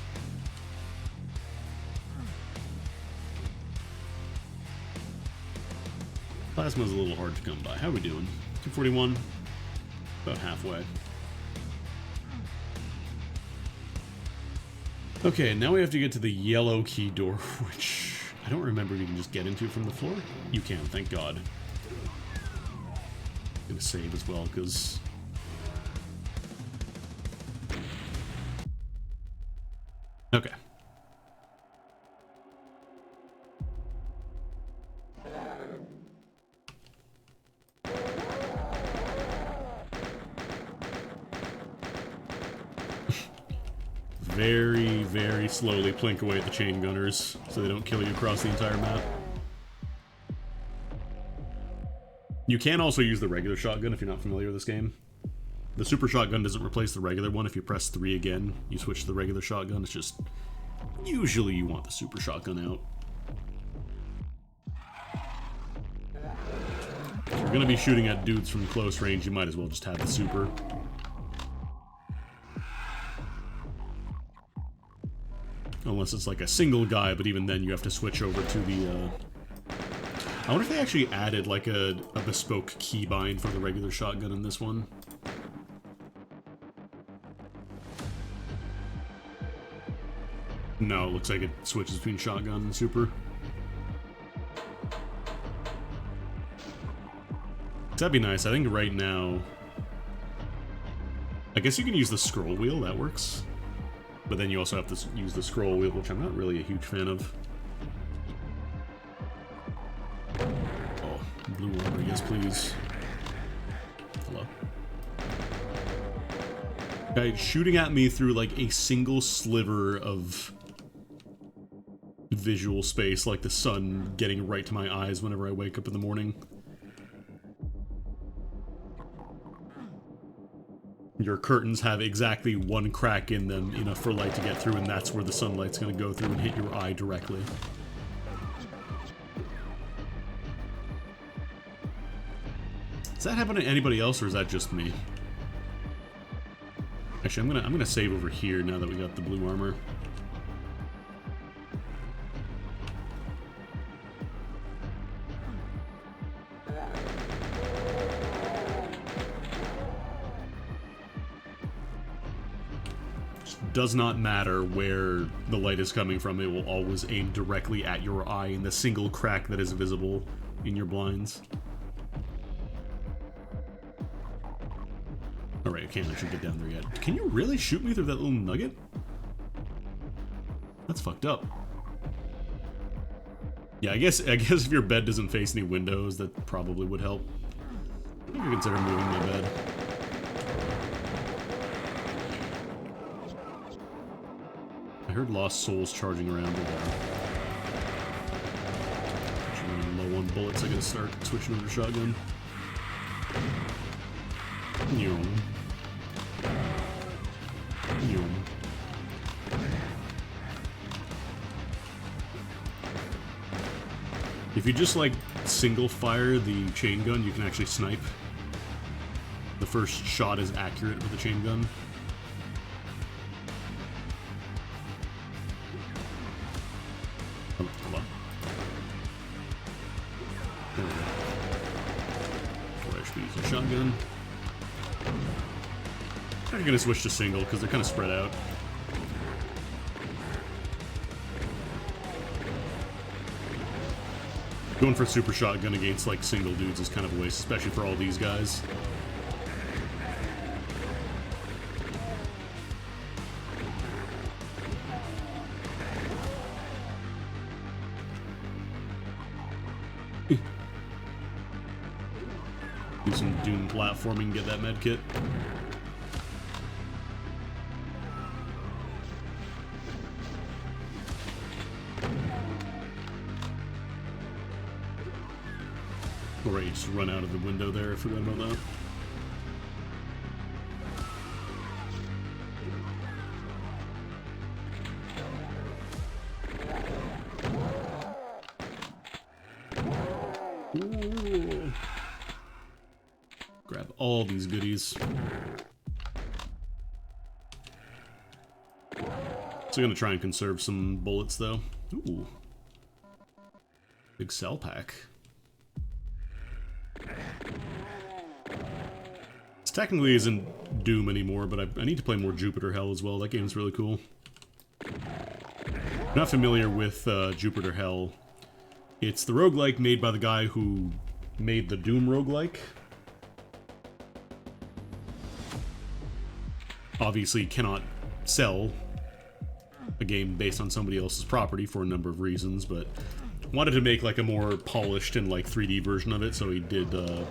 Plasma's a little hard to come by. How are we doing? 241? About halfway. Okay, now we have to get to the yellow key door, which I don't remember if you can just get into from the floor. You can, thank God. I'm gonna save as well, because... Okay. Very, very slowly plink away at the chain gunners so they don't kill you across the entire map. You can also use the regular shotgun if you're not familiar with this game. The super shotgun doesn't replace the regular one. If you press 3 again, you switch to the regular shotgun. It's just... usually you want the super shotgun out. If you're gonna be shooting at dudes from close range, you might as well just have the super. Unless it's like a single guy, but even then you have to switch over to the, I wonder if they actually added like a bespoke keybind for the regular shotgun in this one. No, it looks like it switches between shotgun and super. That'd be nice. I think right now... I guess you can use the scroll wheel, that works. But then you also have to use the scroll wheel, which I'm not really a huge fan of. Oh, blue armor, yes please. Hello. Guy shooting at me through like a single sliver of visual space, like the sun getting right to my eyes whenever I wake up in the morning. Your curtains have exactly one crack in them, enough for light to get through, and that's where the sunlight's gonna go through and hit your eye directly. Does that happen to anybody else, or is that just me? Actually, I'm gonna save over here now that we got the blue armor. Does not matter where the light is coming from, it will always aim directly at your eye in the single crack that is visible in your blinds. Alright, I can't actually get down there yet. Can you really shoot me through that little nugget? That's fucked up. Yeah, I guess if your bed doesn't face any windows, that probably would help. I think I consider moving my bed. I heard Lost Souls charging around over there. Actually, running low on bullets, I gotta start switching over to shotgun. Yum. Yum. If you just like single fire the chain gun, you can actually snipe. The first shot is accurate with the chain gun. Hello. There we go. Or I should be using shotgun. I'm gonna switch to single because they're kind of spread out. Going for super shotgun against like single dudes is kind of a waste, especially for all these guys. Do some Doom platforming, get that med kit. Or just run out of the window there, I forgot about that. Ooh. Grab all these goodies. So I'm gonna try and conserve some bullets though. Ooh. Big cell pack. This technically isn't Doom anymore, but I need to play more Jupiter Hell as well. That game's really cool. I'm not familiar with Jupiter Hell. It's the roguelike made by the guy who made the Doom roguelike. Obviously cannot sell a game based on somebody else's property for a number of reasons, but wanted to make like a more polished and like 3D version of it, so he did a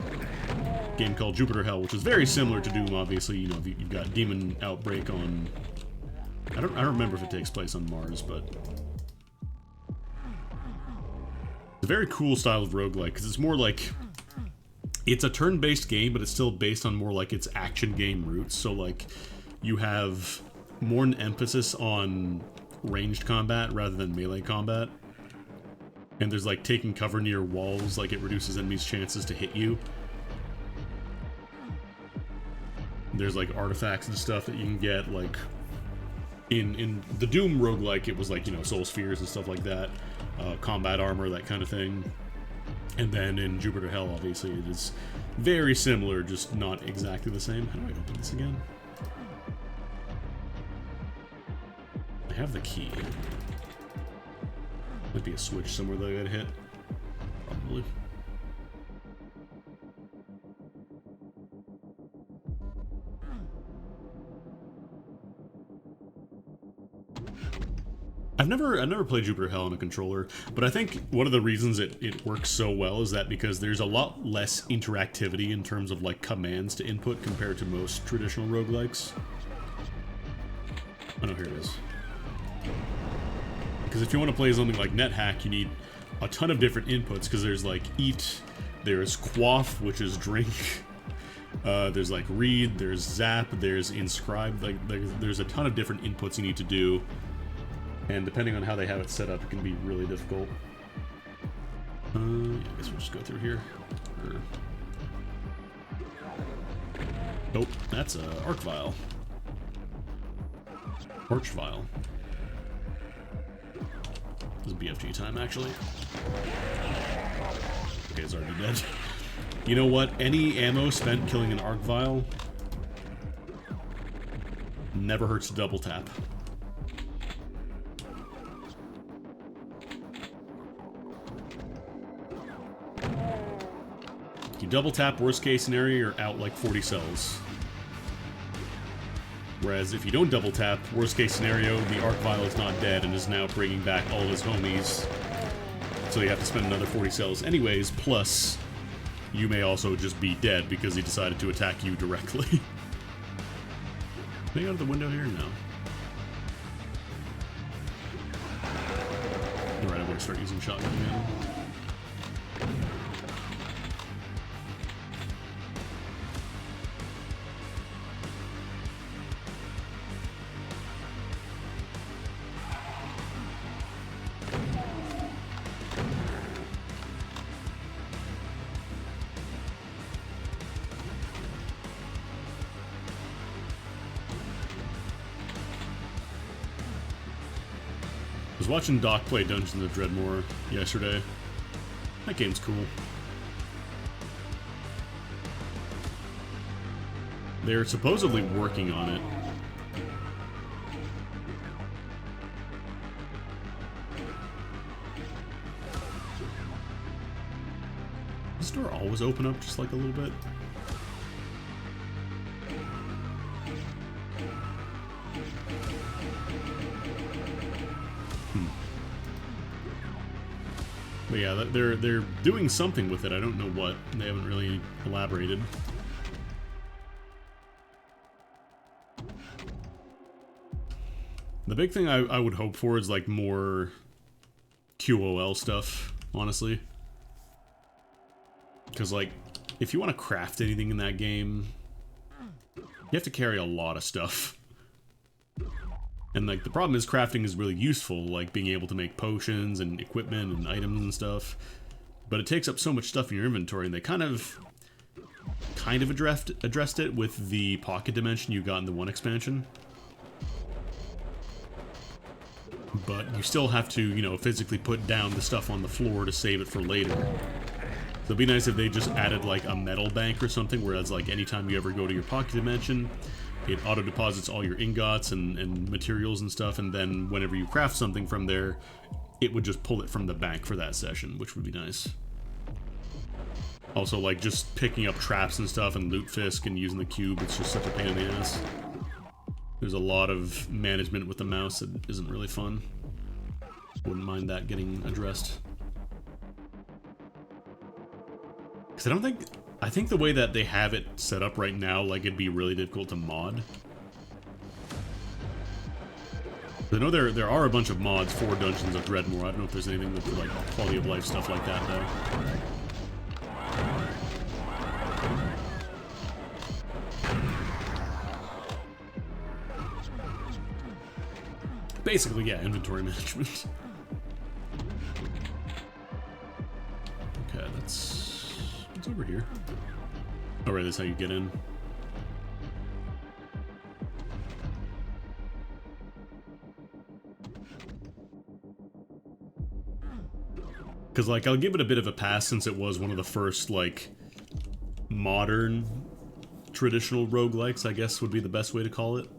game called Jupiter Hell, which is very similar to Doom. Obviously, you know, you've got Demon Outbreak on... I don't remember if it takes place on Mars, but... It's a very cool style of roguelike, because it's more like... It's a turn-based game, but it's still based on more like its action game roots, so like... You have more an emphasis on ranged combat rather than melee combat. And there's like taking cover near walls, like it reduces enemies' chances to hit you. There's like artifacts and stuff that you can get, like in the Doom roguelike, it was like, you know, soul spheres and stuff like that, combat armor, that kind of thing. And then in Jupiter Hell, obviously, it is very similar, just not exactly the same. How do I open this again? I have the key. Might be a switch somewhere that I gotta hit. Probably. I've never played Jupiter Hell on a controller, but I think one of the reasons it works so well is that because there's a lot less interactivity in terms of like commands to input compared to most traditional roguelikes. Oh no, here it is. Because if you want to play something like NetHack, you need a ton of different inputs, because there's like eat, there's quaff, which is drink, there's like read, there's zap, there's inscribe, like there's a ton of different inputs you need to do, and depending on how they have it set up, it can be really difficult. Yeah, I guess we'll just go through here. Nope, that's a arc vial. Arch vial. This is BFG time, actually. Okay, it's already dead. You know what? Any ammo spent killing an arc vial never hurts to double tap. You double tap, worst case scenario, you're out like 40 cells. Whereas if you don't double tap, worst case scenario, the arc vial is not dead and is now bringing back all his homies. So you have to spend another 40 cells anyways, plus you may also just be dead because he decided to attack you directly. Can I go out of the window here? No. Alright, I'm gonna start using shotgun again. I was watching Doc play Dungeons of Dreadmore yesterday. That game's cool. They're supposedly working on it. Does the door always open up just like a little bit? But yeah, they're doing something with it. I don't know what. They haven't really elaborated. The big thing I would hope for is like more QOL stuff, honestly. Because like, if you want to craft anything in that game, you have to carry a lot of stuff. And like, the problem is crafting is really useful, like being able to make potions and equipment and items and stuff. But it takes up so much stuff in your inventory, and they kind of addressed it with the pocket dimension you got in the 1 expansion. But you still have to, you know, physically put down the stuff on the floor to save it for later. So it'd be nice if they just added like a metal bank or something, whereas like anytime you ever go to your pocket dimension, it auto-deposits all your ingots and materials and stuff, and then whenever you craft something from there, it would just pull it from the bank for that session, which would be nice. Also, like, just picking up traps and stuff and loot fisk and using the cube, it's just such a pain in the ass. There's a lot of management with the mouse that isn't really fun. Wouldn't mind that getting addressed. Because I think the way that they have it set up right now, like, it'd be really difficult to mod. I know there are a bunch of mods for Dungeons of Dreadmore. I don't know if there's anything with, like, quality of life stuff like that, though. Basically, yeah, inventory management. Okay, what's over here? Oh, right, that's how you get in. Because, like, I'll give it a bit of a pass since it was one of the first, like, modern traditional roguelikes, I guess would be the best way to call it.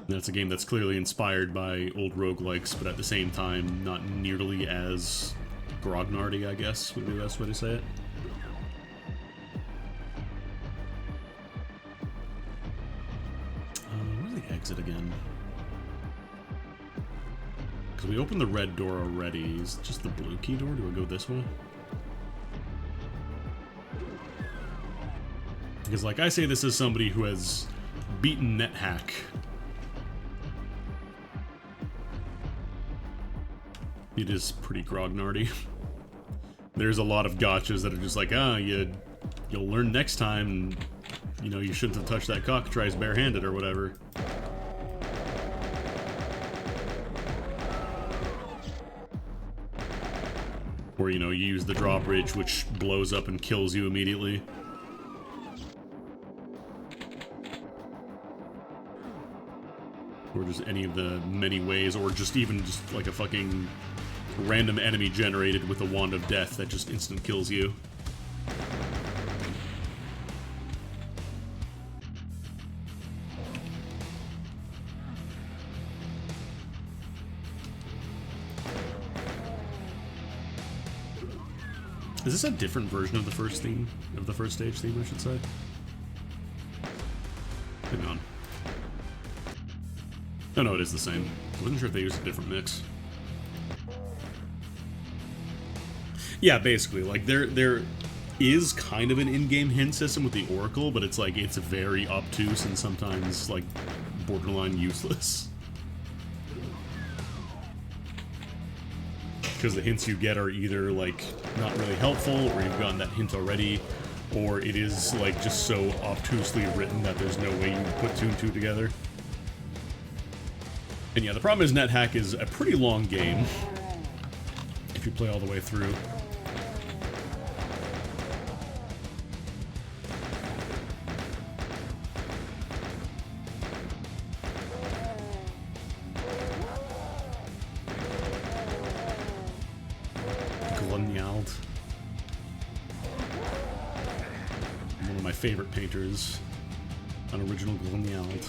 That's a game that's clearly inspired by old roguelikes, but at the same time, not nearly as grognardy, I guess, would be the best way to say it. Where's the exit again? Because we opened the red door already. Is it just the blue key door? Do I go this way? Because, like, I say this as somebody who has beaten NetHack. It is pretty grognardy. There's a lot of gotchas that are just like, you'll learn next time, and, you know, you shouldn't have touched that cockatrice barehanded or whatever. Or, you know, you use the drawbridge, which blows up and kills you immediately. Or just any of the many ways, or just even just like a fucking random enemy generated with a wand of death that just instant kills you. Is this a different version of the first theme? Of the first stage theme, I should say? Hang on. Oh no, it is the same. I wasn't sure if they used a different mix. Yeah, basically, like, there is kind of an in-game hint system with the Oracle, but it's like, it's very obtuse and sometimes, like, borderline useless. Because the hints you get are either, like, not really helpful, or you've gotten that hint already, or it is, like, just so obtusely written that there's no way you can put two and two together. And yeah, the problem is NetHack is a pretty long game, if you play all the way through. Glunnyald. One of my favorite painters. An original Glunnyald.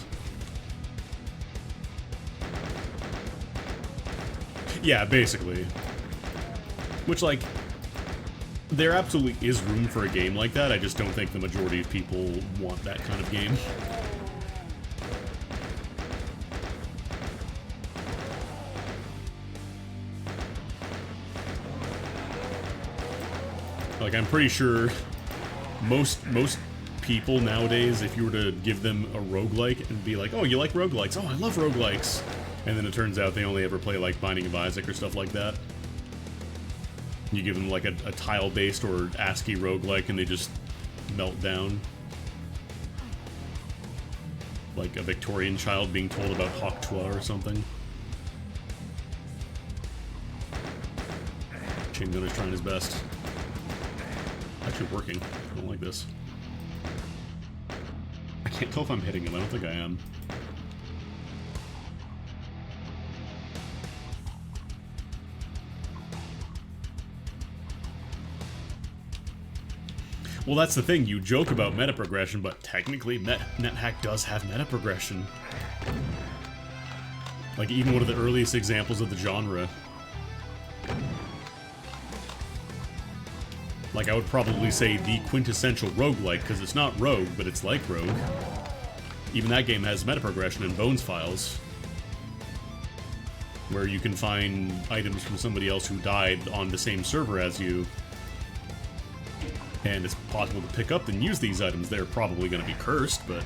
Yeah, basically. Which, like, there absolutely is room for a game like that, I just don't think the majority of people want that kind of game. Like, I'm pretty sure most people nowadays, if you were to give them a roguelike and be like, oh, you like roguelikes? Oh, I love roguelikes. And then it turns out they only ever play, like, Binding of Isaac or stuff like that. You give them, like, a tile-based or ASCII roguelike and they just melt down. Like a Victorian child being told about Hawk Tuah or something. Chain Gunner's trying his best. Actually working. I don't like this. I can't tell if I'm hitting him. I don't think I am. Well, that's the thing. You joke about meta progression, but technically NetHack does have meta progression. Like, even one of the earliest examples of the genre. Like, I would probably say the quintessential roguelike, because it's not Rogue, but it's like Rogue. Even that game has meta progression in Bones Files, where you can find items from somebody else who died on the same server as you, and it's possible to pick up and use these items. They're probably going to be cursed, but...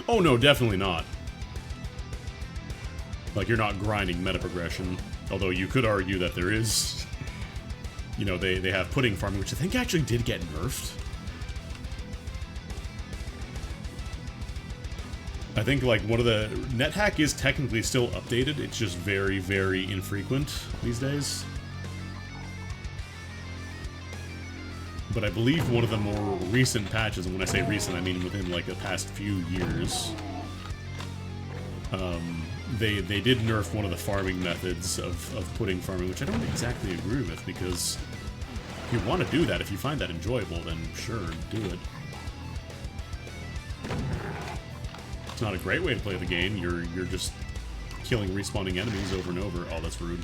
Oh no, definitely not. Like, you're not grinding meta progression, although you could argue that there is. You know, they have pudding farming, which I think actually did get nerfed. I think, like, one of the... NetHack is technically still updated, it's just very, very infrequent these days. But I believe one of the more recent patches, and when I say recent, I mean within, like, the past few years, they did nerf one of the farming methods of pudding farming, which I don't exactly agree with, because if you want to do that, if you find that enjoyable, then sure, do it. It's not a great way to play the game. You're just killing respawning enemies over and over. Oh, that's rude.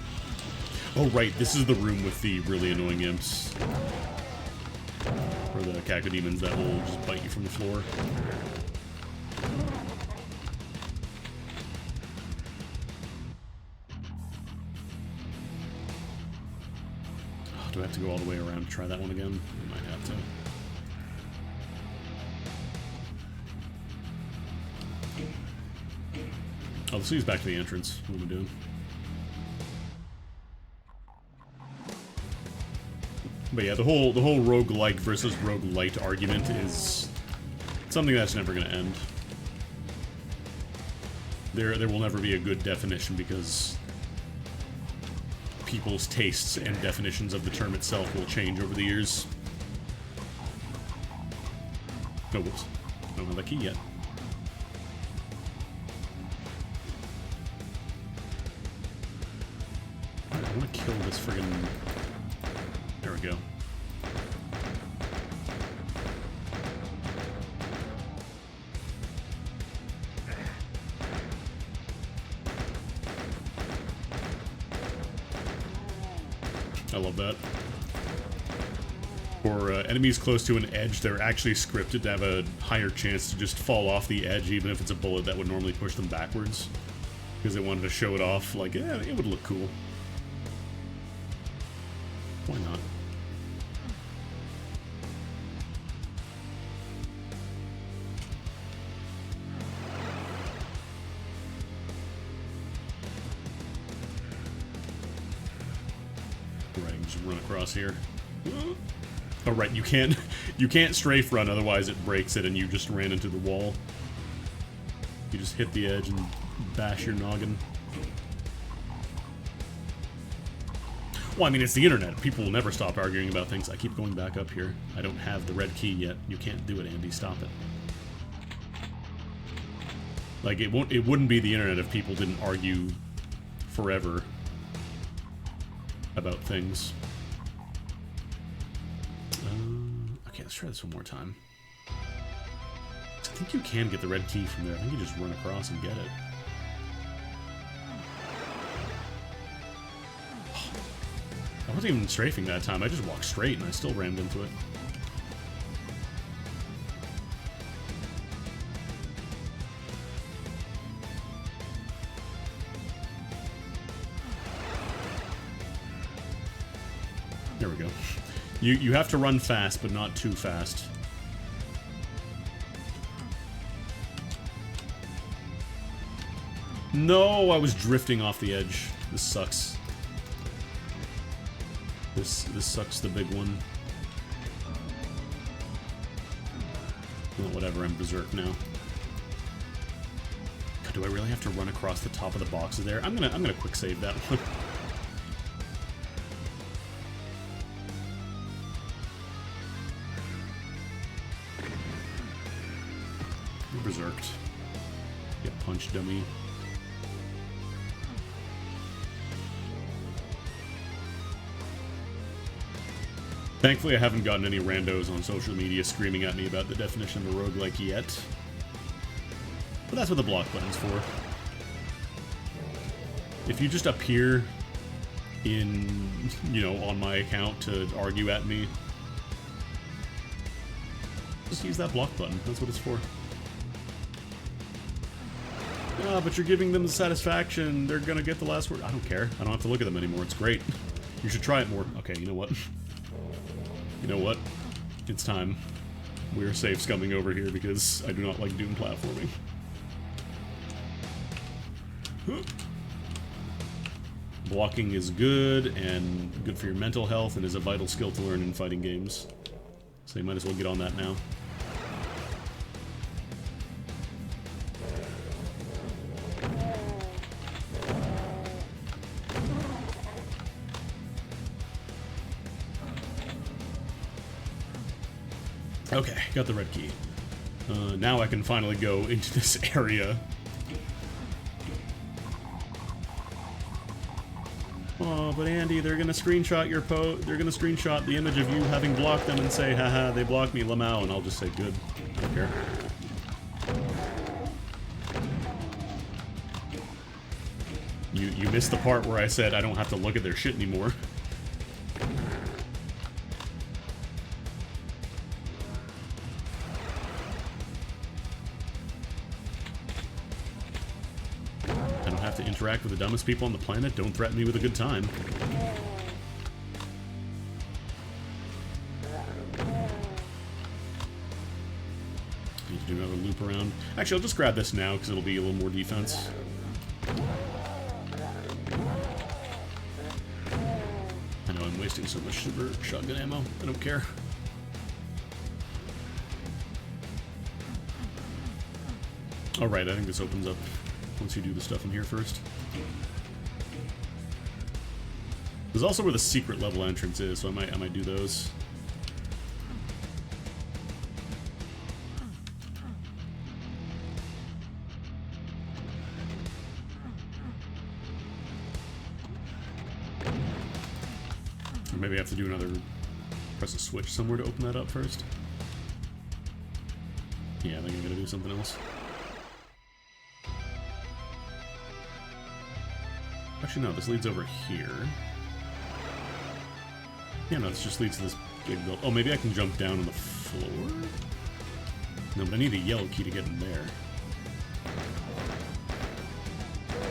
Oh, right, this is the room with the really annoying imps. Or the cacodemons that will just bite you from the floor. Oh, do I have to go all the way around to try that one again? I might have to. Oh, let's use back to the entrance. What am I doing? But yeah, the whole roguelike versus roguelite argument is something that's never going to end. There will never be a good definition because people's tastes and definitions of the term itself will change over the years. Oh, whoops. I don't have that key yet. I want to kill this friggin'... There we go. I love that. For enemies close to an edge, they're actually scripted to have a higher chance to just fall off the edge, even if it's a bullet that would normally push them backwards. Because they wanted to show it off, like, yeah, it would look cool. Why not? Right, just run across here. Oh right, you can't strafe run, otherwise it breaks it and you just ran into the wall. You just hit the edge and bash your noggin. Well, I mean, it's the internet. People will never stop arguing about things. I keep going back up here. I don't have the red key yet. You can't do it, Andy. Stop it. Like, it wouldn't be the internet if people didn't argue forever about things. Okay, let's try this one more time. I think you can get the red key from there. I think you just run across and get it. I wasn't even strafing that time. I just walked straight and I still rammed into it. You have to run fast, but not too fast. No, I was drifting off the edge. This sucks. This sucks the big one. Well, whatever, I'm berserk now. God, do I really have to run across the top of the boxes there? I'm gonna quick save that one. Berserked. Get punched, dummy. Thankfully, I haven't gotten any randos on social media screaming at me about the definition of a roguelike yet. But that's what the block button's for. If you just appear in, you know, on my account to argue at me, just use that block button. That's what it's for. Ah, but you're giving them the satisfaction. They're gonna get the last word. I don't care. I don't have to look at them anymore. It's great. You should try it more. Okay, you know what? You know what? It's time. We're safe scumming over here because I do not like Doom platforming. Blocking is good and good for your mental health and is a vital skill to learn in fighting games. So you might as well get on that now. Okay, got the red key. Now I can finally go into this area. Oh, but Andy, they're gonna screenshot your they're gonna screenshot the image of you having blocked them and say, haha, they blocked me, Lamau, and I'll just say, good. I don't care. You missed the part where I said I don't have to look at their shit anymore. Interact with the dumbest people on the planet. Don't threaten me with a good time. Need to do another loop around. Actually, I'll just grab this now because it'll be a little more defense. I know I'm wasting so much super shotgun ammo. I don't care. Alright, I think this opens up once you do the stuff in here first. There's also where the secret level entrance is, so I might do those. Or maybe I have to do another, press a switch somewhere to open that up first. Yeah, I think I'm gonna do something else. Actually, no, this leads over here. Yeah, no, this just leads to this big build. Oh, maybe I can jump down on the floor? No, but I need a yellow key to get in there.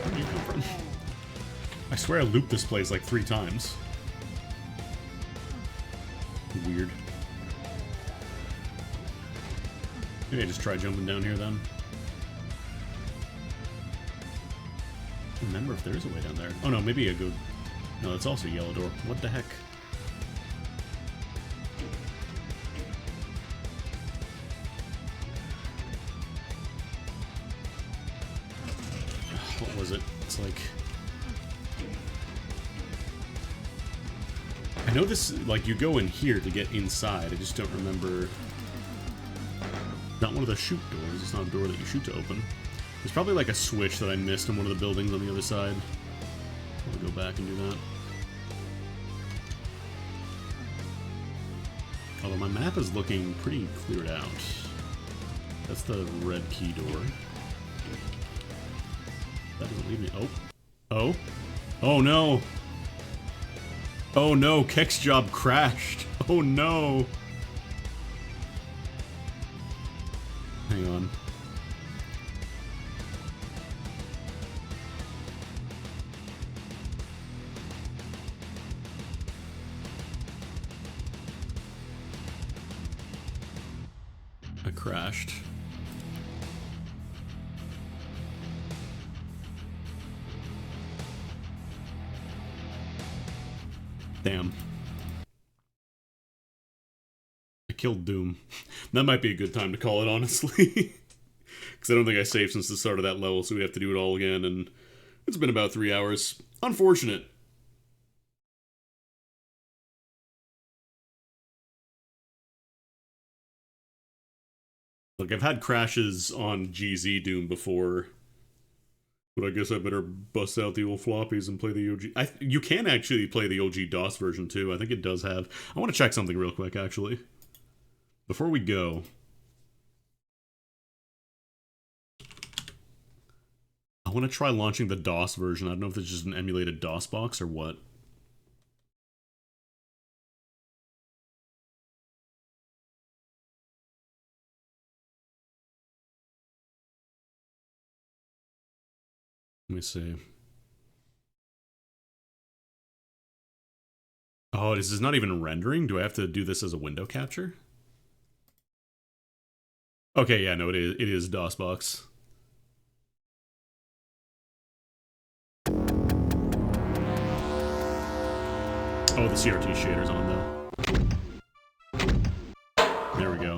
Where do you come from? I swear I looped this place like 3 times. Weird. Maybe I just try jumping down here then. I don't remember if there is a way down there. Oh no, maybe I go... No, that's also a yellow door. What the heck? What was it? It's like... I know this, like, you go in here to get inside. I just don't remember... Not one of the shoot doors. It's not a door that you shoot to open. There's probably like a switch that I missed in one of the buildings on the other side. I'll go back and do that. Although my map is looking pretty cleared out. That's the red key door. That doesn't leave me. Oh. Oh. Oh no. Oh no, Keck's job crashed. Oh no. Hang on. I crashed. Damn. I killed Doom. That might be a good time to call it, honestly. Because I don't think I saved since the start of that level, so we have to do it all again, and it's been about 3 hours. Unfortunate. Look, I've had crashes on GZ Doom before, but I guess I better bust out the old floppies and play the OG. You can actually play the OG DOS version, too. I think it does have... I want to check something real quick, actually. Before we go... I want to try launching the DOS version. I don't know if it's just an emulated DOS box or what. Let me see. Oh, this is not even rendering? Do I have to do this as a window capture? Okay, yeah, no, it is DOSBox. Oh, the CRT shader's on, though. There we go.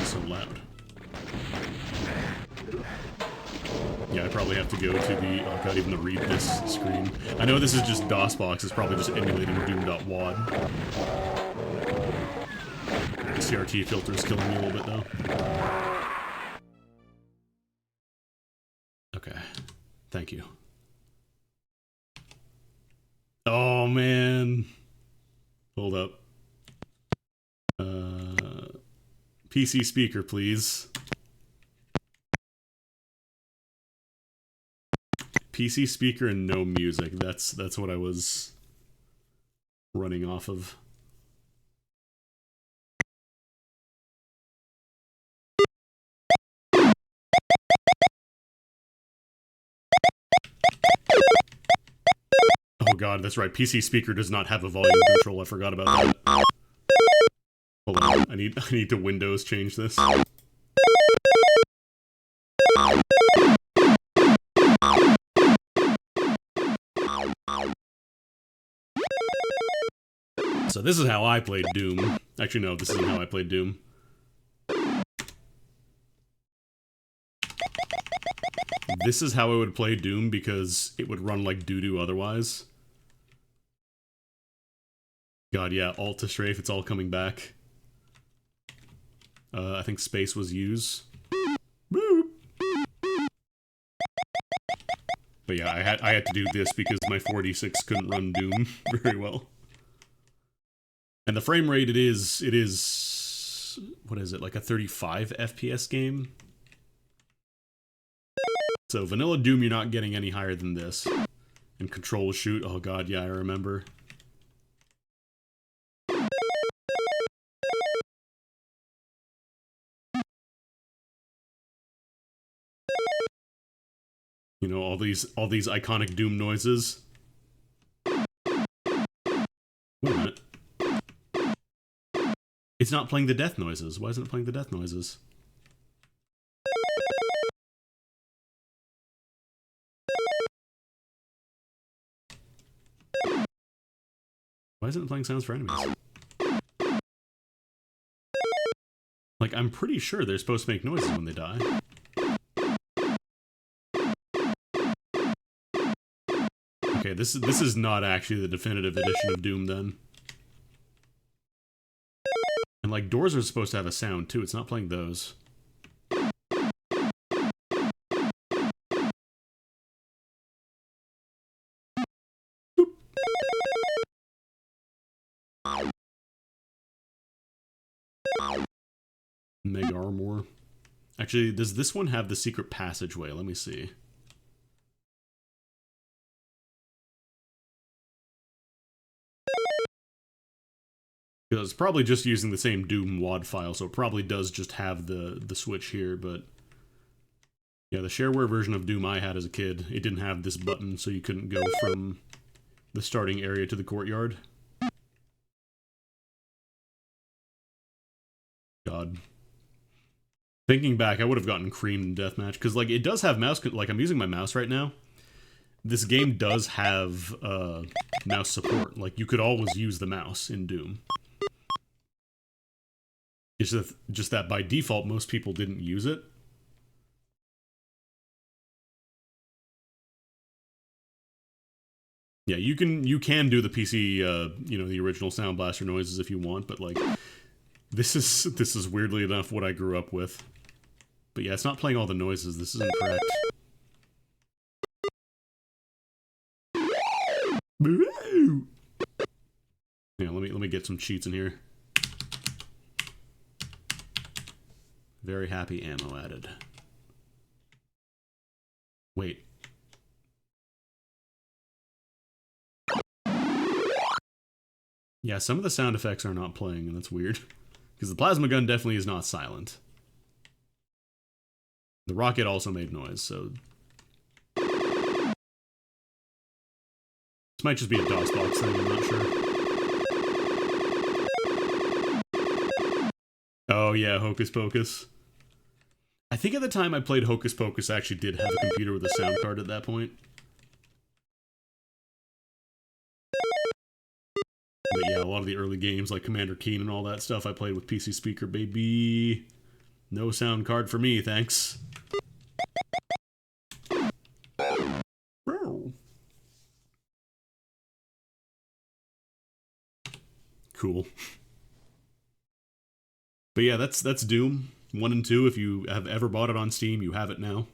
So loud. Yeah, I probably have to go to the... Oh god, even to read this screen. I know this is just DOSBox, it's probably just emulating Doom.wad. CRT filter is killing me a little bit, though. Okay. Thank you. Oh, man. Hold up. PC speaker, please. PC speaker and no music. That's what I was running off of. Oh god, that's right. PC speaker does not have a volume control. I forgot about that. Hold on. I need to Windows change this. So this is how I played Doom. Actually, no, this isn't how I played Doom. This is how I would play Doom because it would run like doo-doo otherwise. God, yeah, Alt to strafe, it's all coming back. I think space was use. Boop. But yeah, I had to do this because my 46 couldn't run Doom very well. And the frame rate, it is, what is it, like a 35 FPS game? So vanilla Doom, you're not getting any higher than this. And control shoot, oh god, yeah, I remember. You know, all these iconic Doom noises. Wait a minute. It's not playing the death noises. Why isn't it playing the death noises? Why isn't it playing sounds for enemies? Like, I'm pretty sure they're supposed to make noises when they die. Okay, this is not actually the definitive edition of Doom, then. And, like, doors are supposed to have a sound, too. It's not playing those. Boop. Mega Armor. Actually, does this one have the secret passageway? Let me see. Because it's probably just using the same Doom WAD file, so it probably does just have the switch here, but Yeah, the shareware version of Doom I had as a kid, it didn't have this button, so you couldn't go from the starting area to the courtyard. God. Thinking back, I would have gotten creamed in Deathmatch, because, like, it does have mouse... Like, I'm using my mouse right now. This game does have mouse support. Like, you could always use the mouse in Doom. It's just that by default, most people didn't use it. Yeah, you can do the PC, you know, the original Sound Blaster noises if you want, but, like, this is weirdly enough what I grew up with. But yeah, it's not playing all the noises. This isn't correct. Yeah, let me get some cheats in here. Very happy ammo added. Wait. Yeah, some of the sound effects are not playing, and that's weird. Because the plasma gun definitely is not silent. The rocket also made noise, so... This might just be a DOSBox thing, I'm not sure. Oh yeah, Hocus Pocus. I think at the time I played Hocus Pocus, I actually did have a computer with a sound card at that point. But yeah, a lot of the early games like Commander Keen and all that stuff I played with PC speaker, baby. No sound card for me, thanks. Cool. But yeah, that's Doom 1 and 2. If you have ever bought it on Steam, you have it now.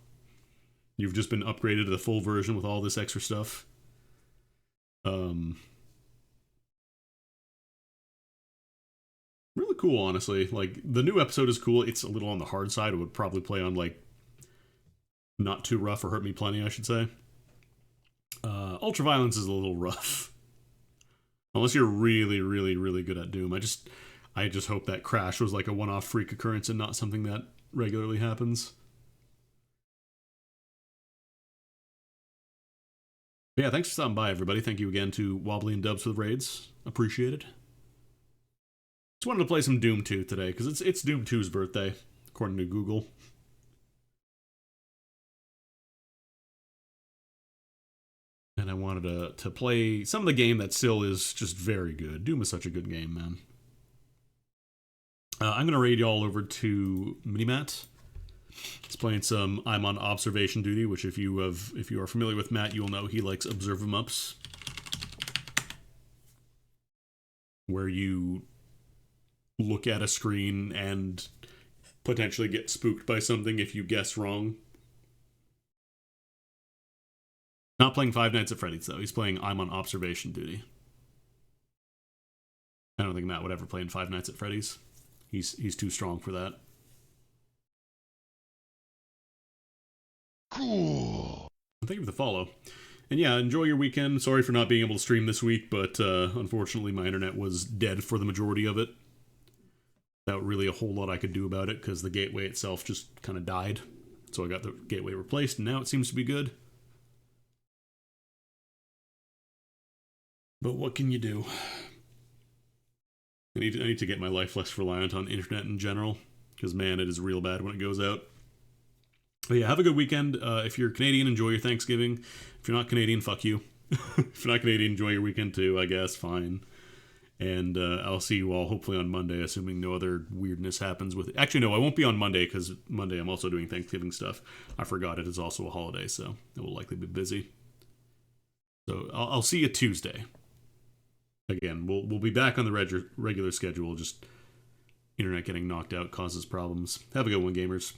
You've just been upgraded to the full version with all this extra stuff. Really cool, honestly. Like, the new episode is cool. It's a little on the hard side. It would probably play on, like, not too rough or hurt me plenty, I should say. Ultraviolence is a little rough. Unless you're really, really, really good at Doom. I just hope that crash was like a one-off freak occurrence and not something that regularly happens. But yeah, thanks for stopping by, everybody. Thank you again to Wobbly and Dubs for the raids. Appreciate it. Just wanted to play some Doom 2 today, because it's Doom 2's birthday, according to Google. And I wanted to play some of the game that still is just very good. Doom is such a good game, man. I'm going to raid y'all over to Minimat. He's playing some I'm on observation duty, which if you are familiar with Matt, you'll know he likes observe 'em ups, where you look at a screen and potentially get spooked by something if you guess wrong. Not playing Five Nights at Freddy's, though. He's playing I'm on observation duty. I don't think Matt would ever play in Five Nights at Freddy's. He's too strong for that. Cool. Thank you for the follow. And yeah, enjoy your weekend. Sorry for not being able to stream this week, but unfortunately my internet was dead for the majority of it. Without really a whole lot I could do about it, because the gateway itself just kind of died. So I got the gateway replaced, and now it seems to be good. But what can you do? I need to get my life less reliant on internet in general, because man, it is real bad when it goes out. But yeah, have a good weekend. If you're Canadian, enjoy your Thanksgiving. If you're not Canadian, fuck you. If you're not Canadian, enjoy your weekend too, I guess, fine. And I'll see you all hopefully on Monday, assuming no other weirdness happens with it. Actually, no, I won't be on Monday, because Monday I'm also doing Thanksgiving stuff. I forgot it is also a holiday, so it will likely be busy. So I'll see you Tuesday. Again, we'll be back on the regular schedule. Just internet getting knocked out causes problems. Have a good one, gamers.